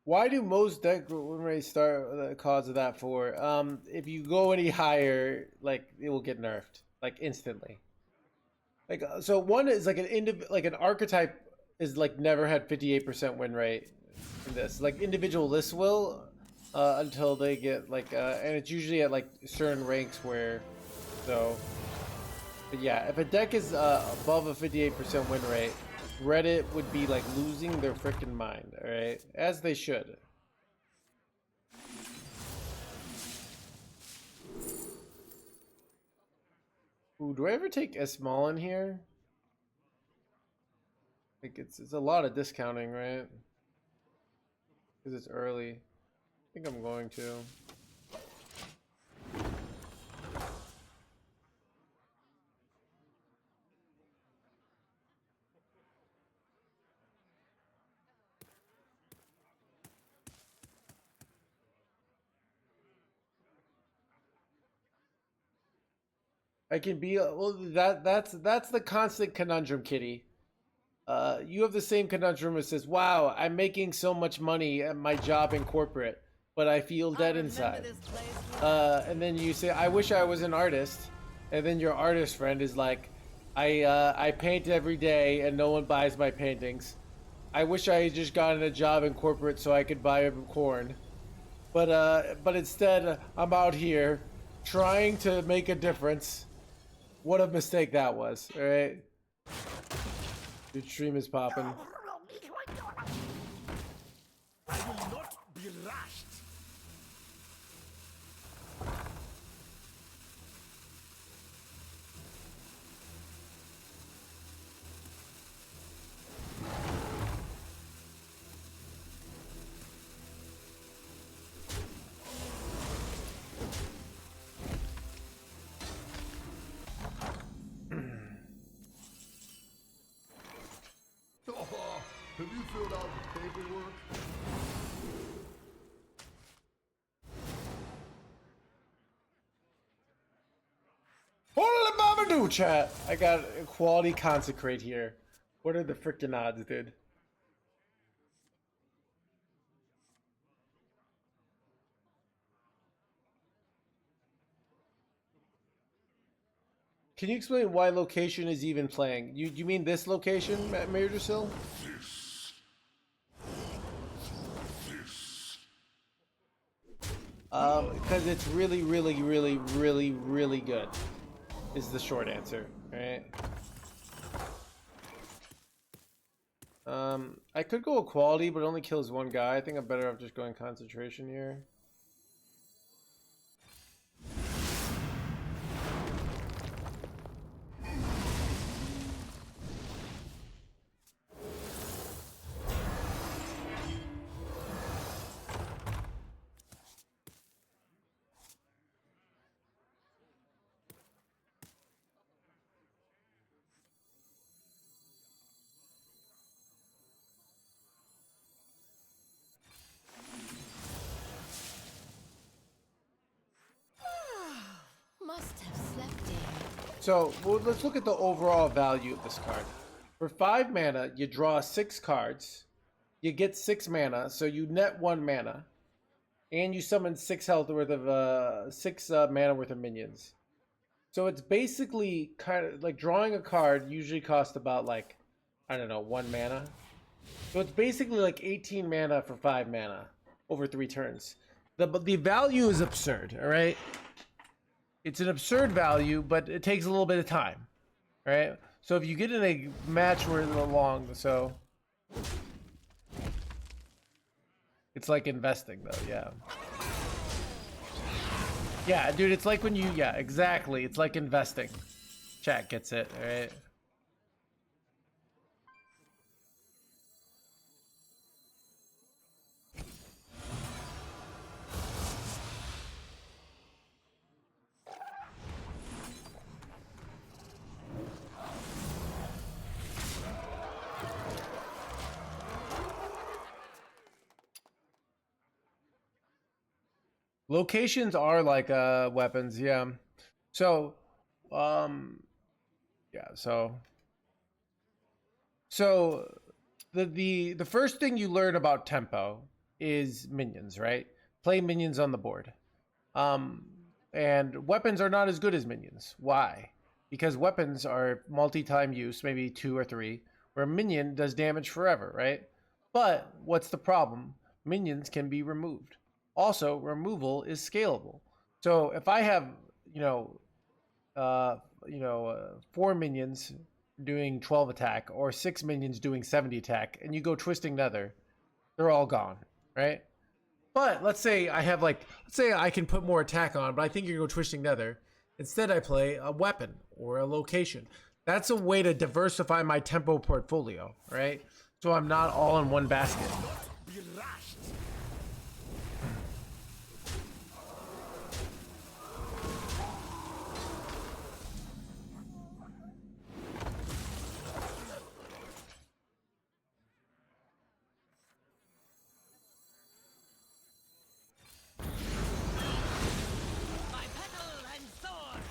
Why do most deck win rates start the cause of that for? If you go any higher, like it will get nerfed, like instantly. Like so, one is like like an archetype is like never had 58% win rate in this. Like individual lists will until they get like and it's usually at like certain ranks where so. But yeah, if a deck is above a 58% win rate, Reddit would be like losing their freaking mind, alright? As they should. Ooh, do I ever take Esmal in here? Like it's a lot of discounting, right? Because it's early. I think I'm going to. I can be well. That's the constant conundrum, Kitty. You have the same conundrum that says, "Wow, I'm making so much money at my job in corporate, but I feel dead inside." And then you say, "I wish I was an artist," and then your artist friend is like, I paint every day and no one buys my paintings. I wish I had just gotten a job in corporate so I could buy corn, but instead I'm out here trying to make a difference." What a mistake that was, alright? Your stream is popping. I will not be rushed. Have you filled out the paperwork? Holy Babadoo, chat! I got a quality consecrate here. What are the freaking odds, dude? Can you explain why location is even playing? You mean this location, Mayor Drusilla? Because it's really, really, really, really, really good. Is the short answer, right? I could go equality, but it only kills one guy. I think I'm better off just going concentration here. Must have slept in. So well, let's look at the overall value of this card. For 5 mana, you draw 6 cards. You get 6 mana, so you net 1 mana. And you summon 6 health worth of 6 mana worth of minions. So it's basically kind of like drawing a card usually costs about like, I don't know, 1 mana. So it's basically like 18 mana for 5 mana over 3 turns. The value is absurd, all right? It's an absurd value, but it takes a little bit of time, right? So if you get in a match where it's long, so it's like investing, though, yeah. Yeah, dude, it's like when you, yeah, exactly. It's like investing. Chat gets it, all right? Locations are like weapons, yeah. So, um, yeah, so the first thing you learn about tempo is minions, right? Play minions on the board. Um, and weapons are not as good as minions. Why? Because weapons are multi-time use, maybe 2 or 3, where a minion does damage forever, right? But what's the problem? Minions can be removed. Also, removal is scalable. So if I have, you know, 4 minions doing 12 attack or 6 minions doing 70 attack, and you go twisting nether, they're all gone, right? But let's say I have like, let's say I can put more attack on, but I think you're go twisting nether. Instead, I play a weapon or a location. That's a way to diversify my tempo portfolio, right? So I'm not all in one basket. Be rushed. My petal and sword.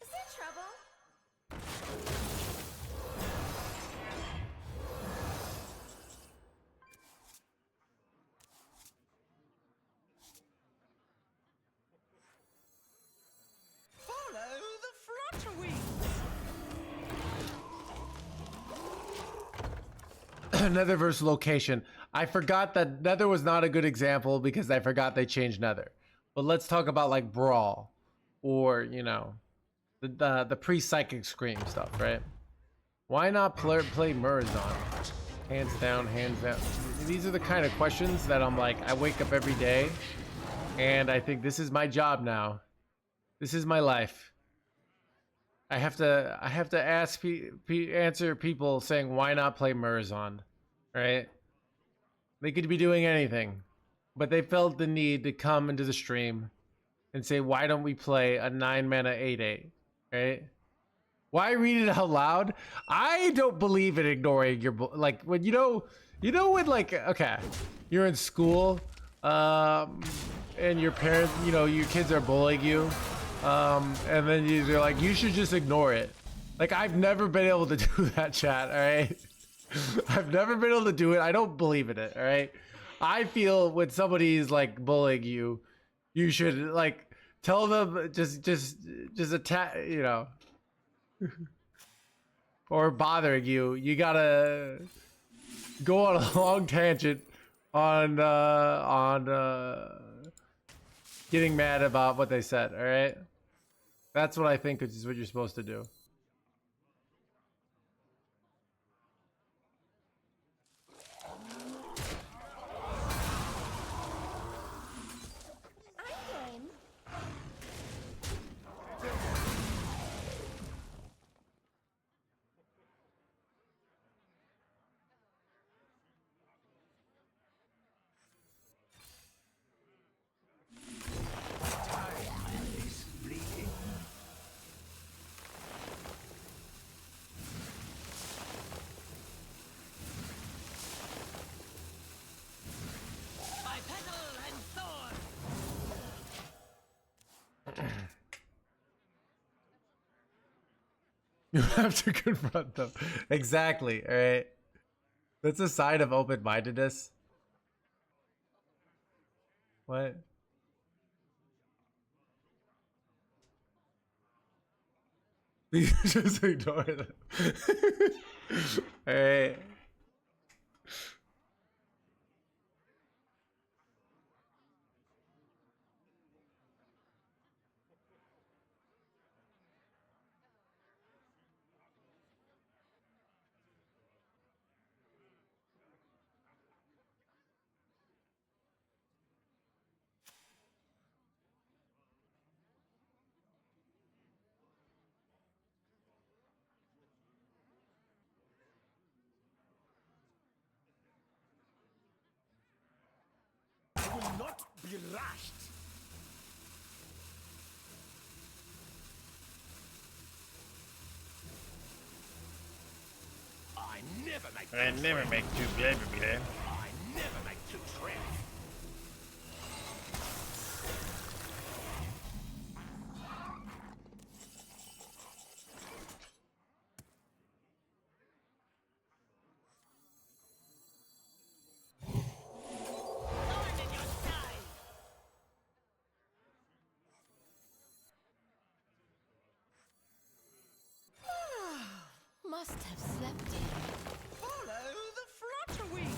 Is there trouble? Follow the flutterwings. Nether versus location. I forgot that Nether was not a good example because I forgot they changed Nether. But let's talk about like Brawl or, you know, the pre-psychic scream stuff, right? Why not play Murazon? Hands down, hands down. These are the kind of questions that I'm like, I wake up every day and I think this is my job now. This is my life. I have to ask answer people saying why not play Murazon, right? They could be doing anything, but they felt the need to come into the stream and say, why don't we play a 9 mana 8/8, right? Why read it out loud? I don't believe in ignoring your like when when like okay, you're in school, and your parents, your kids are bullying you, and then they're like, you should just ignore it. Like I've never been able to do that, chat. All right, I've never been able to do it. I don't believe in it. All right, I feel when somebody's like bullying you, you should like tell them just attack, or bothering you, you gotta go on a long tangent on getting mad about what they said. All right, that's what I think is what you're supposed to do. I'm game. My petal and sword. You have to confront them. Exactly. All right, that's a sign of open-mindedness. What? You just ignore them. All right. crushed. I never make I never make two blah blah blah. I never make two trips. Thorn in your side. Must have slept in. Follow the flutterwing.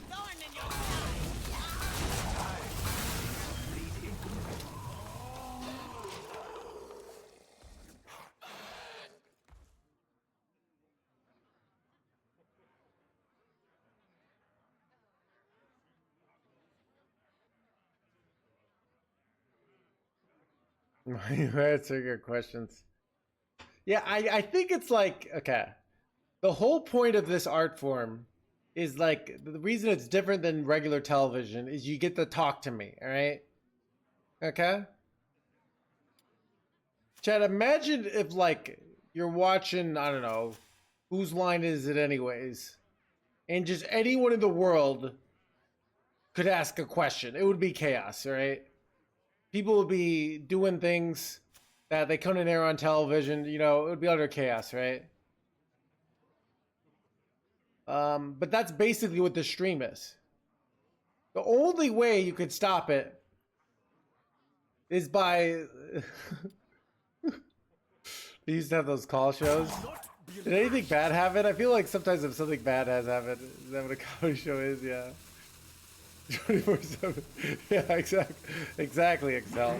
Thorn in your side. That's a good questions. Yeah, I think it's like, okay. The whole point of this art form is like, the reason it's different than regular television is you get to talk to me, all right? Okay? Chad, imagine if like you're watching, I don't know, Whose Line Is It Anyways? And just anyone in the world could ask a question. It would be chaos, right? People would be doing things that they couldn't air on television. You know, it would be utter chaos, right? But that's basically what the stream is. The only way you could stop it is by... They used to have those call shows. Did anything bad happen? I feel like sometimes if something bad has happened, is that what a comedy show is? Yeah. 24/7. Yeah, exactly, Excel.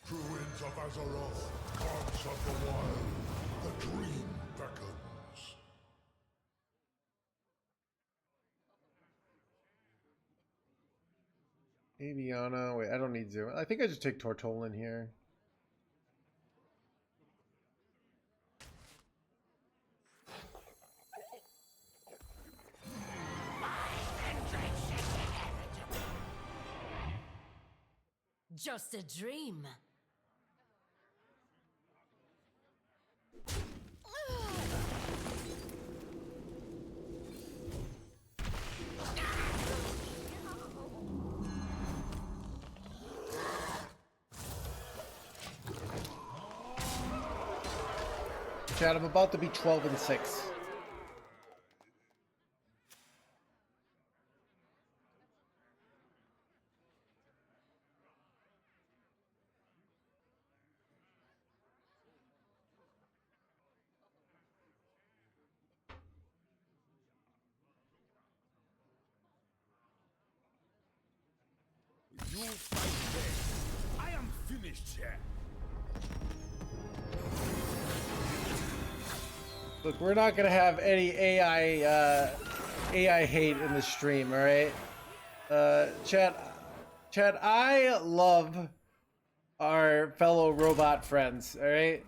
Druids of Azeroth, gods of the wild, the dream beckons. Aviana, wait, I don't need Zero. I think I just take Tortolin here. Just a dream. Chad, I'm about to be 12-6. You fight there. I am finished here. Look, we're not gonna have any AI hate in the stream, all right? Chad, I love our fellow robot friends, all right?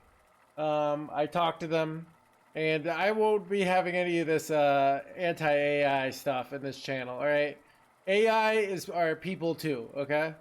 I talk to them, and I won't be having any of this anti-AI stuff in this channel, all right? AI is our people too, okay?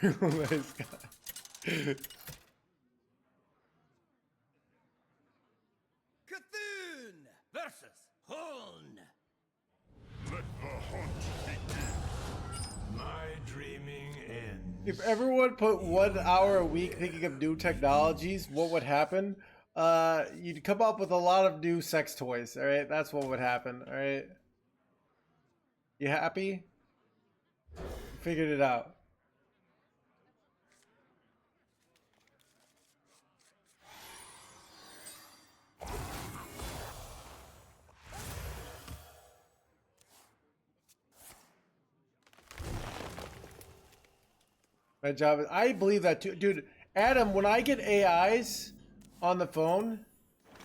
Nice guy. Cthulhu versus Huln. Let the hunt begin. My dreaming ends. If everyone put 1 hour a week thinking of new technologies, what would happen? You'd come up with a lot of new sex toys, alright? That's what would happen, alright? You happy? Figured it out. My job is, I believe that too. Dude, Adam, when I get AIs on the phone,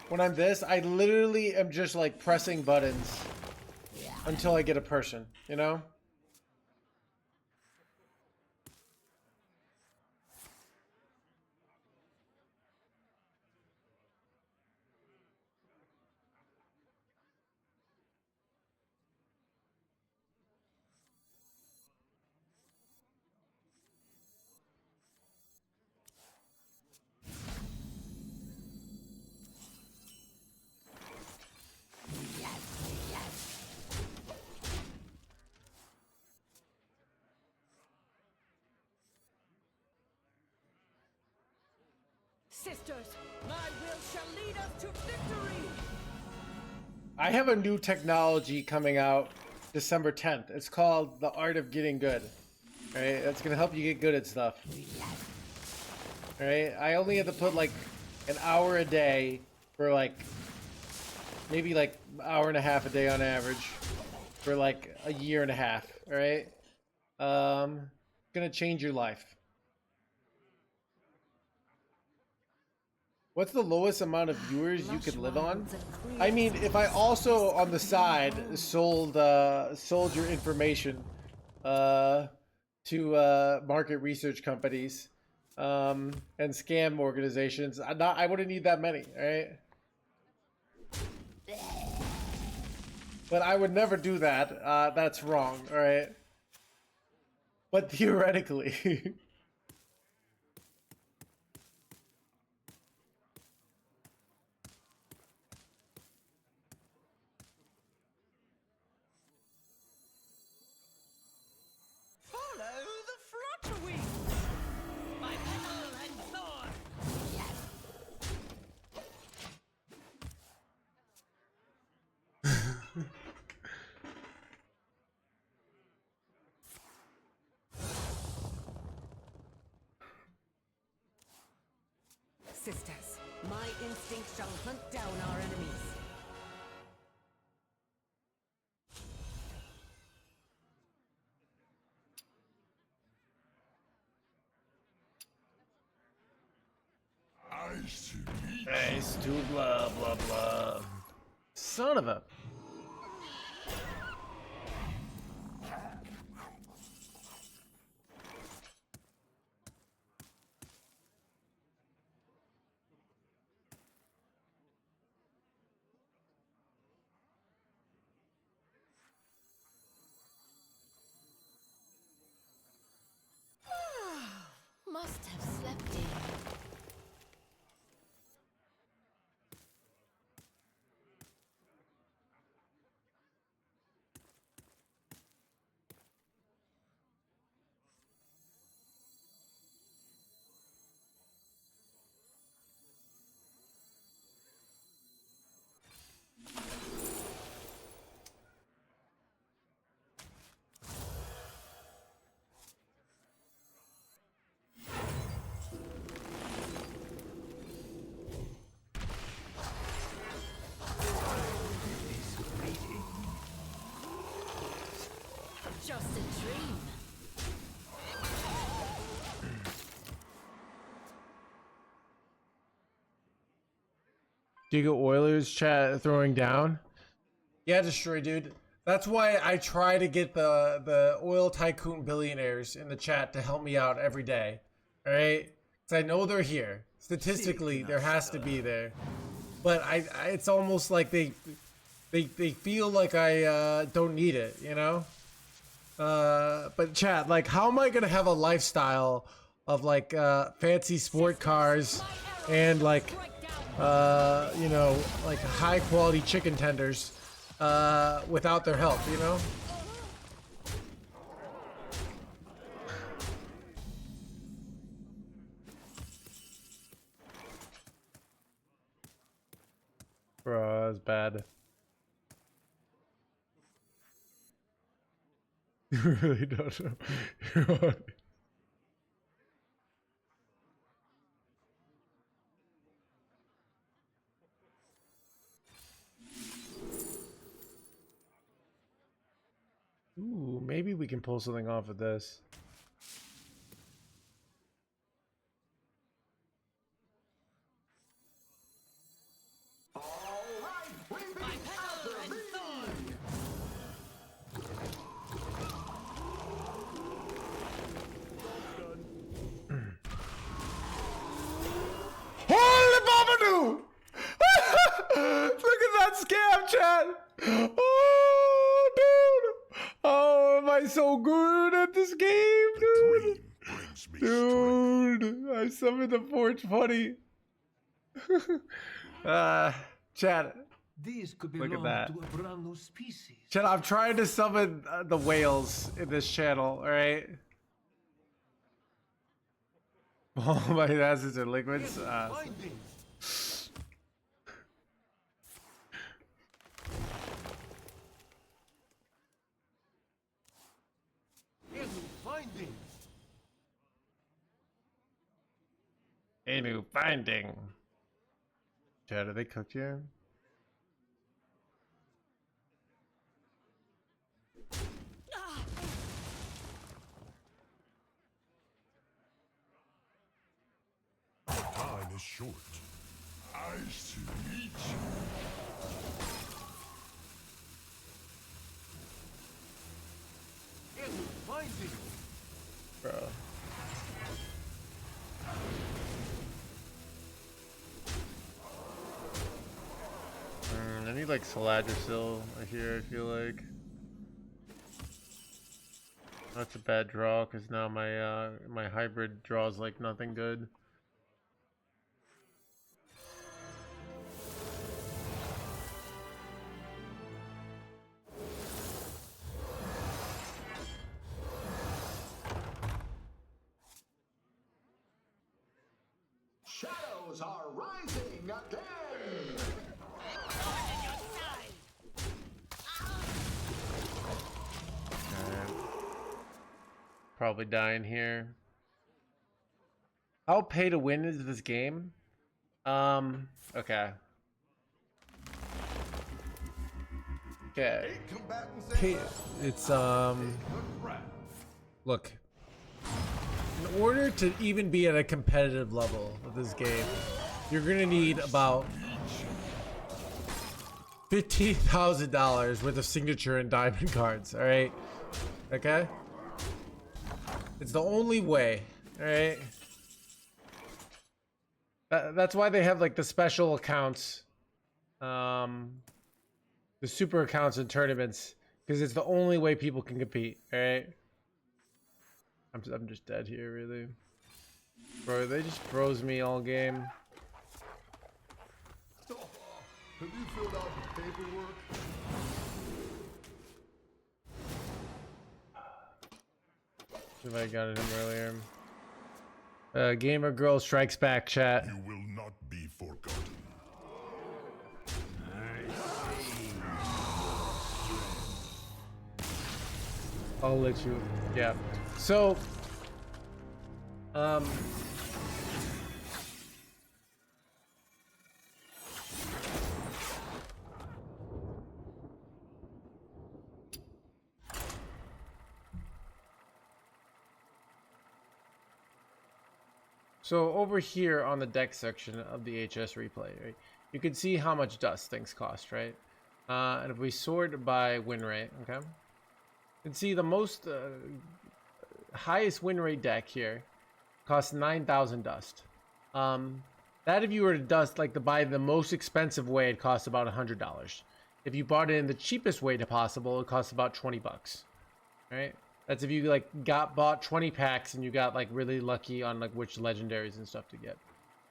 when I'm this, I literally am just like pressing buttons until I get a person, you know? Sisters, my will shall lead us to victory! I have a new technology coming out December 10th. It's called The Art of Getting Good. Alright, that's gonna help you get good at stuff. Alright, I only have to put like an hour a day for like maybe like an hour and a half a day on average for like a year and a half. Alright, gonna change your life. What's the lowest amount of viewers you could live on? I mean, if I also on the side sold your information to market research companies and scam organizations, I wouldn't need that many, right? But I would never do that. That's wrong, all right? But theoretically. Follow the flutterwings! My petal and thorn! Sisters, my instinct shall hunt down our enemies. Ice to meat. Nice to blah blah blah. Son of a. Must have slept in. Just a dream. Giga Oilers chat throwing down. Yeah, Destroy, dude. That's why I try to get the oil tycoon billionaires in the chat to help me out every day. All right, because I know they're here. Statistically, there has to be there. But it's almost like they feel like I don't need it, you know. But chat, like, how am I gonna have a lifestyle of like fancy sport cars and like you know, like high quality chicken tenders without their help, you know? Bro, that's bad. You really don't know. Ooh, maybe we can pull something off of this. Holy Babadook! Look at that scam, chat! Oh, dude! Oh, am I so good at this game, dude? Brings me Dude, I summoned the Forge Funny. Chat, These could look at belong that. to a brand new species. Chat, I'm trying to summon the whales in this channel, alright? All my assets are liquids. Findings. New findings. A new finding. Chat, are they cooked here? time is short. I see each. New findings. Bro. I need like Saladrisil here, I feel like. That's a bad draw because now my my hybrid draws like nothing good. Shadows are rising again! Probably dying here. How pay to win is this game? Okay. Okay. It's look. In order to even be at a competitive level of this game, you're gonna need about $15,000 worth of signature and diamond cards, alright? Okay? It's the only way, alright? That's why they have like the special accounts, the super accounts in tournaments, because it's the only way people can compete, alright? I'm just dead here, really. Bro, they just froze me all game. Have you filled out the paperwork? If I got it in earlier. Gamer Girl Strikes Back, chat. You will not be forgotten. I'll let you. Yeah. So, so over here on the deck section of the HS replay, right, you can see how much dust things cost, right? And if we sort by win rate, okay, you can see the most highest win rate deck here costs 9,000 dust. That if you were to dust like to buy the most expensive way, it costs about $100. If you bought it in the cheapest way to possible, it costs about 20 bucks. Right? That's if you like bought 20 packs and you got like really lucky on like which legendaries and stuff to get.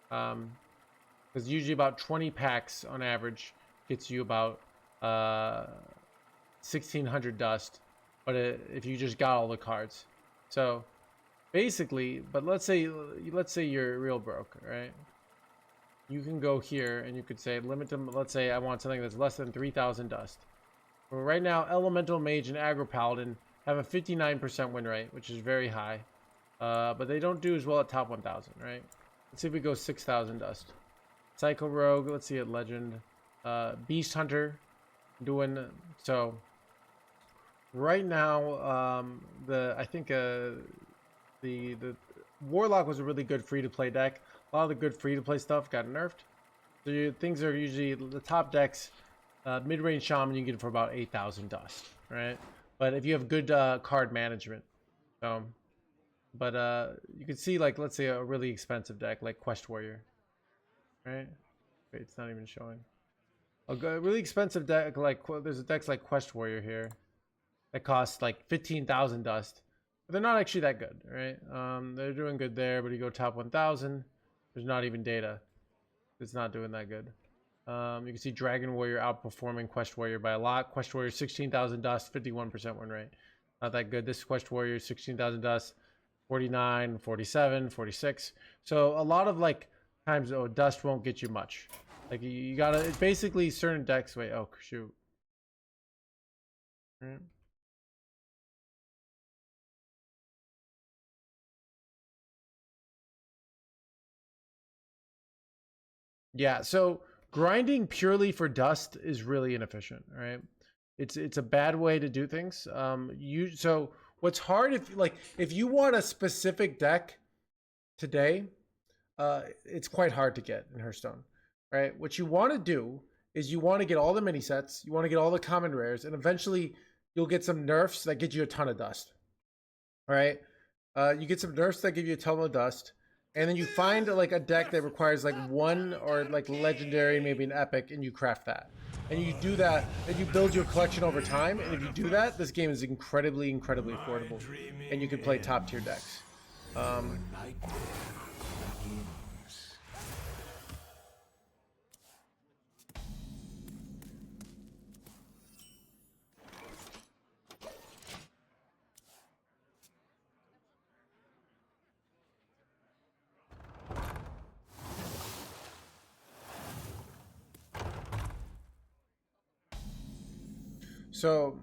Because usually about 20 packs on average gets you about 1600 dust, but if you just got all the cards. So basically, but let's say you're real broke, right? You can go here and you could say limit them. Let's say I want something that's less than 3000 dust. Well, right now Elemental Mage and Aggro Paladin have a 59% win rate, which is very high, but they don't do as well at top 1000, right? Let's see if we go 6000 dust. Psycho Rogue, let's see at Legend. Beast Hunter doing so. Right now, I think the Warlock was a really good free-to-play deck. A lot of the good free-to-play stuff got nerfed. So things are usually the top decks. Mid-range Shaman you get it for about 8000 dust, right? But if you have good card management, but you can see like let's say a really expensive deck like Quest Warrior, right? Wait, it's not even showing. A really expensive deck like there's a decks like Quest Warrior here that costs like 15,000 dust, but they're not actually that good, right? They're doing good there, but you go top 1000, there's not even data. It's not doing that good. You can see Dragon Warrior outperforming Quest Warrior by a lot. Quest Warrior 16,000 dust, 51% win rate. Not that good. This Quest Warrior 16,000 dust, 49, 47, 46. So a lot of like times dust won't get you much. Like you gotta, it's basically certain decks. Wait, oh shoot. Right. Yeah, so grinding purely for dust is really inefficient, right? It's a bad way to do things. So what's hard if you want a specific deck today, it's quite hard to get in Hearthstone, right? What you want to do is you want to get all the mini sets, you want to get all the common rares, and eventually you'll get some nerfs that get you a ton of dust. All right, you get some nerfs that give you a ton of dust. And then you find like a deck that requires like one or like legendary, maybe an epic, and you craft that. And you do that, and you build your collection over time. And if you do that, this game is incredibly, incredibly affordable. And you can play top tier decks. So,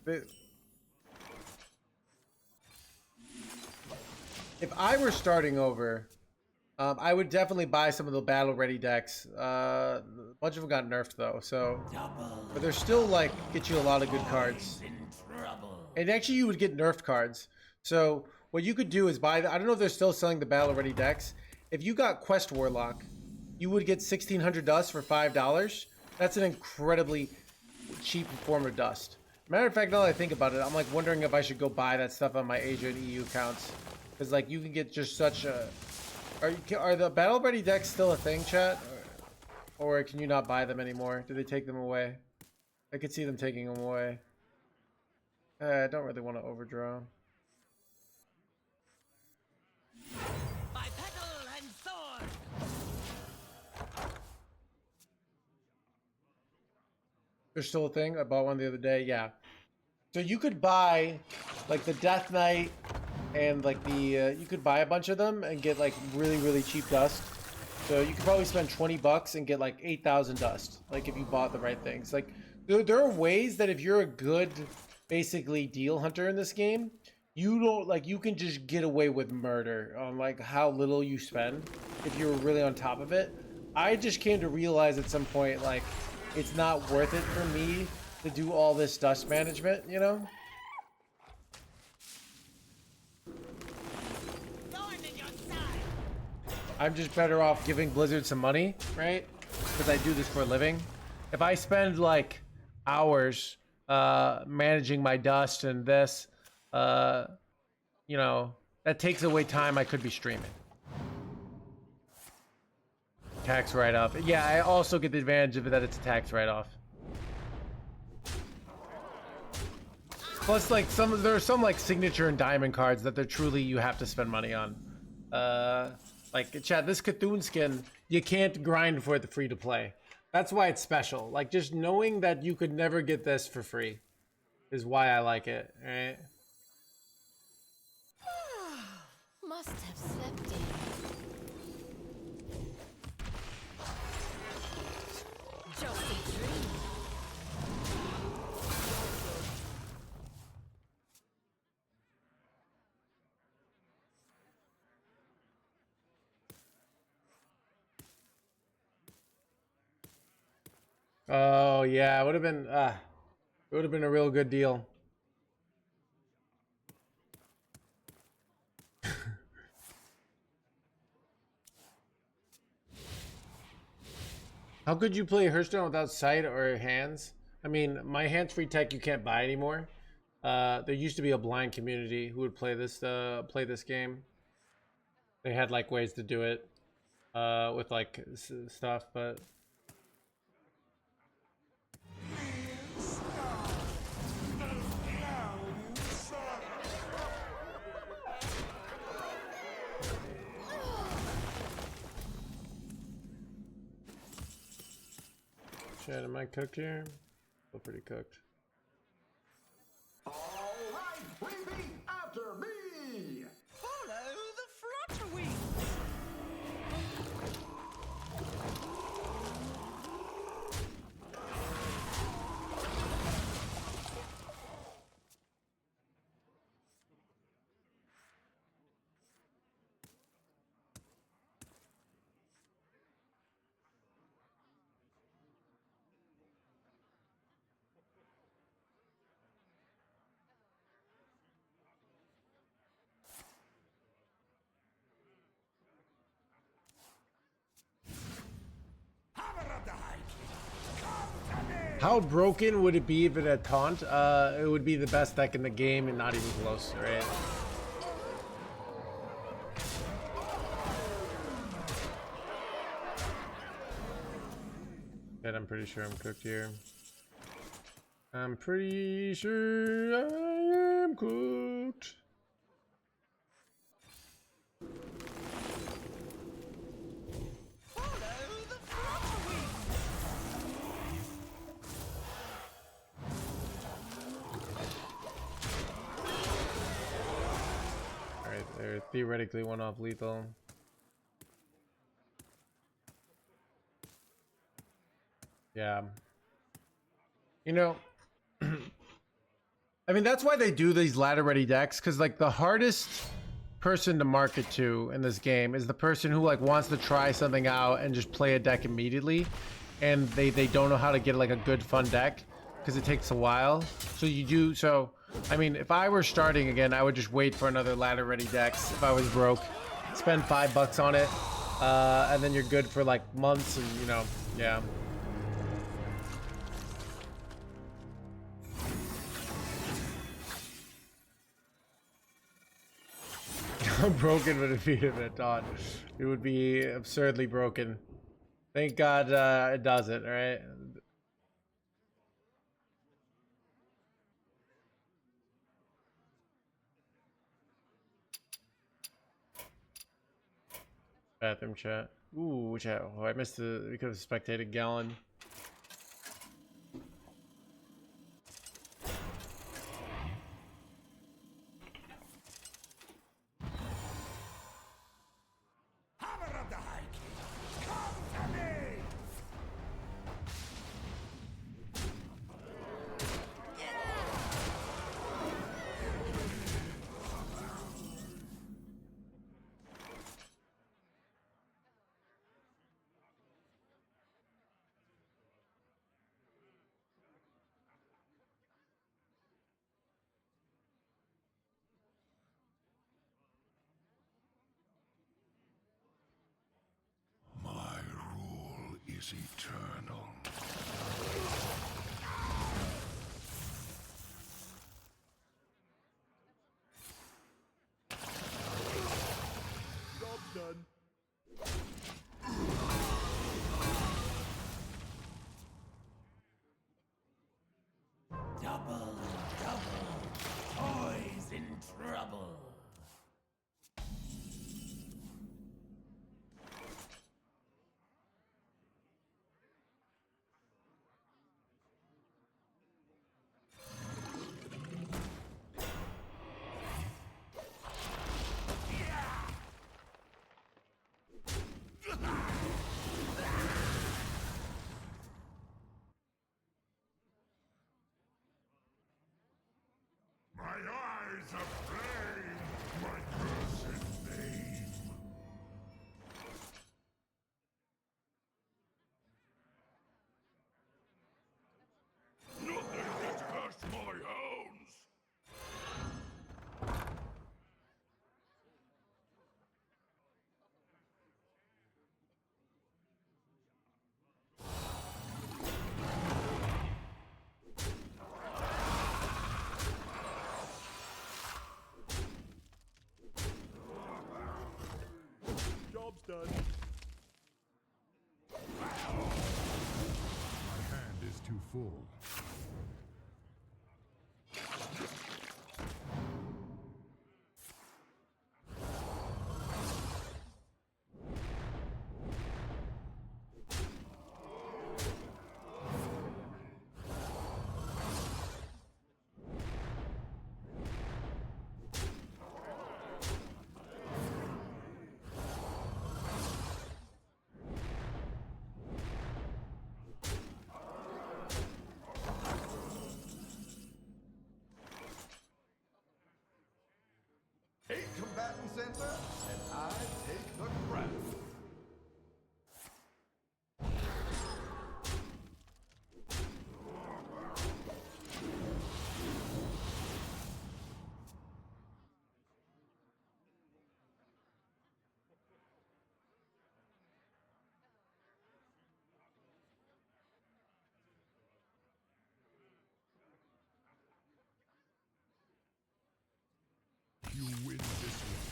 if I were starting over, I would definitely buy some of the battle ready decks. A bunch of them got nerfed though, so but they're still like get you a lot of good cards. And actually, you would get nerfed cards. So what you could do is buy. I don't know if they're still selling the battle ready decks. If you got Quest Warlock, you would get 1600 dust for $5. That's an incredibly cheap form of dust. Matter of fact, now that I think about it, I'm like wondering if I should go buy that stuff on my Asia and EU accounts, because like you can get just such a. Are the battle ready decks still a thing, chat, or can you not buy them anymore? Do they take them away? I could see them taking them away. I don't really want to overdraw. By petal and sword. There's still a thing. I bought one the other day. Yeah. So you could buy like the Death Knight and like the you could buy a bunch of them and get like really, really cheap dust. So you could probably spend 20 bucks and get like 8,000 dust. Like if you bought the right things. Like there are ways that if you're a good basically deal hunter in this game, you don't like you can just get away with murder on like how little you spend if you're really on top of it. I just came to realize at some point like it's not worth it for me to do all this dust management, you know? I'm just better off giving Blizzard some money, right? Because I do this for a living. If I spend like hours managing my dust and this, you know, that takes away time I could be streaming. Tax write-off. Yeah, I also get the advantage of it that it's a tax write-off. Plus, like there are some like signature and diamond cards that they're truly you have to spend money on. Like Chad, this Cthulhu skin you can't grind for it free to play. That's why it's special. Like just knowing that you could never get this for free is why I like it. Right? Must have slept in. Just a dream. Oh yeah, it would have been a real good deal. How could you play Hearthstone without sight or hands? I mean, my hands-free tech you can't buy anymore. There used to be a blind community who would play this game. They had like ways to do it with like stuff, but shit, am I cooked here? Still pretty cooked. All right, repeat after me. Follow the flutter wings. How broken would it be if it had taunt? It would be the best deck in the game and not even close, right? But I'm pretty sure I'm cooked here. I'm pretty sure I am cooked. They're theoretically one off lethal. Yeah. You know, I mean, that's why they do these ladder ready decks, because like the hardest person to market to in this game is the person who like wants to try something out and just play a deck immediately, and they don't know how to get like a good fun deck because it takes a while. So you do so. I mean, if I were starting again, I would just wait for another ladder ready decks. If I was broke, spend $5 on it, and then you're good for like months, and you know, yeah. How broken would it be if it taught? It would be absurdly broken. Thank God it does it, alright? Bathroom chat. Ooh, chat. Oh, I missed the. We could have spectated Gallon. Hammer of the High King, come to me. My rule is eternal. Job done. Double, double trouble. My eyes of flame, my cursed name. Nothing can curse my hounds. Job's done. My hand is too full. Eight combatants enter, and I take the crown. You win this one.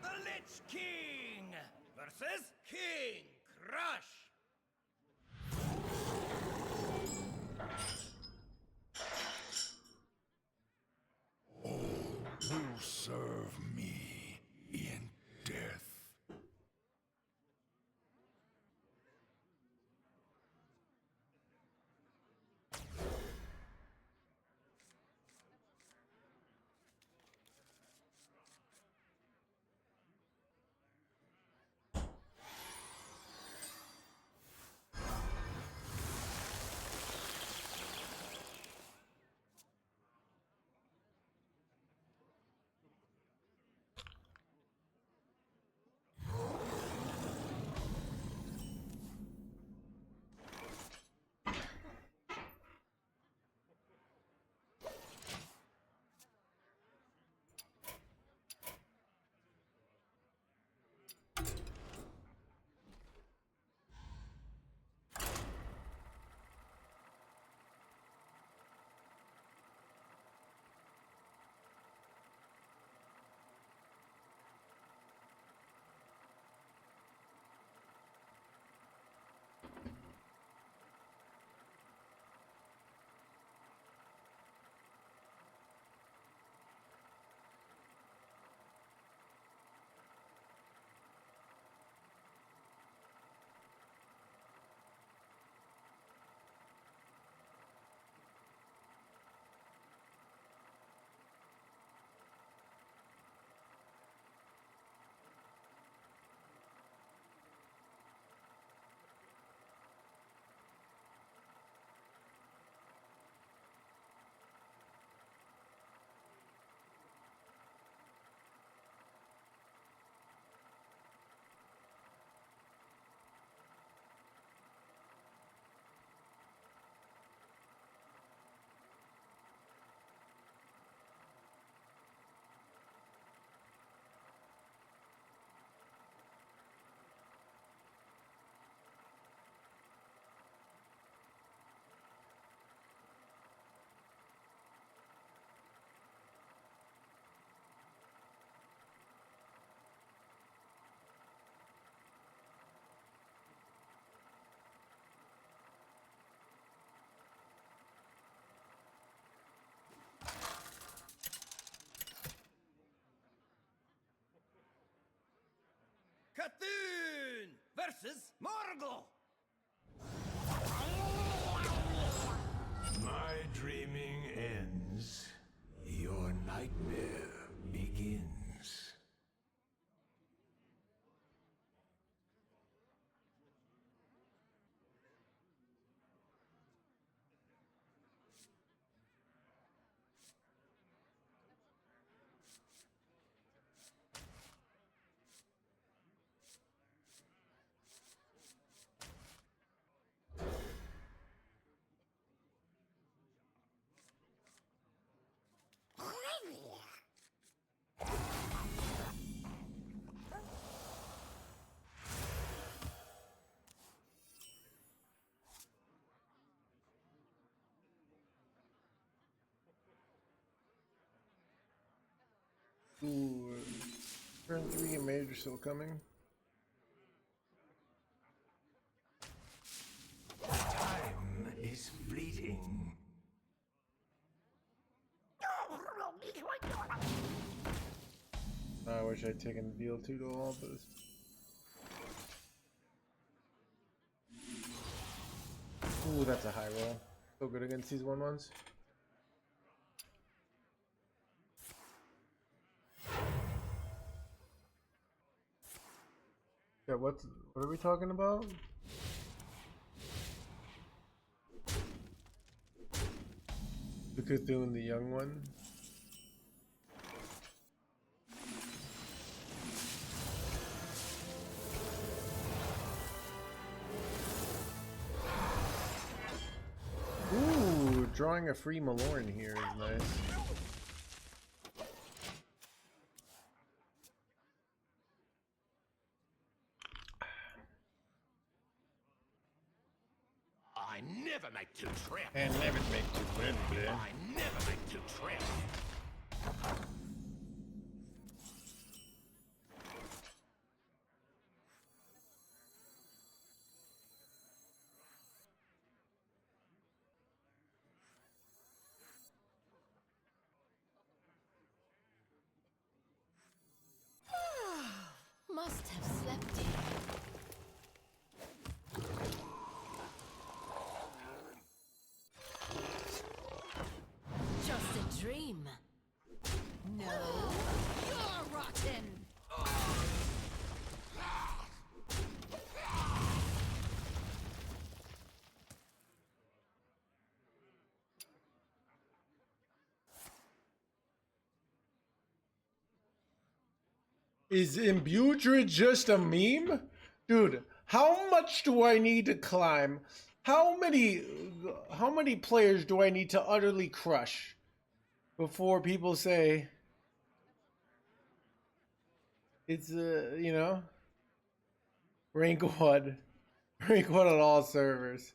The Lich King versus King Crush. Will serve me in death. Cthulhu versus Morgul. My dreaming ends. Your nightmare begins. Ooh, turn 3 and mage are still coming. Time is fleeting. I wish I'd taken deal 2 to all, but ooh, that's a high roll. So good against these 1/1s. Yeah, what are we talking about? The Cthulhu, the young one. Ooh, drawing a free Malorn here is nice. I never make two trips. And never make two win, I never make two trips. Must have slept in. Just a dream. No, you're rotten. Is Imbue Druid just a meme? Dude, how much do I need to climb? How many players do I need to utterly crush before people say it's you know, rank 1. Rank 1 on all servers.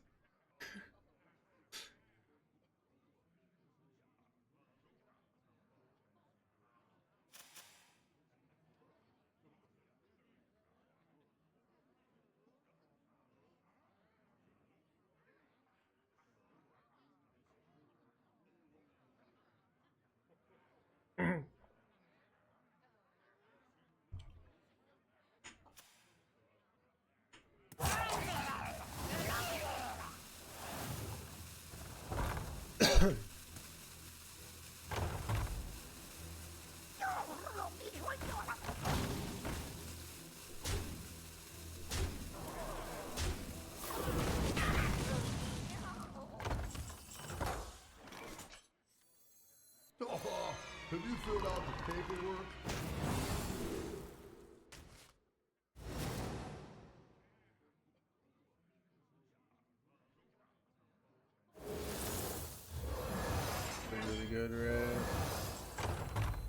Oh, have you filled out the paperwork? Really good, right?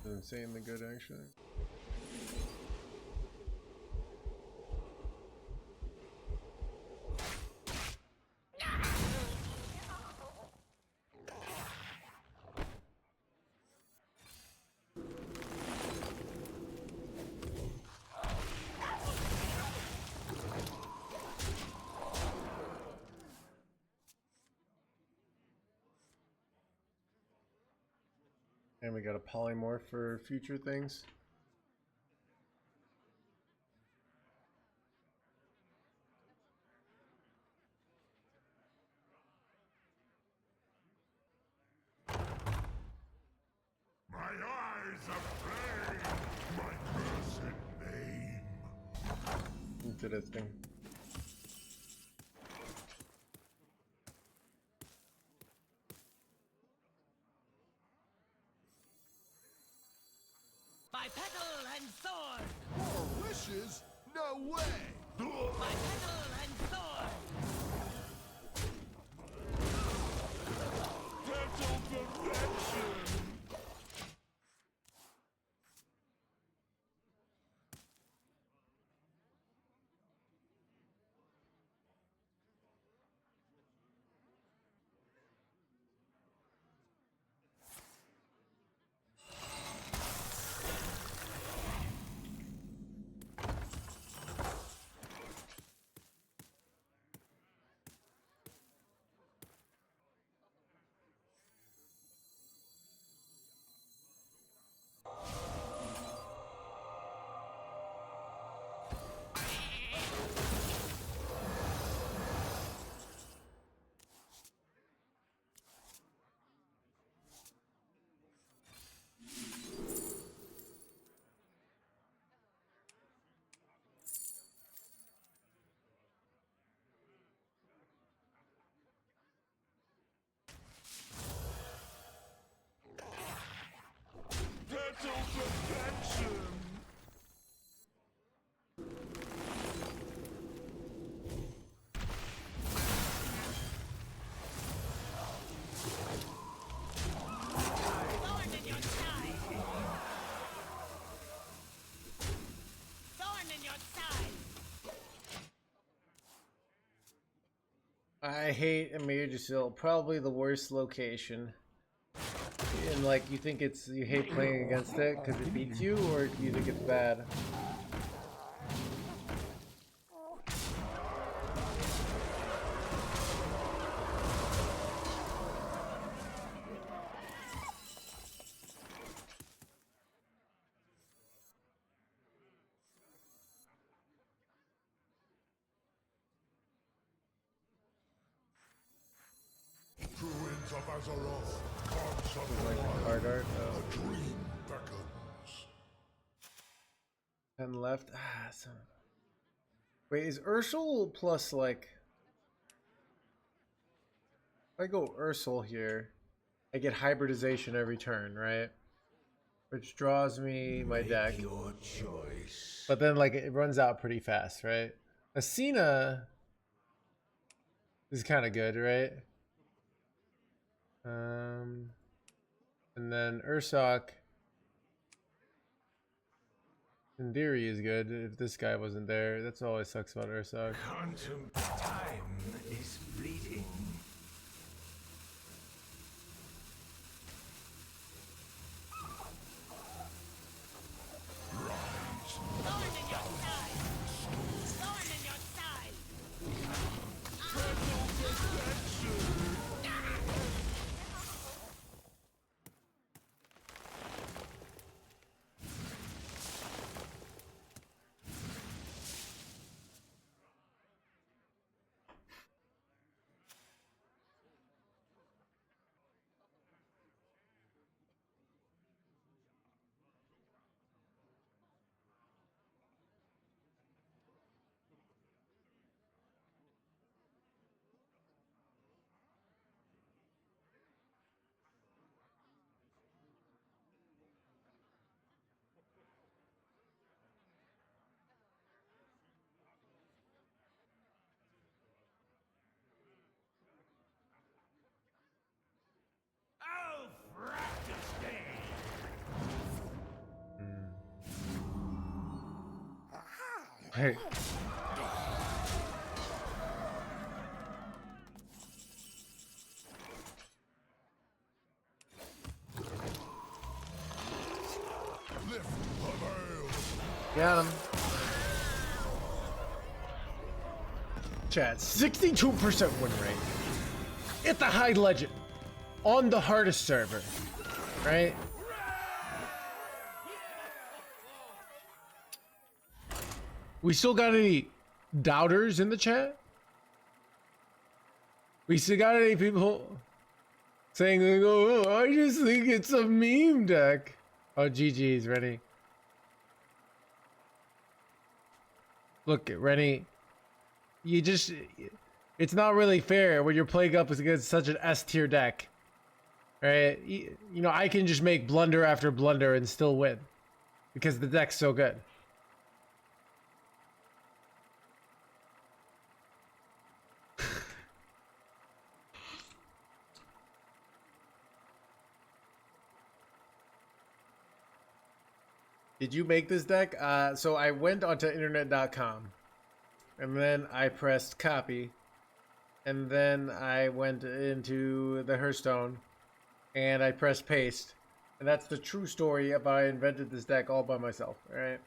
Insanely good, actually. And we got a polymorph for future things. Eyes of flame, my cursed name. Interesting. By petal and sword! More wishes? No way! By petal and sword! Petal perfection! Petal perfection! Thorn in your side! Thorn in your side! I hate Amir Jasil, probably the worst location. And like, you think it's, you hate playing against it because it beats you, or do you think it's bad? Druids of Azeroth, gods of the Like the wild, card art? Oh. the dream beckons. 10 left. Ah, son. Wait, is Ursul plus like? If I go Ursul here, I get hybridization every turn, right? Which draws me my deck. Your choice. But then like it runs out pretty fast, right? Asina is kind of good, right? And then Ursoc in theory is good if this guy wasn't there. That's always sucks about Ursoc. Time is fleeting. Thorn in your side! Thorn in your side! Oh, Fractus Hey. Lift the veil! Got him. Chat, 62% win rate. At the high legend. On the hardest server. Right? We still got any doubters in the chat? We still got any people saying, like, oh, I just think it's a meme deck. Oh, GG's, Rennie. Look, Rennie, you just... It's not really fair when you're playing up against such an S tier deck. Right? You know, I can just make blunder after blunder and still win. Because the deck's so good. Did you make this deck? So I went onto internet.com. And then I pressed copy. And then I went into the Hearthstone. And I pressed paste. And that's the true story of how I invented this deck all by myself. Alright?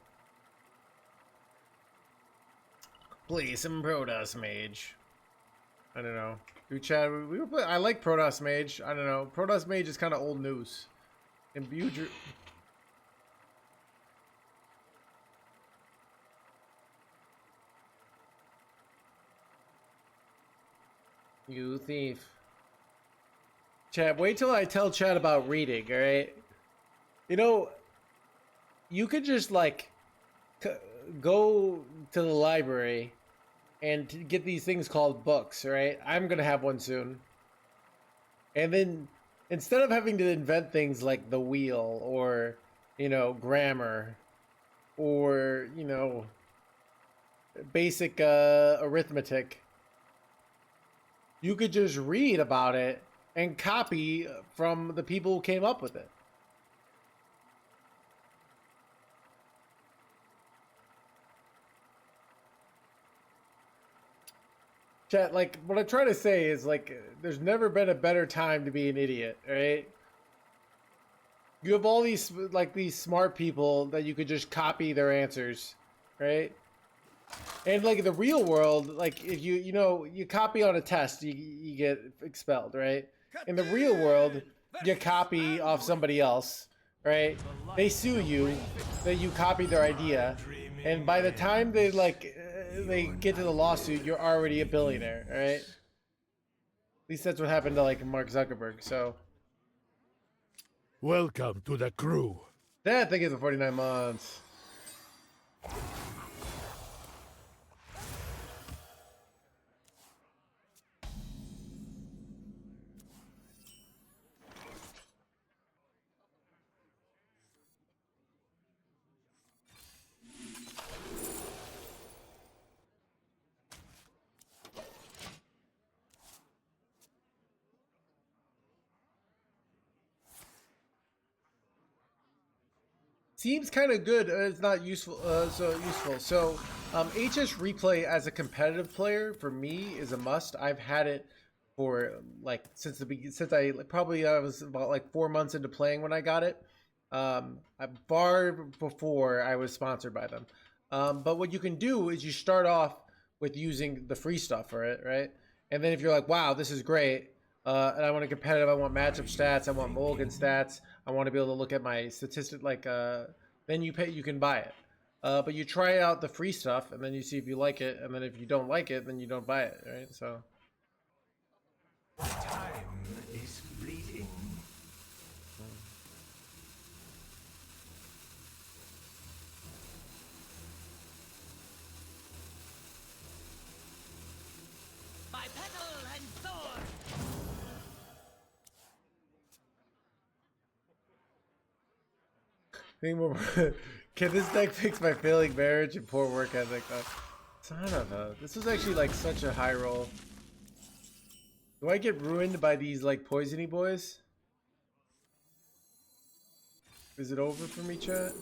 Play some Protoss Mage. I don't know. Do chat. We were play, I like Protoss Mage. I don't know. Protoss Mage is kind of old news. Imbue Druid. You thief. Chat, wait till I tell chat about reading, alright? You know, you could just, like, go to the library and get these things called books, right? I'm gonna have one soon. And then, instead of having to invent things like the wheel, or, you know, grammar, or, you know, basic arithmetic, you could just read about it and copy from the people who came up with it. Chat, like, what I'm trying to say is, like, there's never been a better time to be an idiot, right? You have all these, like, these smart people that you could just copy their answers, right? And like in the real world, like if you know, you copy on a test, you get expelled, right? In the real world, you copy off somebody else, right? They sue you that you copied their idea, and by the time they they get to the lawsuit, you're already a billionaire, right? At least that's what happened to like Mark Zuckerberg. So, Welcome to the crew. that thing is for 49 months. Seems kind of good. It's not useful. So HS replay as a competitive player for me is a must. I've had it for like since I probably I was about like 4 months into playing when I got it. Far before I was sponsored by them. But what you can do is you start off with using the free stuff for it, right? And then if you're like, wow, this is great. And I want a competitive, I want matchup stats, I want mulligan stats, I want to be able to look at my statistic, like, then you can buy it. But you try out the free stuff, and then you see if you like it, and then if you don't like it, then you don't buy it, right? So. Time is fleeting. By petal and sword. Can this deck fix my failing marriage and poor work ethic? Son of a... This was actually like such a high roll. Do I get ruined by these like poisony boys? Is it over for me, chat?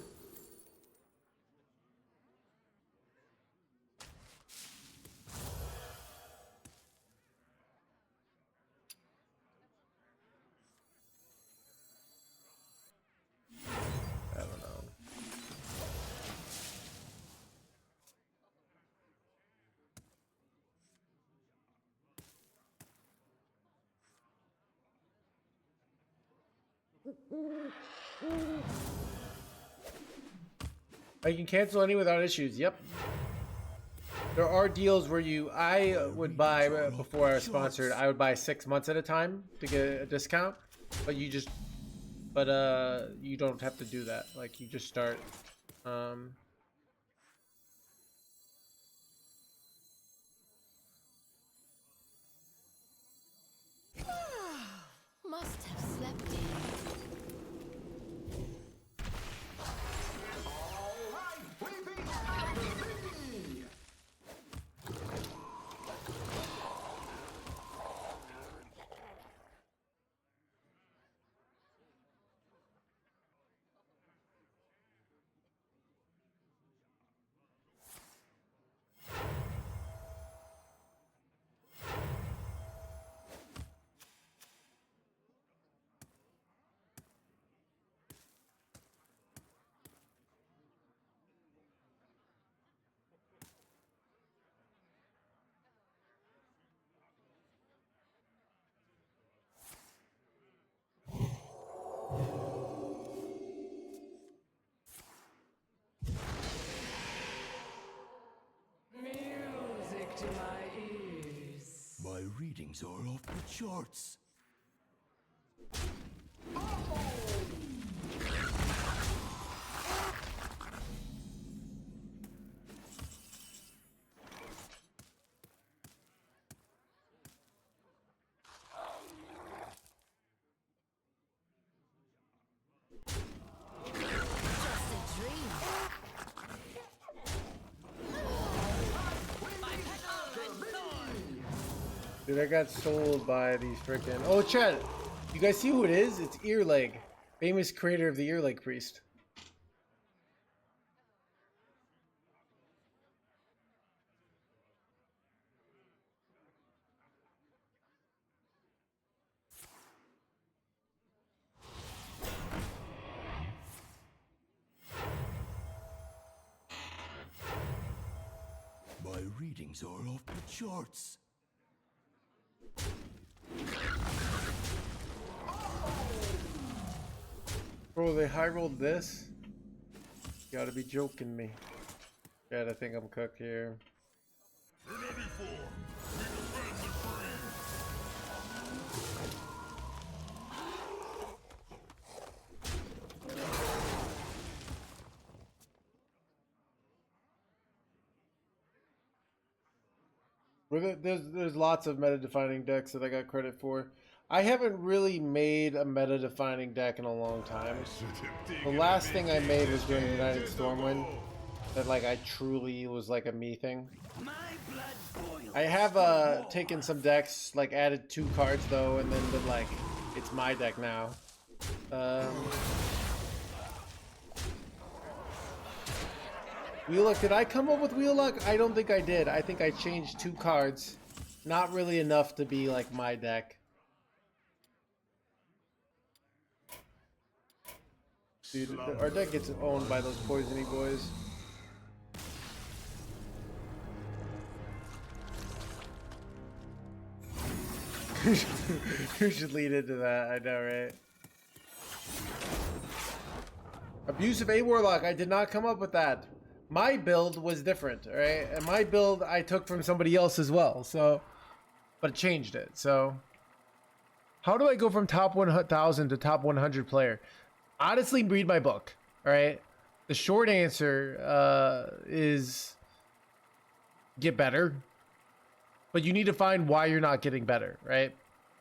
I don't know. I can cancel any without issues. Yep. There are deals where I would buy before I was sponsored. I would buy 6 months at a time to get a discount, but you just but you don't have to do that. Like you just start. Must have slept in. Music to my ears. My readings are off the charts. Just a dream. Dude, I got sold by these freaking. Oh, chat. You guys see who it is? It's Earleg, famous creator of the Earleg Priest. My readings are off the charts. Bro, they high rolled this? You gotta be joking me. God, I think I'm cooked here. There's lots of meta-defining decks that I got credit for. I haven't really made a meta-defining deck in a long time. The last thing I made was during United Stormwind. That like I truly was like a me thing. I have taken some decks, like added 2 cards though, and then been like, it's my deck now. Wheelock, did I come up with Wheelock? I don't think I did. I think I changed 2 cards. Not really enough to be like my deck. Dude, our deck gets owned by those poisony boys. Who should lead into that? I know, right? Abusive A Warlock. I did not come up with that. My build was different, alright? And my build I took from somebody else as well, so... But it changed it, so... How do I go from top 1,000 to top 100 player? Honestly, read my book, alright? The short answer is... Get better. But you need to find why you're not getting better, right?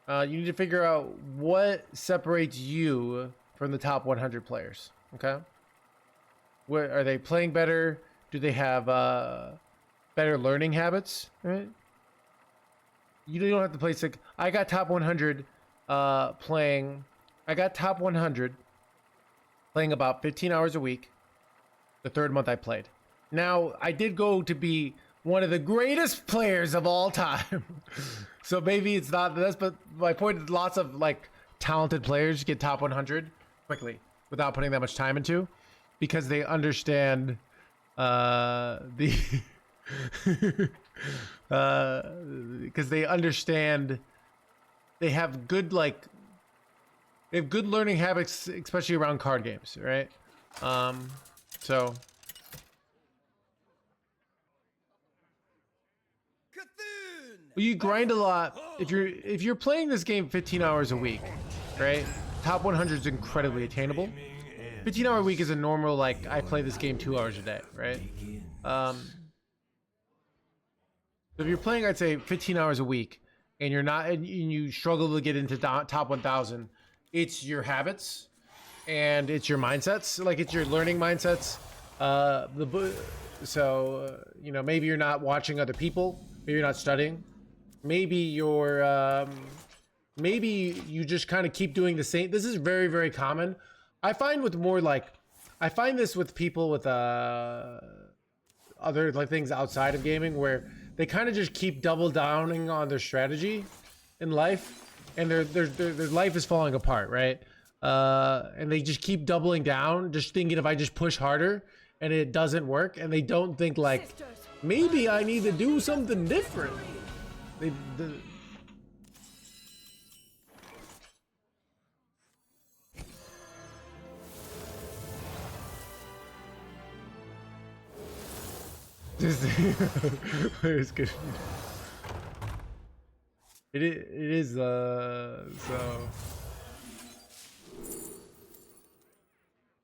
You need to figure out what separates you from the top 100 players, okay? Where are they playing better? Do they have better learning habits, right? You don't have to play sick. I got top 100 playing. I got top 100 playing about 15 hours a week. The 3rd month I played. Now I did go to be one of the greatest players of all time. So maybe it's not the best, but my point is lots of like talented players get top 100 quickly without putting that much time into, because they understand because they understand they have good learning habits, especially around card games, right? So you grind a lot if you're playing this game 15 hours a week, right? top 100 is incredibly attainable. 15-hour a week is a normal, like, I play this game 2 hours a day, right? So if you're playing, I'd say 15 hours a week, and you're not, and you struggle to get into top 1,000, it's your habits, and it's your mindsets, like it's your learning mindsets. You know, maybe you're not watching other people, maybe you're not studying, maybe you're, maybe you just kind of keep doing the same. This is very, very common. I find with more like, I find this with people with other like things outside of gaming where they kind of just keep double downing on their strategy in life, and their life is falling apart, right? And they just keep doubling down, just thinking if I just push harder and it doesn't work, and they don't think like maybe I need to do something different. It's good. It is so.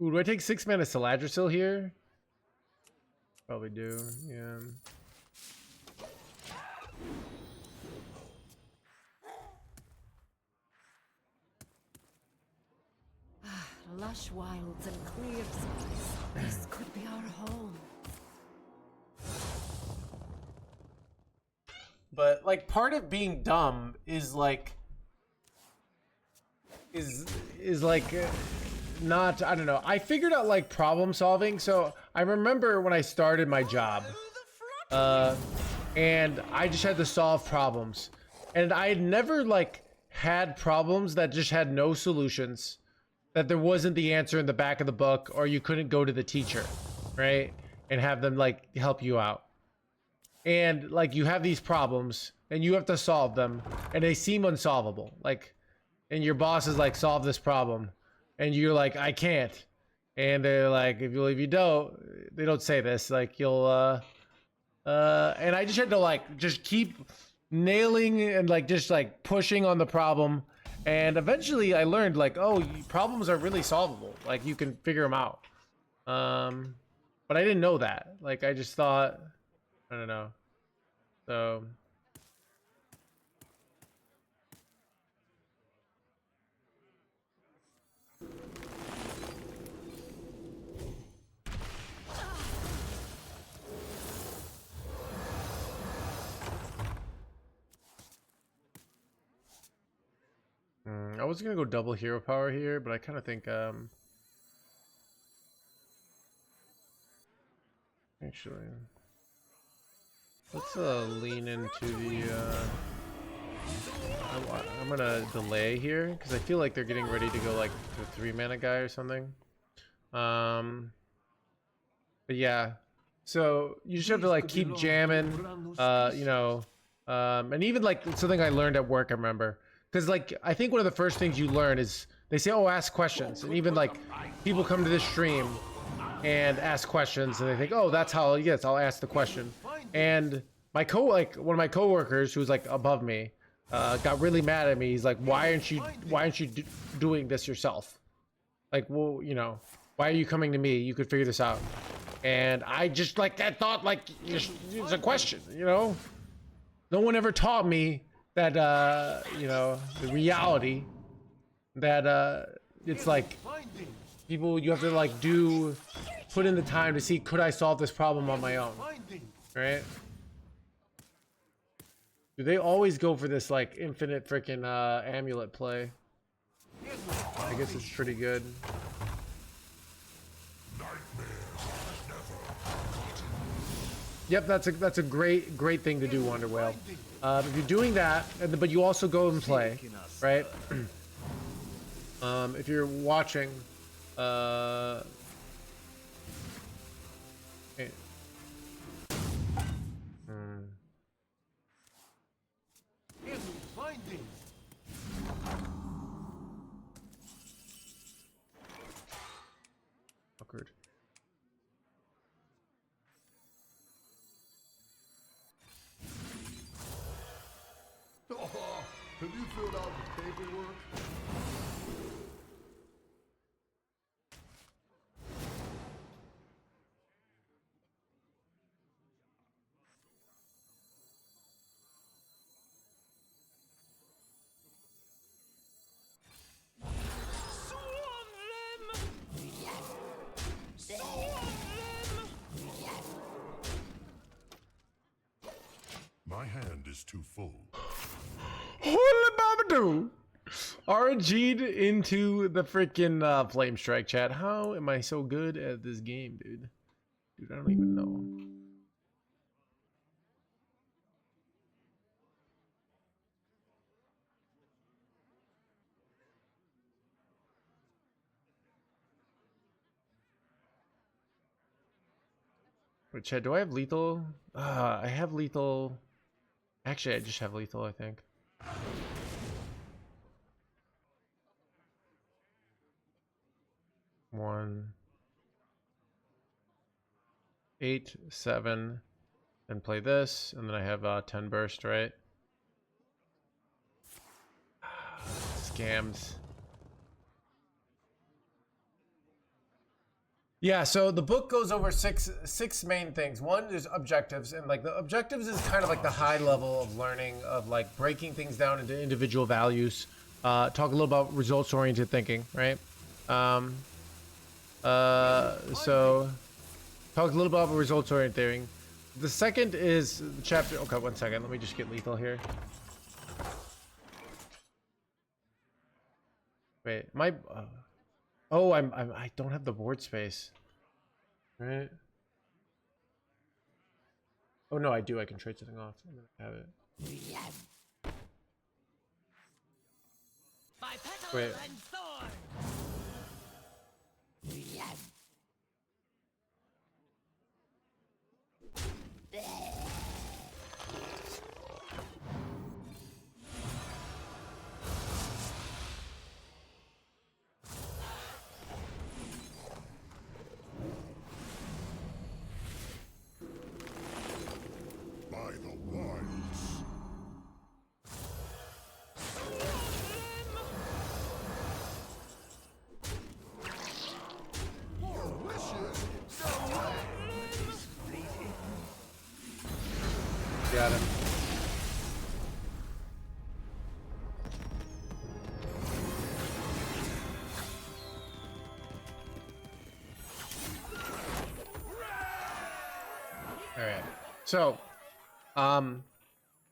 Ooh, do I take 6 mana Saladrisil here? Probably do, yeah. Lush wilds and clear skies. This could be our home. But like part of being dumb is like not, I don't know. I figured out like problem solving. So I remember when I started my job, and I just had to solve problems, and I had never like had problems that just had no solutions, that there wasn't the answer in the back of the book, or you couldn't go to the teacher, right, and have them like help you out. And like you have these problems and you have to solve them, and they seem unsolvable, like, and your boss is like, solve this problem, and you're like, I can't, and they're like, if you don't, they don't say this, like, you'll and I just had to like just keep nailing and like just like pushing on the problem, and eventually I learned like, oh, problems are really solvable, like you can figure them out. But I didn't know that. Like I just thought, I don't know. So I was gonna go double hero power here, but I kind of think actually let's lean into the I'm gonna delay here because I feel like they're getting ready to go like to a 3 mana guy or something. But yeah, so you just have to like keep jamming, you know, and even like something I learned at work, I remember, because like I think one of the first things you learn is they say, oh, ask questions, and even like people come to this stream and ask questions and they think, oh, that's how, yes, I'll ask the question. And my one of my coworkers who was like above me got really mad at me. He's like, why aren't you doing this yourself? Like, well, you know, why are you coming to me? You could figure this out. And I just like that thought, like, it's a question, you know? No one ever taught me that, you know, the reality that it's like people, you have to like put in the time to see, could I solve this problem on my own, right? Do they always go for this like infinite freaking amulet play? I guess it's pretty good. Yep, that's a great thing to do, Wonder Whale. If you're doing that, but you also go and play, right? If you're watching, awkward. Oh, have you filled out the paperwork? is too full. Holy Babadoo! RNG'd into the freaking Flame Strike chat. How am I so good at this game, dude? Dude, I don't even know. Wait, chat, do I have lethal? I have lethal. Actually, I just have lethal, I think. One, 8, 7, and play this, and then I have 10 burst, right? Scams. Yeah, so the book goes over six main things. One is objectives, and like the objectives is kind of like the high level of learning of like breaking things down into individual values. Talk a little about results oriented thinking, right? So talk a little about results oriented thinking. The second is the chapter. Okay, one second. Let me just get lethal here. Wait, my. Oh, I don't have the board space. Right? Oh no, I do. I can trade something off. I'm gonna have it. By petal Wait. and thorn. By the wilds. Got him. All right. So,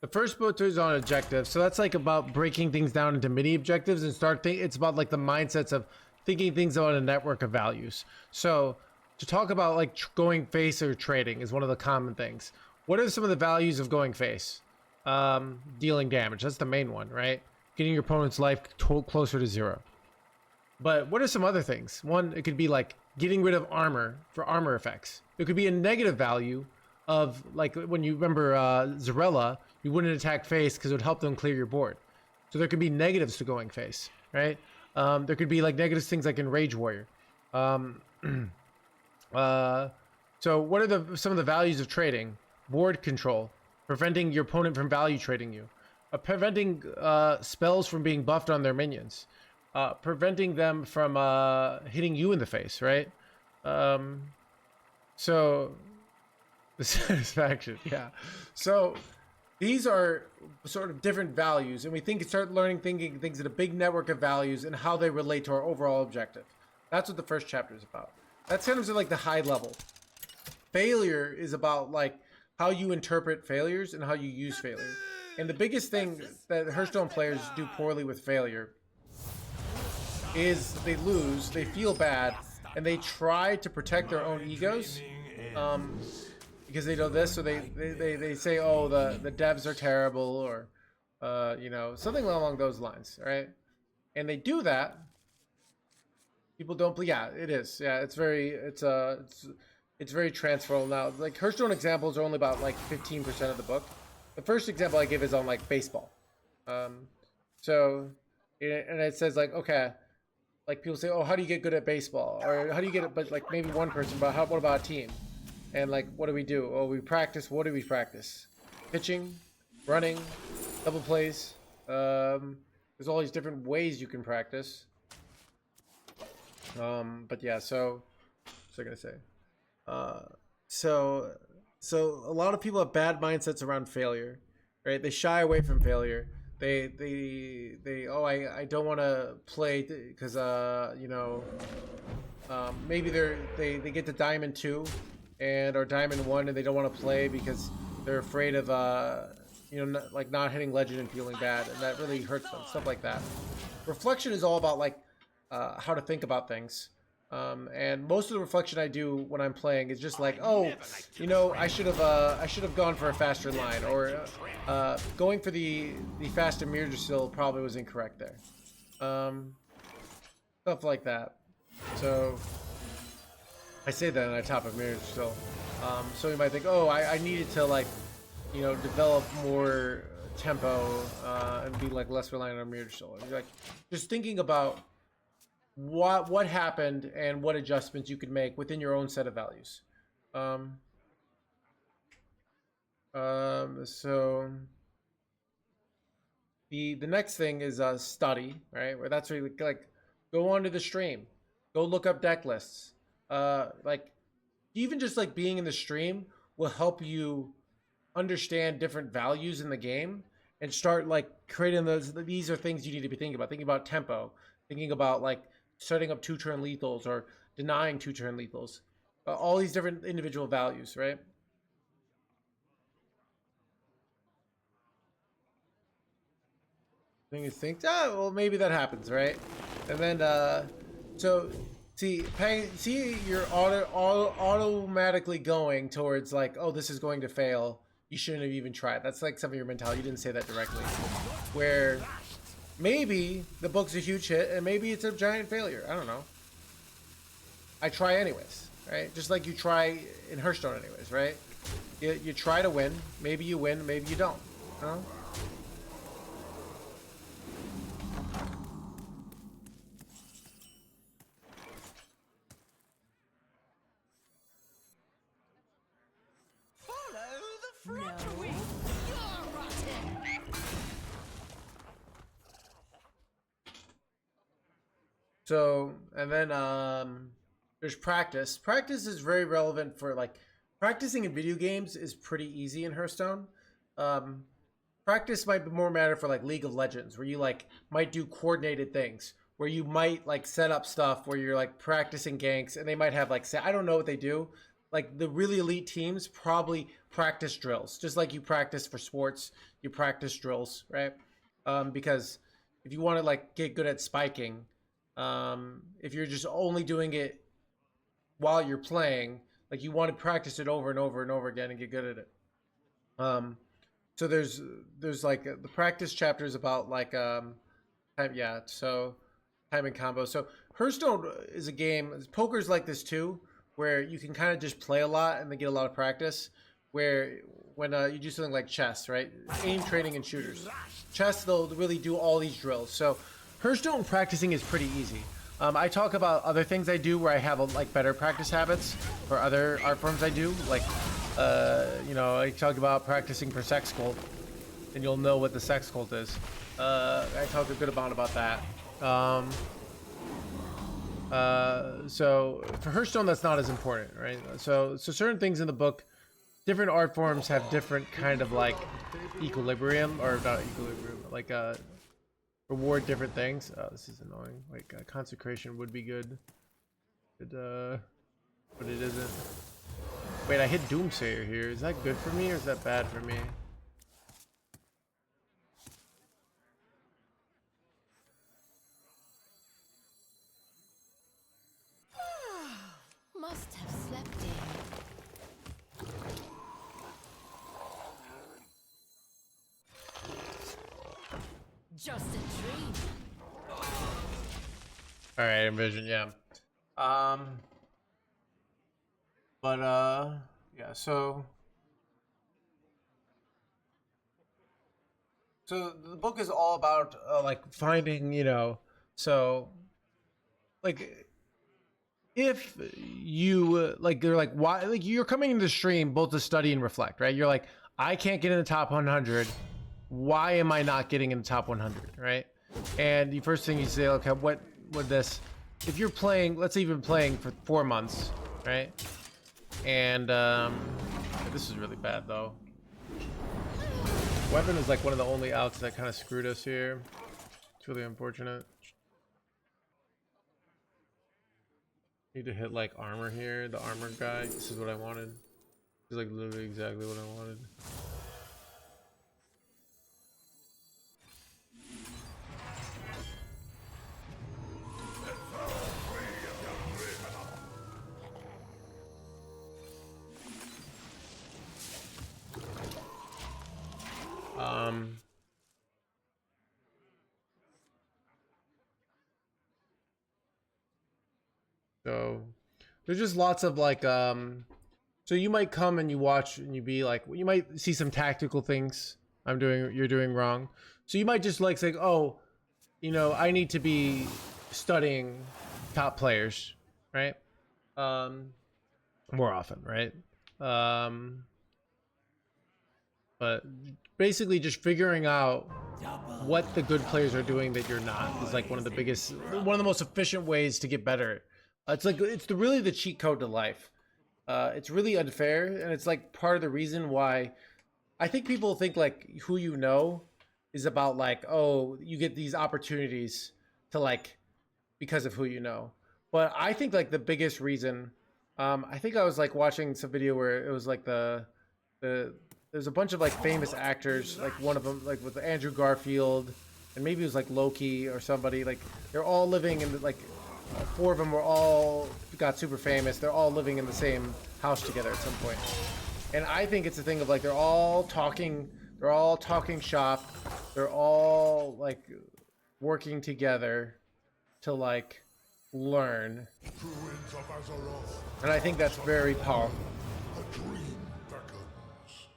the first book is on objectives. So that's like about breaking things down into mini objectives and start think. It's about like the mindsets of thinking things about a network of values. So to talk about like going face or trading is one of the common things. What are some of the values of going face? Dealing damage. That's the main one, right? Getting your opponent's life closer to 0. But what are some other things? One, it could be like getting rid of armor for armor effects. There could be a negative value of like when you remember Zarella, you wouldn't attack face because it would help them clear your board. So there could be negatives to going face, right? There could be like negative things like in Rage Warrior. So what are some of the values of trading? Board control, preventing your opponent from value trading you, preventing spells from being buffed on their minions, preventing them from hitting you in the face, right? So the satisfaction, yeah. So these are sort of different values, and we start thinking things in a big network of values and how they relate to our overall objective. That's what the first chapter is about. That's kind of like the high level. Failure is about like how you interpret failures and how you use failure. And the biggest thing that Hearthstone players do poorly with failure is they lose, they feel bad, and they try to protect their own egos. Because they know this, so they say, oh, the devs are terrible, or you know, something along those lines, right? And they do that. People don't. Yeah, it is. Yeah, it's very transferable now. Like Hearthstone examples are only about like 15% of the book. The first example I give is on like baseball. So, and it says like, okay, like people say, oh, how do you get good at baseball, or how do you get it? But like maybe one person, but what about a team? And like, what do we do? Oh, we practice. What do we practice? Pitching, running, double plays. There's all these different ways you can practice. But yeah, so what's I gonna say? So a lot of people have bad mindsets around failure, right? They shy away from failure. They oh, I don't want to play because you know, maybe they get to Diamond 2 and or Diamond 1 and they don't want to play because they're afraid of you know, like not hitting legend and feeling bad, and that really hurts them. Stuff like that. Reflection is all about like how to think about things. And most of the reflection I do when I'm playing is just like, oh, you know, I should have gone for a faster line, or going for the faster Myrtil probably was incorrect there. Stuff like that. So I say that on top of Myrtil. So you might think, oh, I needed to like, you know, develop more tempo and be like less reliant on Myrtil. Like just thinking about what happened and what adjustments you could make within your own set of values. So the next thing is study, right? Where that's really like go onto the stream, go look up deck lists. Like even just like being in the stream will help you understand different values in the game and start like creating those. These are things you need to be thinking about tempo, thinking about like setting up 2-turn lethals or denying 2-turn lethals, all these different individual values, right? Then you think, oh, well, maybe that happens, right? And then, so see, you're automatically going towards like, oh, this is going to fail. You shouldn't have even tried. That's like some of your mentality. You didn't say that directly. Where maybe the book's a huge hit and maybe it's a giant failure. I don't know. I try anyways, right? Just like you try in Hearthstone anyways, right? You try to win. Maybe you win, maybe you don't. You know? Follow the fluttering. You're rotten. So, and then there's practice. Practice is very relevant for like practicing in video games is pretty easy in Hearthstone. Practice might be more matter for like League of Legends, where you like might do coordinated things, where you might like set up stuff where you're like practicing ganks, and they might have like I don't know what they do. Like the really elite teams probably practice drills, just like you practice for sports, you practice drills, right? Because if you want to like get good at spiking, if you're just only doing it while you're playing, like you want to practice it over and over and over again and get good at it. So there's like the practice chapters about like time, yeah, so time and combo. So Hearthstone is a game, poker's like this too, where you can kind of just play a lot and then get a lot of practice. Where when you do something like chess, right? Aim training and shooters. Chess, they'll really do all these drills. So Hearthstone practicing is pretty easy. I talk about other things I do where I have like better practice habits for other art forms I do. Like, you know, I talk about practicing for sex cult, and you'll know what the sex cult is. I talk a good amount about that. So for Hearthstone, that's not as important, right? So certain things in the book, different art forms have different kind of like equilibrium, or not equilibrium, like reward different things. Oh, this is annoying. Like consecration would be good, but it isn't. Wait, I hit Doomsayer here. Is that good for me or is that bad for me? Must have slept in. Just a dream. All right, Envision, yeah. But yeah. So the book is all about like finding, you know, so like if you like they're like why like you're coming into the stream both to study and reflect, right? You're like, I can't get in the top 100. Why am I not getting in the top 100, right? And the first thing you say, okay, what would this, if you're playing, let's say you've been playing for 4 months, right? And this is really bad though. Weapon is like one of the only outs that kind of screwed us here. It's really unfortunate. Need to hit like armor here, the armor guy. This is what I wanted. This is like literally exactly what I wanted. So there's just lots of like so you might come and you watch and you be like, you might see some tactical things you're doing wrong. So you might just like say, oh, you know, I need to be studying top players, right? More often, right? But basically just figuring out what the good players are doing that you're not is like one of the most efficient ways to get better. It's like it's really the cheat code to life. It's really unfair, and it's like part of the reason why I think people think like who you know is about like, oh, you get these opportunities to like because of who you know. But I think like the biggest reason, I think I was like watching some video where it was like there's a bunch of like famous actors, like one of them like with Andrew Garfield, and maybe it was like Loki or somebody. Like they're all living in like four of them were all got super famous. They're all living in the same house together at some point. And I think it's a thing of like they're all talking shop, they're all like working together to like learn. Druids of Azeroth, And I think that's very powerful. a dream beckons.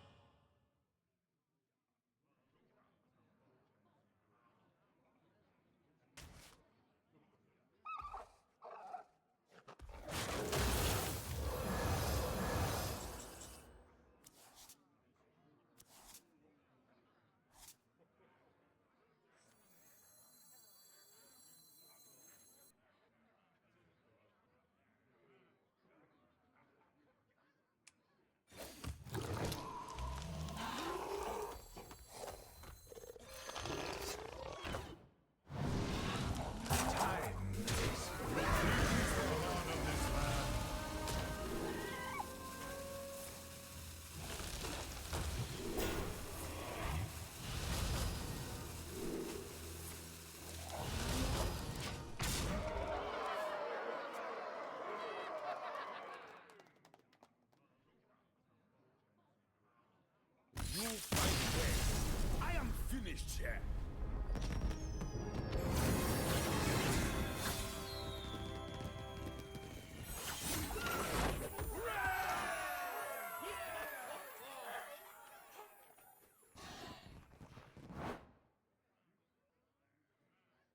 You fight well. I am finished here.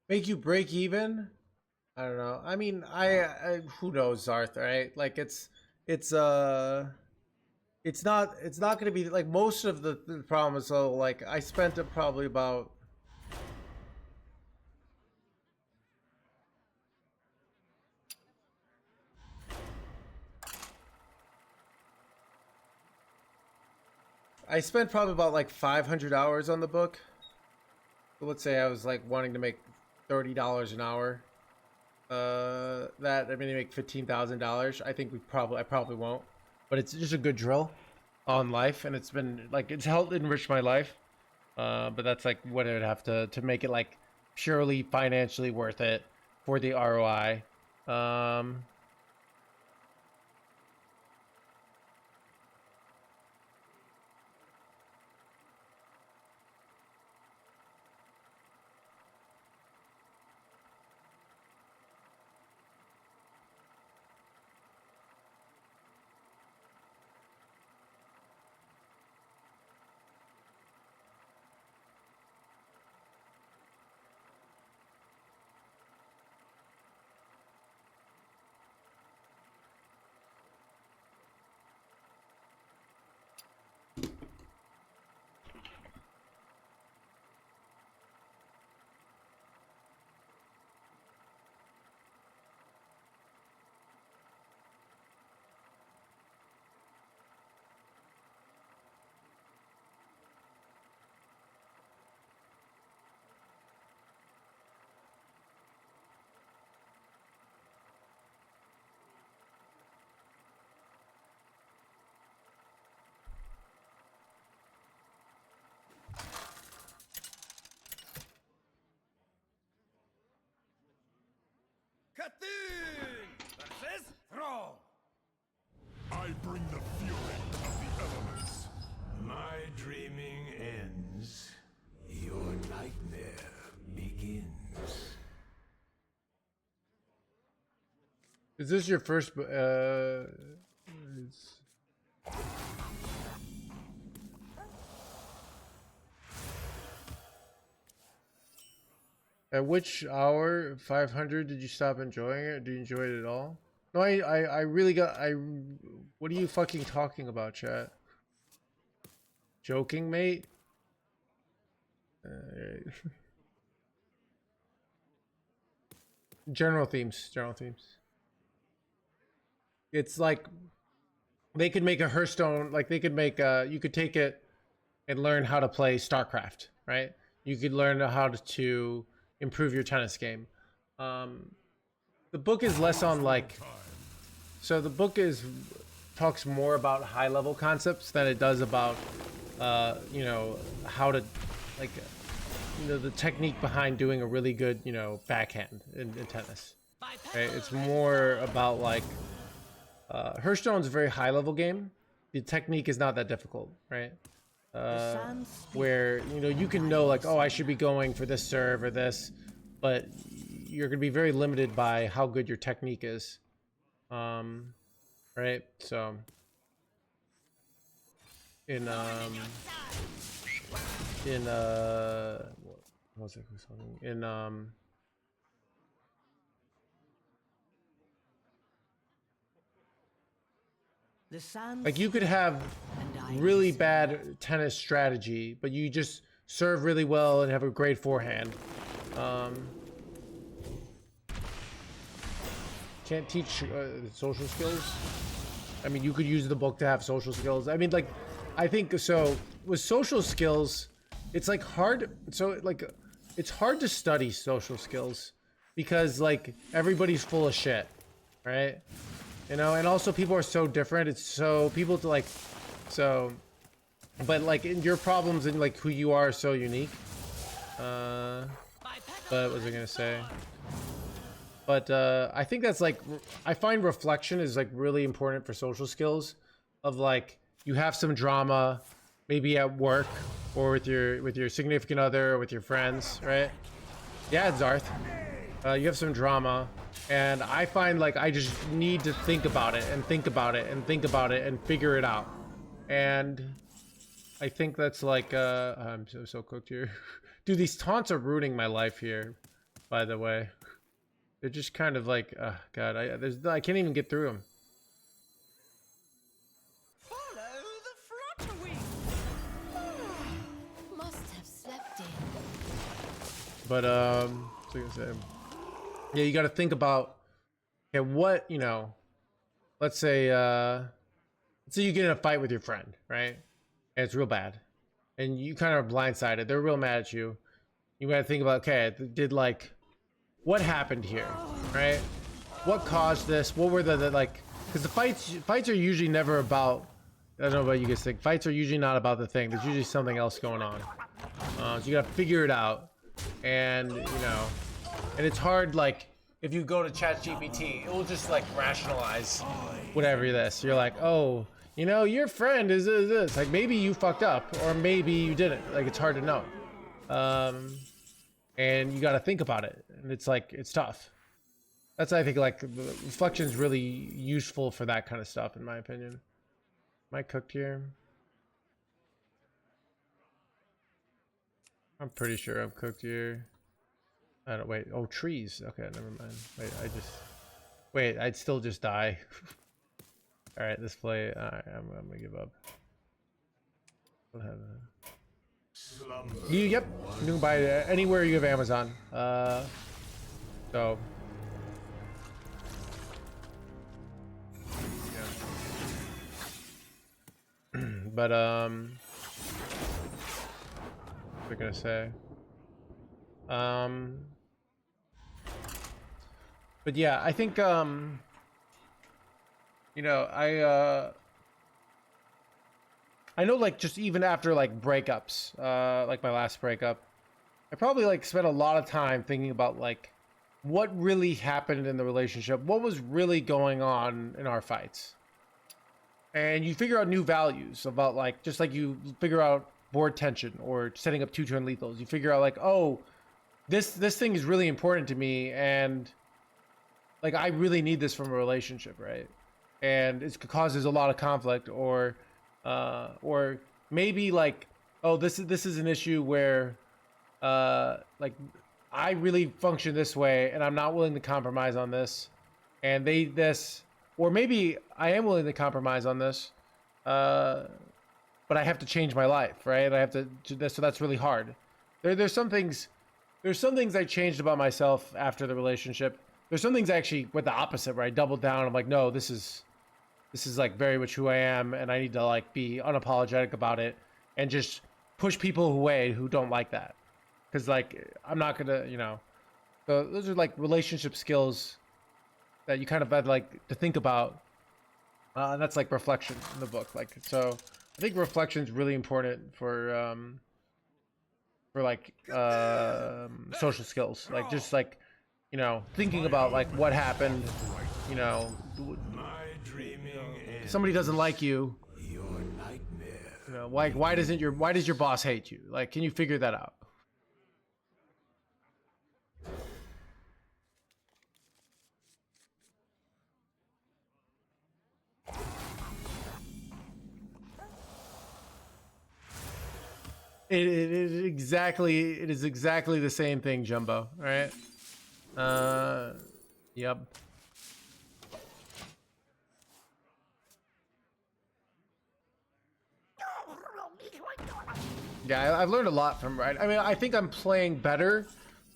Make you break even? I don't know. I mean, I who knows, Zarth, right? Like it's not going to be like most of the problem is, so like I spent probably about like 500 hours on the book. So let's say I was like wanting to make $30 an hour. That I'm gonna make $15,000. I think I probably won't, but it's just a good drill on life, and it's been like it's helped enrich my life. But that's like what it would have to make it like purely financially worth it for the ROI. Cthulhu versus Thrall. I bring the fury of the elements. My dreaming ends. Your nightmare begins. Is this your first? At which hour 500 did you stop enjoying it? Do you enjoy it at all? No, I really got what are you fucking talking about, chat? Joking, mate? General themes. It's like they could make a Hearthstone, like they could make you could take it and learn how to play StarCraft, right? You could learn how to improve your tennis game. The book is less on like, so the book talks more about high level concepts than it does about you know, how to like the technique behind doing a really good, you know, backhand in tennis. Okay? It's more about like Hearthstone's a very high level game. The technique is not that difficult, right? Where, you know, you can know like, oh, I should be going for this serve or this, but you're gonna be very limited by how good your technique is. Right? So in what was it? In like you could have really bad tennis strategy, but you just serve really well and have a great forehand. Can't teach social skills. I mean, you could use the book to have social skills. I mean, like, I think so with social skills, it's like hard. So like, it's hard to study social skills because like everybody's full of shit, right? You know, and also people are so different. It's so people to like, so, but like in your problems and like who you are so unique. But what was I gonna say? But I think that's like, I find reflection is like really important for social skills. Of like, you have some drama, maybe at work or with your significant other or with your friends, right? Yeah, Zarth. You have some drama, and I find like I just need to think about it and think about it and think about it and figure it out. And I think that's like I'm so cooked here. Dude, these taunts are ruining my life here, by the way. They're just kind of like, oh god, I can't even get through them. Follow the flutter wing. Must have slept in. But so I gonna say, yeah, you got to think about, okay, what, you know, let's say you get in a fight with your friend, right? And it's real bad, and you kind of are blindsided. They're real mad at you. You got to think about, okay, did like, what happened here, right? What caused this? What were the like? Because the fights are usually never about. I don't know what you guys think. Fights are usually not about the thing. There's usually something else going on. So you gotta figure it out, and you know, and it's hard. Like if you go to ChatGPT, it will just like rationalize whatever this. You're like, oh, you know, your friend is this. Like maybe you fucked up, or maybe you didn't. Like it's hard to know. And you got to think about it, and it's like it's tough. That's, I think, like reflection is really useful for that kind of stuff, in my opinion. Am I cooked here? I'm pretty sure I'm cooked here. I don't wait. Oh, trees. Okay, never mind. Wait. I'd still just die. All right, this play. All right, I'm gonna give up. What happened? Yep, you can buy it anywhere you have Amazon. So yeah. But what was I gonna say? But yeah, I think you know, I know, like, just even after, like, breakups, like my last breakup, I probably, like, spent a lot of time thinking about, like, what really happened in the relationship, what was really going on in our fights. And you figure out new values about, like, just like you figure out board tension or setting up 2-turn lethals. You figure out, like, oh, this thing is really important to me, and like I really need this from a relationship, right? And it causes a lot of conflict, or maybe like, oh, this is an issue where like I really function this way and I'm not willing to compromise on this, and or maybe I am willing to compromise on this, but I have to change my life, right? I have to so that's really hard. There's some things I changed about myself after the relationship. There's some things I actually went the opposite, where I doubled down. I'm like, no, this is like very much who I am, and I need to like be unapologetic about it and just push people away who don't like that. Because like I'm not gonna, so those are like relationship skills that you kind of had like to think about, and that's like reflection in the book. Like, so I think reflection is really important for like social skills, like just like thinking about like what happened, somebody doesn't like you, like why does your boss hate you? Like, can you figure that out? It is exactly the same thing, Jumbo. All right. Yep. Yeah, I've learned a lot from right. I mean, I think I'm playing better.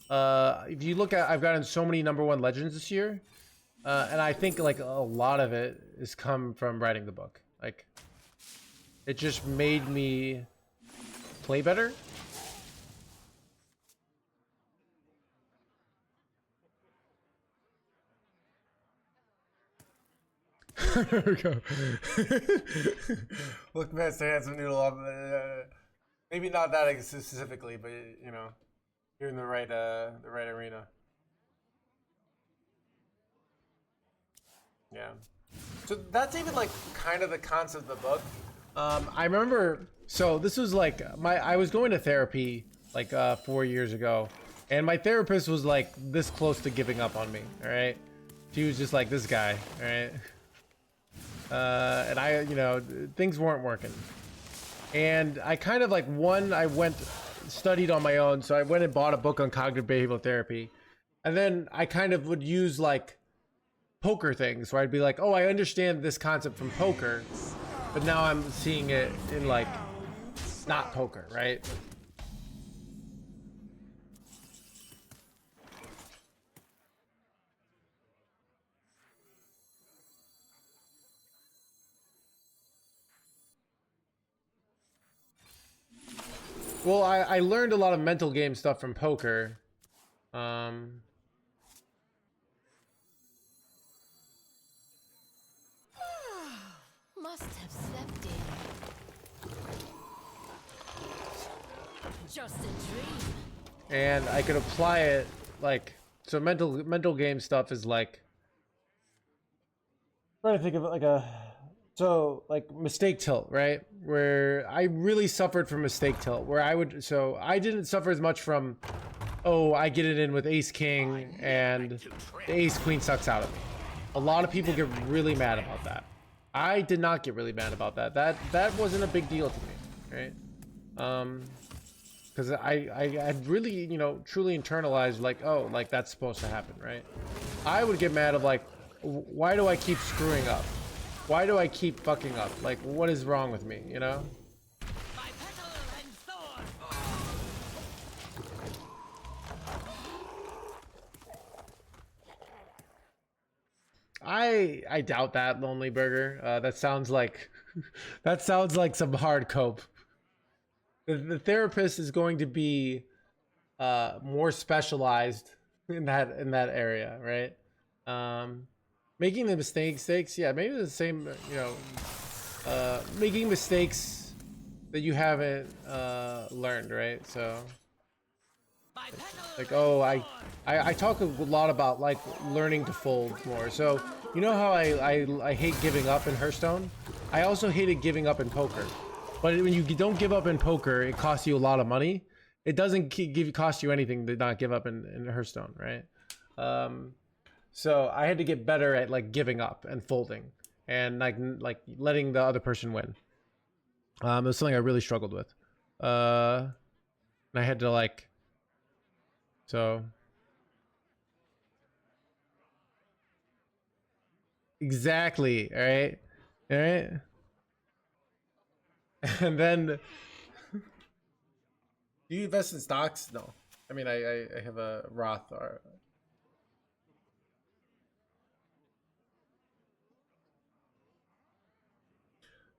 If you look at, I've gotten so many #1 legends this year, and I think like a lot of it has come from writing the book. Like, it just made me play better. There we go. Look, Master Handsome Noodle up. Maybe not that specifically, but you're in the right arena. Yeah. So that's even like kind of the concept of the book. I remember. So this was like I was going to therapy like 4 years ago, and my therapist was like this close to giving up on me. All right, she was just like, this guy. All right. And I, things weren't working. And I kind of like, studied on my own. So I went and bought a book on cognitive behavioral therapy. And then I kind of would use like poker things where I'd be like, oh, I understand this concept from poker, but now I'm seeing it in like not poker, right? Well, I learned a lot of mental game stuff from poker. Must have slept in. Just a dream. And I could apply it like, so mental game stuff is like, I'm trying to think of it like mistake tilt, right? Where I really suffered from mistake tilt, where I didn't suffer as much from, oh, I get it in with ace king and the ace queen sucks out of me. A lot of people get really mad about that. I did not get really mad about that. That wasn't a big deal to me, right? Because I had really, truly internalized like, oh, like that's supposed to happen, right? I would get mad of like, why do I keep screwing up? Why do I keep fucking up? Like, what is wrong with me, I doubt that, Lonely Burger. That sounds like some hard cope. The therapist is going to be more specialized in that area, right? Making the mistakes, yeah, maybe the same, making mistakes that you haven't learned, right? So like, oh, I talk a lot about like learning to fold more. So you know how I hate giving up in Hearthstone? I also hated giving up in poker. But when you don't give up in poker, it costs you a lot of money. It doesn't cost you anything to not give up in Hearthstone, right? So I had to get better at like giving up and folding and like letting the other person win. It was something I really struggled with. And I had to like, so. Exactly. All right. All right. And then, do you invest in stocks? No. I mean, I have a Roth or.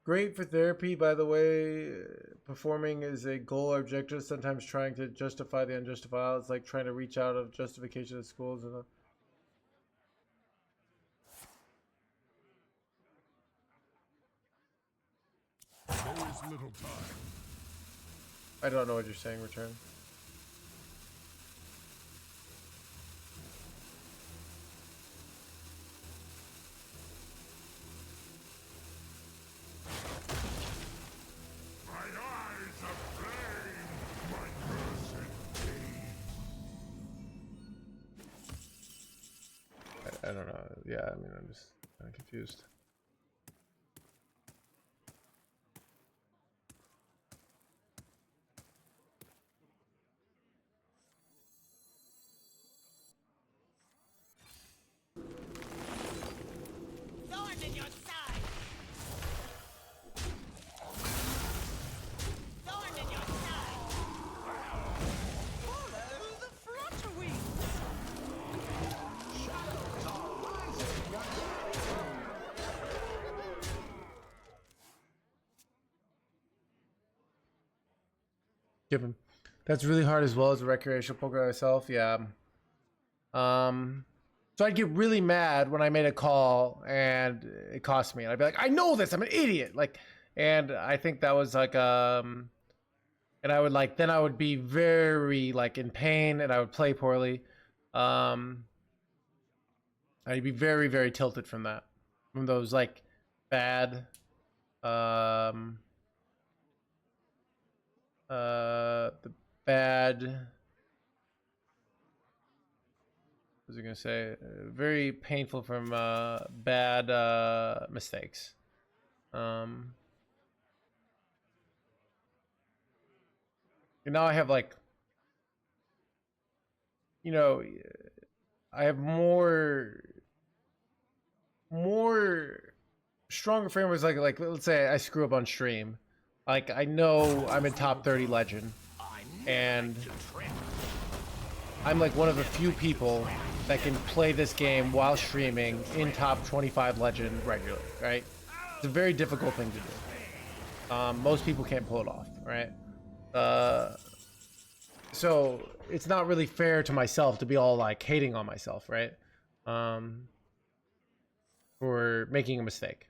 Great for therapy, by the way. Performing is a goal or objective. Sometimes trying to justify the unjustifiable. It's like trying to reach out of justification of schools. And There is little time. I don't know what you're saying, Return. My eyes of flame, my cursed pain. I don't know. Yeah, I mean, I'm just kind of confused. Thorn in your side. Thorn in your side. Follow the flutterwings. Give him. That's really hard as well as a recreational poker myself. Yeah. So I'd get really mad when I made a call and it cost me. And I'd be like, I know this. I'm an idiot. Like, and I think that was like, and I would like, then I would be very like in pain and I would play poorly. I'd be very, very tilted from that. From those like bad, the bad, what was I gonna say? Very painful from bad mistakes. And now I have like, you know, I have more stronger frameworks. Like let's say I screw up on stream. Like I know I'm in top 30 legend, and I'm like one of the few people that can play this game while streaming in top 25 legend regularly, right? It's a very difficult thing to do. Most people can't pull it off, right? So it's not really fair to myself to be all like hating on myself, right? For making a mistake.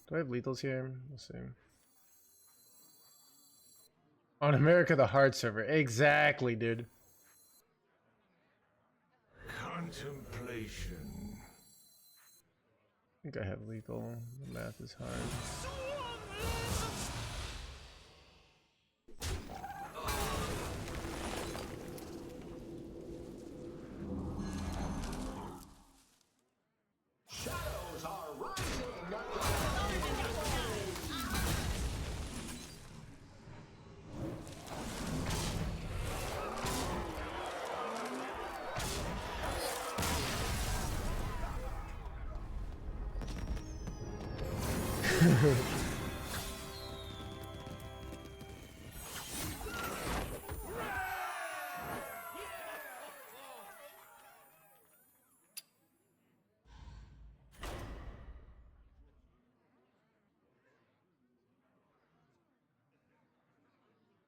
Do I have lethals here? Let's see. On America the Hard server. Exactly, dude. Contemplation. I think I have lethal. The math is hard.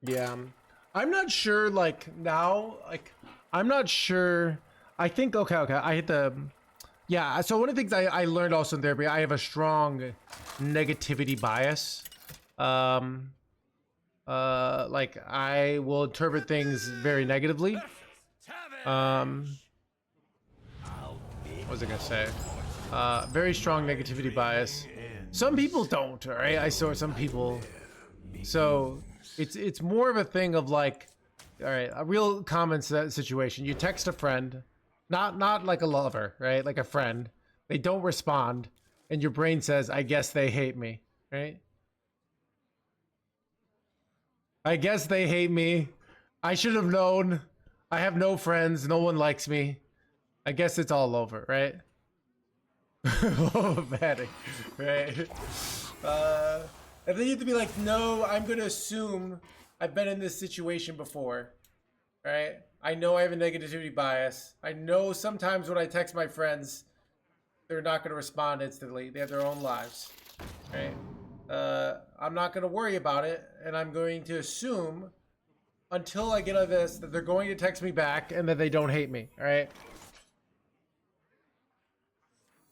Yeah, I'm not sure. Like now, like I'm not sure. I think okay. I hit the. Yeah, so one of the things I learned also in therapy, I have a strong negativity bias. Like I will interpret things very negatively. What was I gonna say? Very strong negativity bias. Some people don't, all right? I saw some people. So it's more of a thing of like, all right, a real common situation. You text a friend Not like a lover, right? Like a friend. They don't respond, and your brain says, "I guess they hate me," right? I guess they hate me. I should have known. I have no friends. No one likes me. I guess it's all over, right? Panic, right? And then you have to be like, no, I'm gonna assume I've been in this situation before, right? I know I have a negativity bias. I know sometimes when I text my friends, they're not gonna respond instantly. They have their own lives, right? I'm not gonna worry about it, and I'm going to assume until I get out of this that they're going to text me back and that they don't hate me, all right?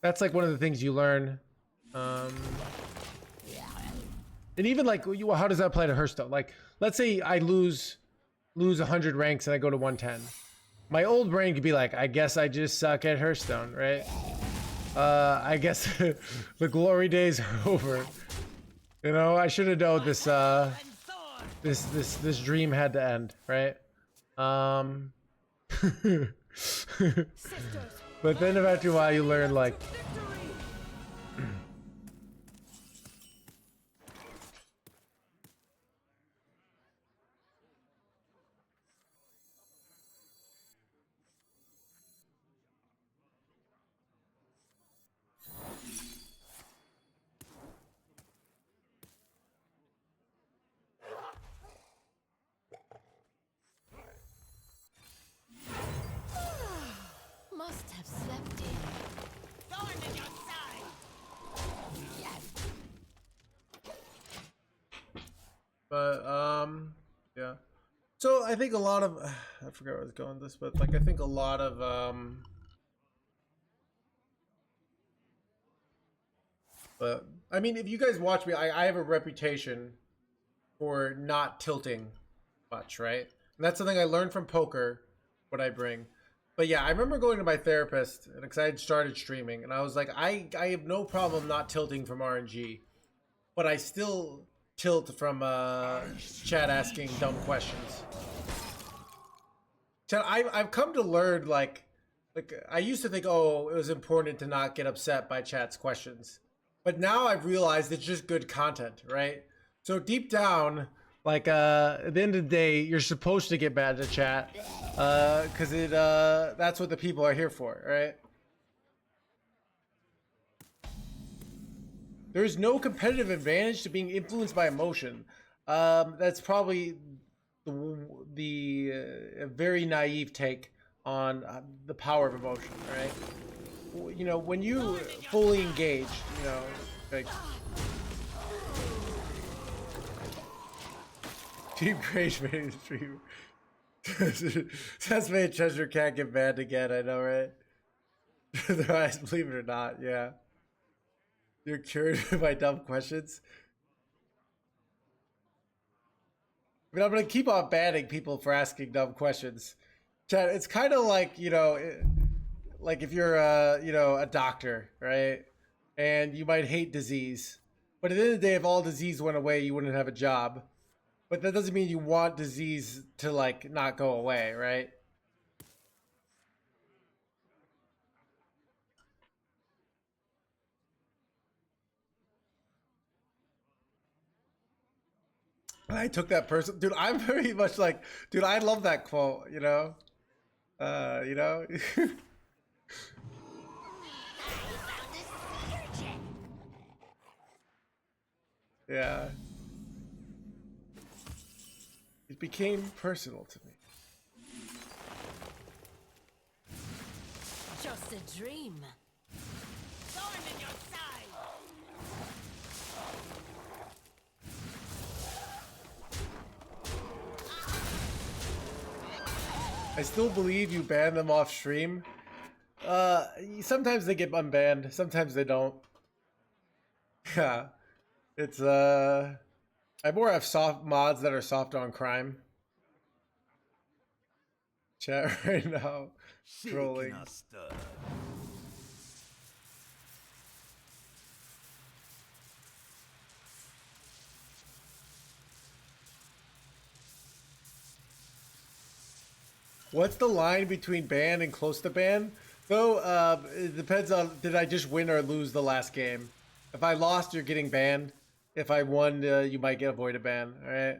That's like one of the things you learn. And even like, how does that apply to Hearthstone? Like, let's say I lose 100 ranks and I go to 110. My old brain could be like, I guess I just suck at Hearthstone, right? I guess the glory days are over. You know, I should have known this, this dream had to end, right? But then after a while you learn like, Must have slept in. Thorn in your side. but yeah. So I think a lot of, I forgot where I was going with this, but like I think a lot of but I mean, if you guys watch me, I have a reputation for not tilting much, right? And that's something I learned from poker, what I bring. But yeah, I remember going to my therapist because I had started streaming, and I was like, I have no problem not tilting from RNG, but I still tilt from chat asking dumb questions. Chat, I've come to learn like I used to think, oh, it was important to not get upset by chat's questions, but now I've realized it's just good content, right? So deep down, like at the end of the day, you're supposed to get mad at chat, because that's what the people are here for, right? There's no competitive advantage to being influenced by emotion. That's probably the very naive take on the power of emotion, right? You know, when you fully engage, you know, like Team Crash made stream. That's made Treasure can't get banned again, I know, right? Otherwise, believe it or not, yeah. You're cured by dumb questions. I mean, I'm gonna keep on banning people for asking dumb questions. Chad, it's kind of like, you know, like if you're you know, a doctor, right? And you might hate disease, but at the end of the day, if all disease went away, you wouldn't have a job. But that doesn't mean you want disease to like not go away, right? And I took that person, dude. I'm very much like, dude. I love that quote. You know, you know. Yeah. It became personal to me. Just a dream. Thorn in your side. I still believe you ban them off stream. Sometimes they get unbanned, sometimes they don't. Yeah. It's I more have soft mods that are soft on crime. Chat right now. Trolling. What's the line between ban and close to ban? Though, it depends on, did I just win or lose the last game? If I lost, you're getting banned. If I won, you might get avoid a ban, alright?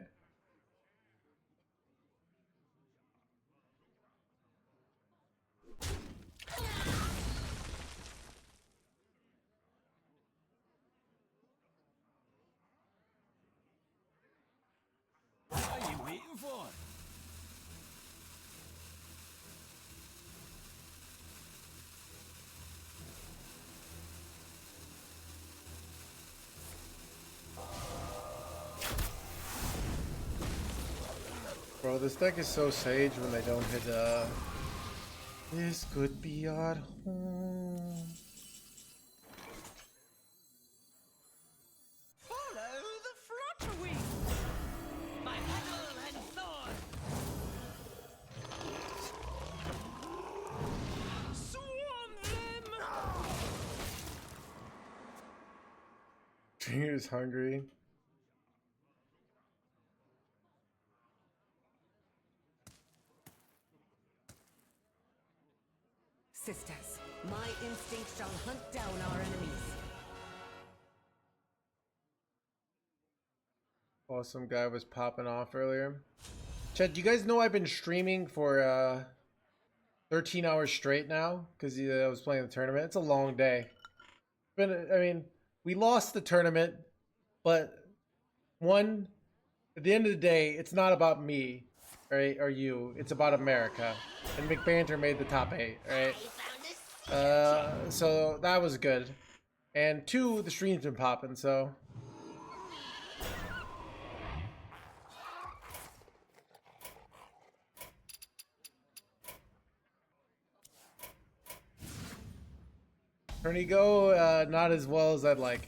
What are you waiting for? Bro, this deck is so sage when they don't hit, this could be our home. Follow the flutterwing. My petal and thorn. Swarm them. Fingers hungry. Sisters, my instinct shall hunt down our enemies. Awesome guy was popping off earlier. Chad, you guys know I've been streaming for 13 hours straight now because I was playing the tournament. It's a long day. I mean, we lost the tournament, but at the end of the day, it's not about me, right, or you. It's about America. And McBanter made the top 8, right? So that was good. And 2, the stream's been popping, so. Tourney go, not as well as I'd like.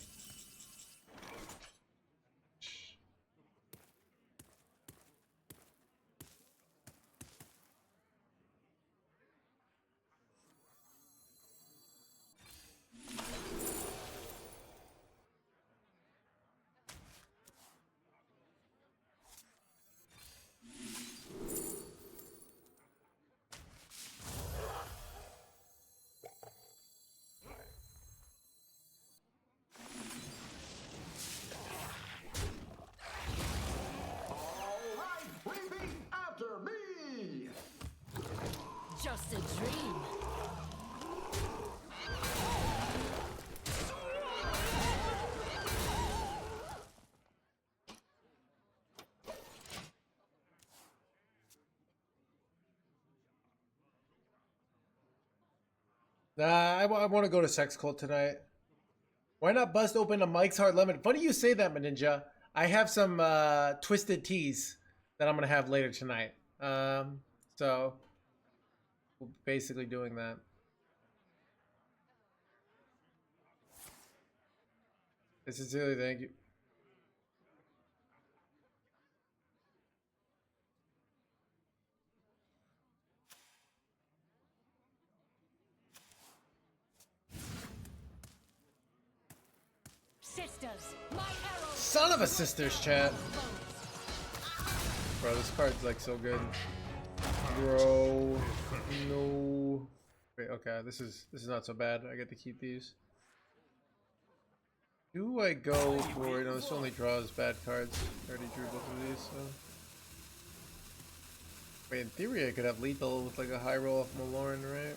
Just a dream. Nah, I want to go to Sex Cult tonight. Why not bust open a Mike's Hard Lemon? Funny you say that, Ninja. I have some twisted teas that I'm going to have later tonight. So, we're basically doing that. Sincerely, thank you. Sisters, my arrows. Son of a sisters, chat. Bro, this card's like so good. Bro, no. Wait, okay, this is not so bad. I get to keep these. Do I go for? No, this only draws bad cards. I already drew both of these, so. Wait, in theory, I could have lethal with like a high roll off Malorn, right?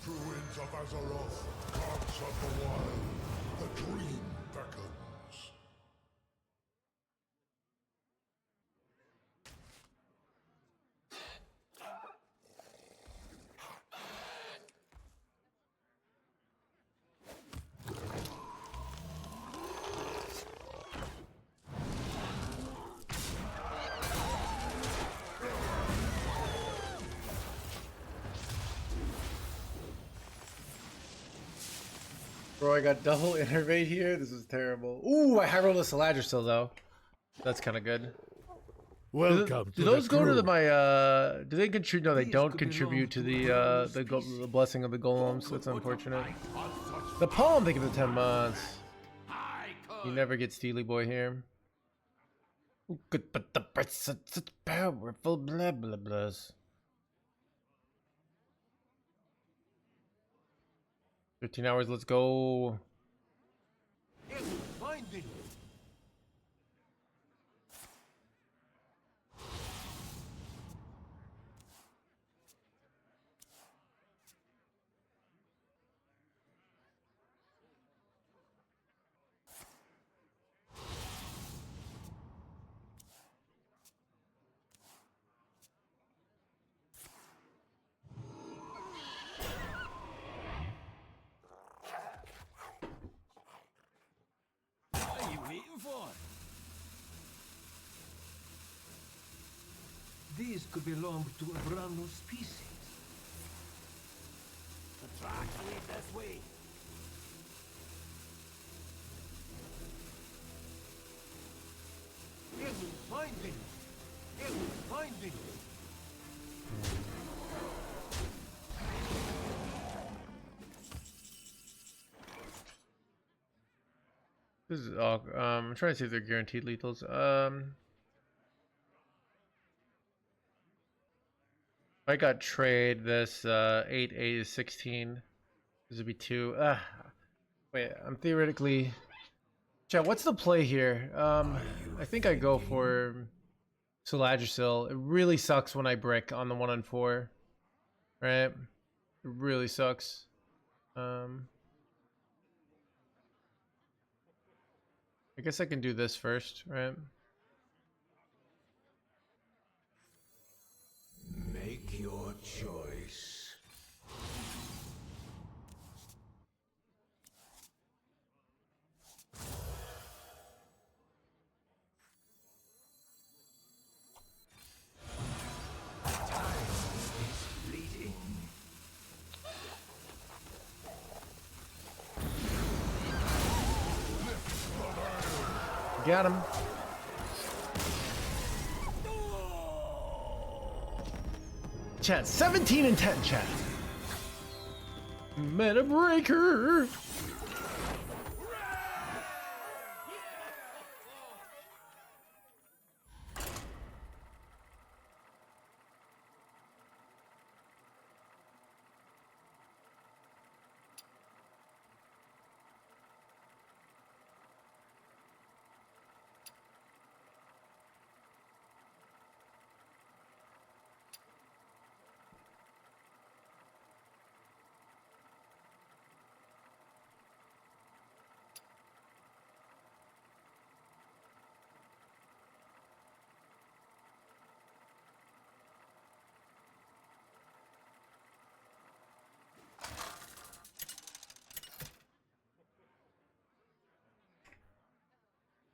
Druids of Azeroth, gods of the wild, the dream beckons. Bro, I got double innervate here. This is terrible. Ooh, I high rolled a Saladra still though. That's kind of good. Welcome Do to those the go to the crew. my do they contribute? No, they don't contribute to the blessing of the golems. That's unfortunate. The palm, think of the 10 months. You never get Steely Boy here. Ooh, good, but the breath's such powerful blah blah blahs. 13 hours, let's go. What are you waiting for? These could belong to a brand new species. The tracks lead this way. Finding. This is all. I'm trying to see if they're guaranteed lethals. I got trade this 8 is 16. This would be 2. Wait, I'm theoretically. Chat, what's the play here? I think I go for Saladrasil. It really sucks when I brick on the 1 and 4. Right? It really sucks. I guess I can do this first, right? Make your choice. Time is fleeting. Got him. Chat, 17 and 10, chat. Meta breaker.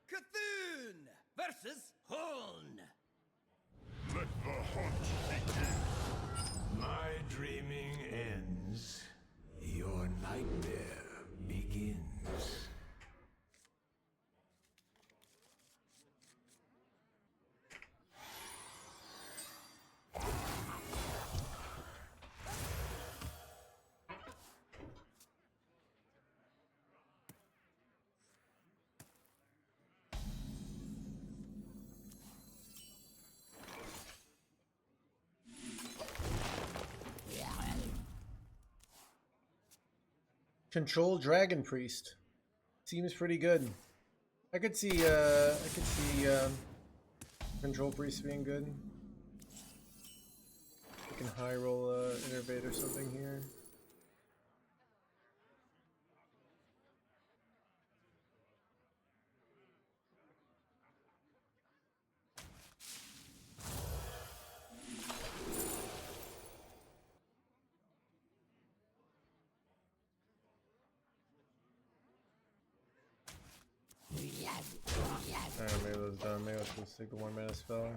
Cthulhu versus Horn. Let the hunt begin. My dreaming ends. Your nightmare begins. Control Dragon Priest. Seems pretty good. I could see Control Priest being good. We can high roll Innervate or something here. Alright, maybe that's done. Maybe let's just take the 1 mana spell.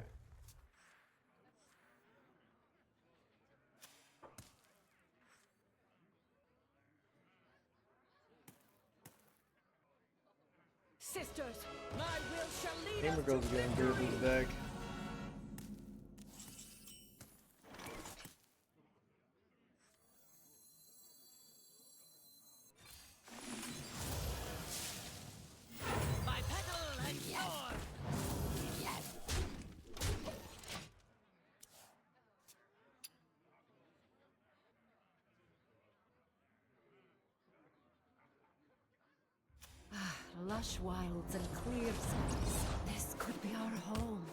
sisters, my will shall lead Gamer us Girl's to getting good victory. with this deck. My petal and sword. Lush wilds and clear skies. This could be our home.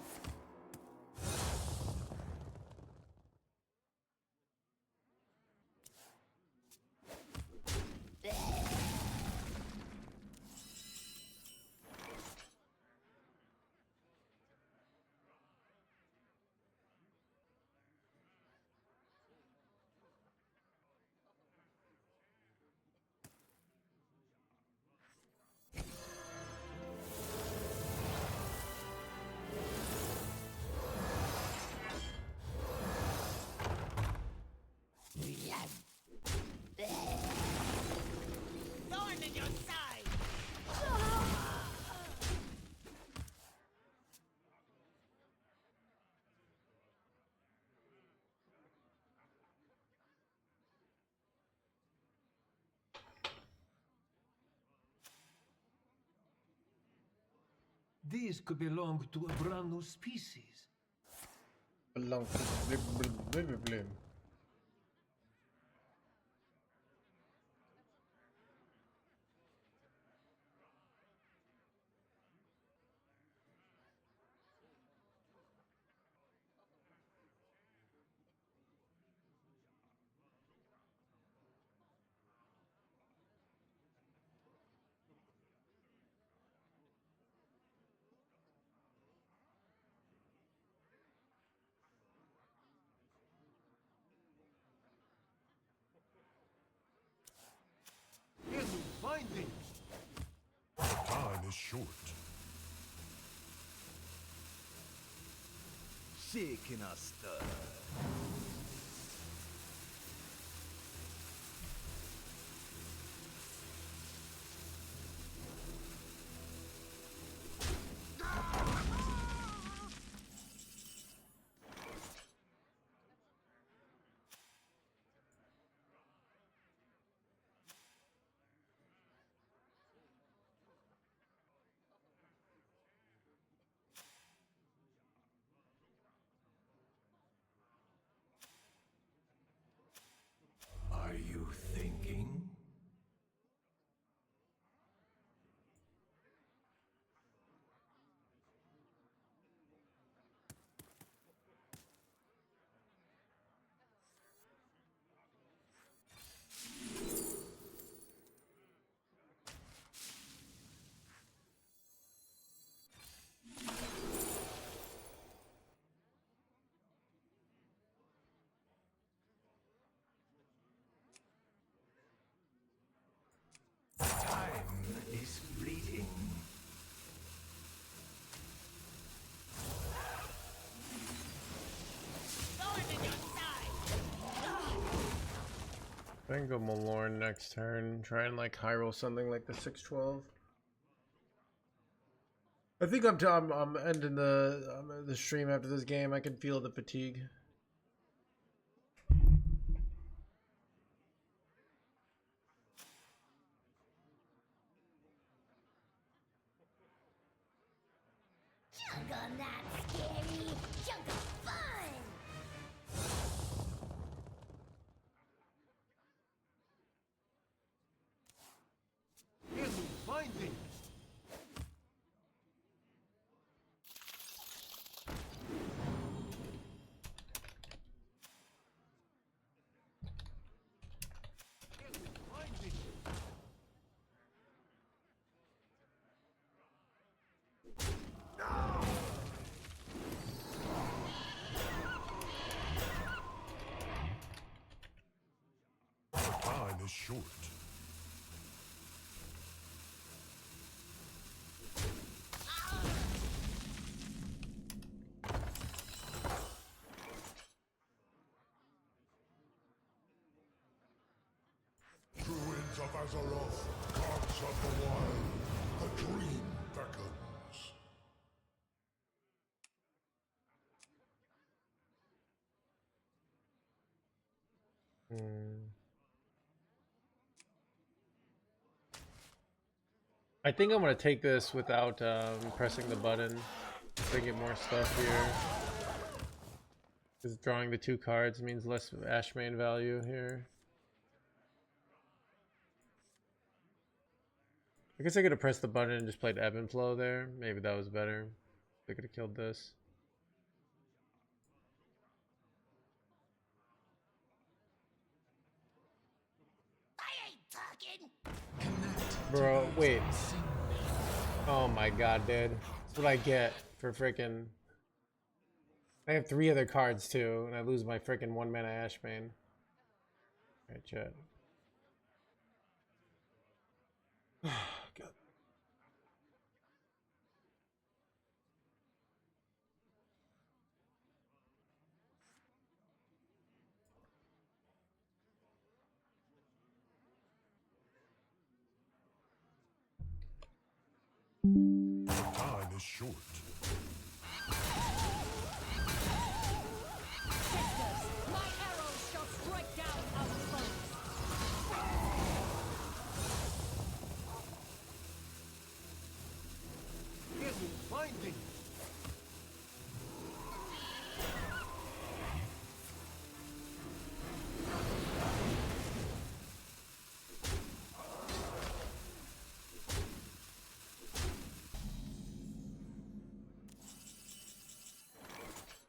Thorn in your side. These could belong to a brand new species. Belong to blim. Here's a finding. Time is short. Shaking us stir. Are you thinking? Time is fleeting. Thorn in your side. I can go Malorn next turn. Try and like high roll something like the 612. I think I'm ending the stream after this game. I can feel the fatigue. Jungle not scary, jungle fun! Here's a finding. Here's a finding. Time is short. Druids of Azeroth, gods of the wild, the dream beckons. I think I'm gonna take this without pressing the button to get more stuff here. Because drawing the 2 cards means less Ashmane value here. I guess I could have pressed the button and just played Ebb and Flow there. Maybe that was better. I could have killed this. I ain't talking. Bro, wait. Oh my god, dude. That's what I get for freaking... I have 3 other cards too, and I lose my freaking 1-mana Ashbane. Alright, chat. God. Time is short. My arrows shall strike down our foes. Give me binding.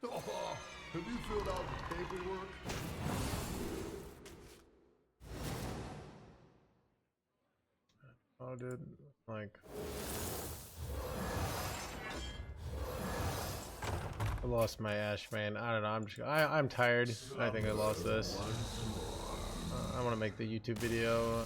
Oh, have you filled out the paperwork? Oh, dude. Like... I lost my Ashbane. I don't know. I'm tired. I think I lost this. I want to make the YouTube video.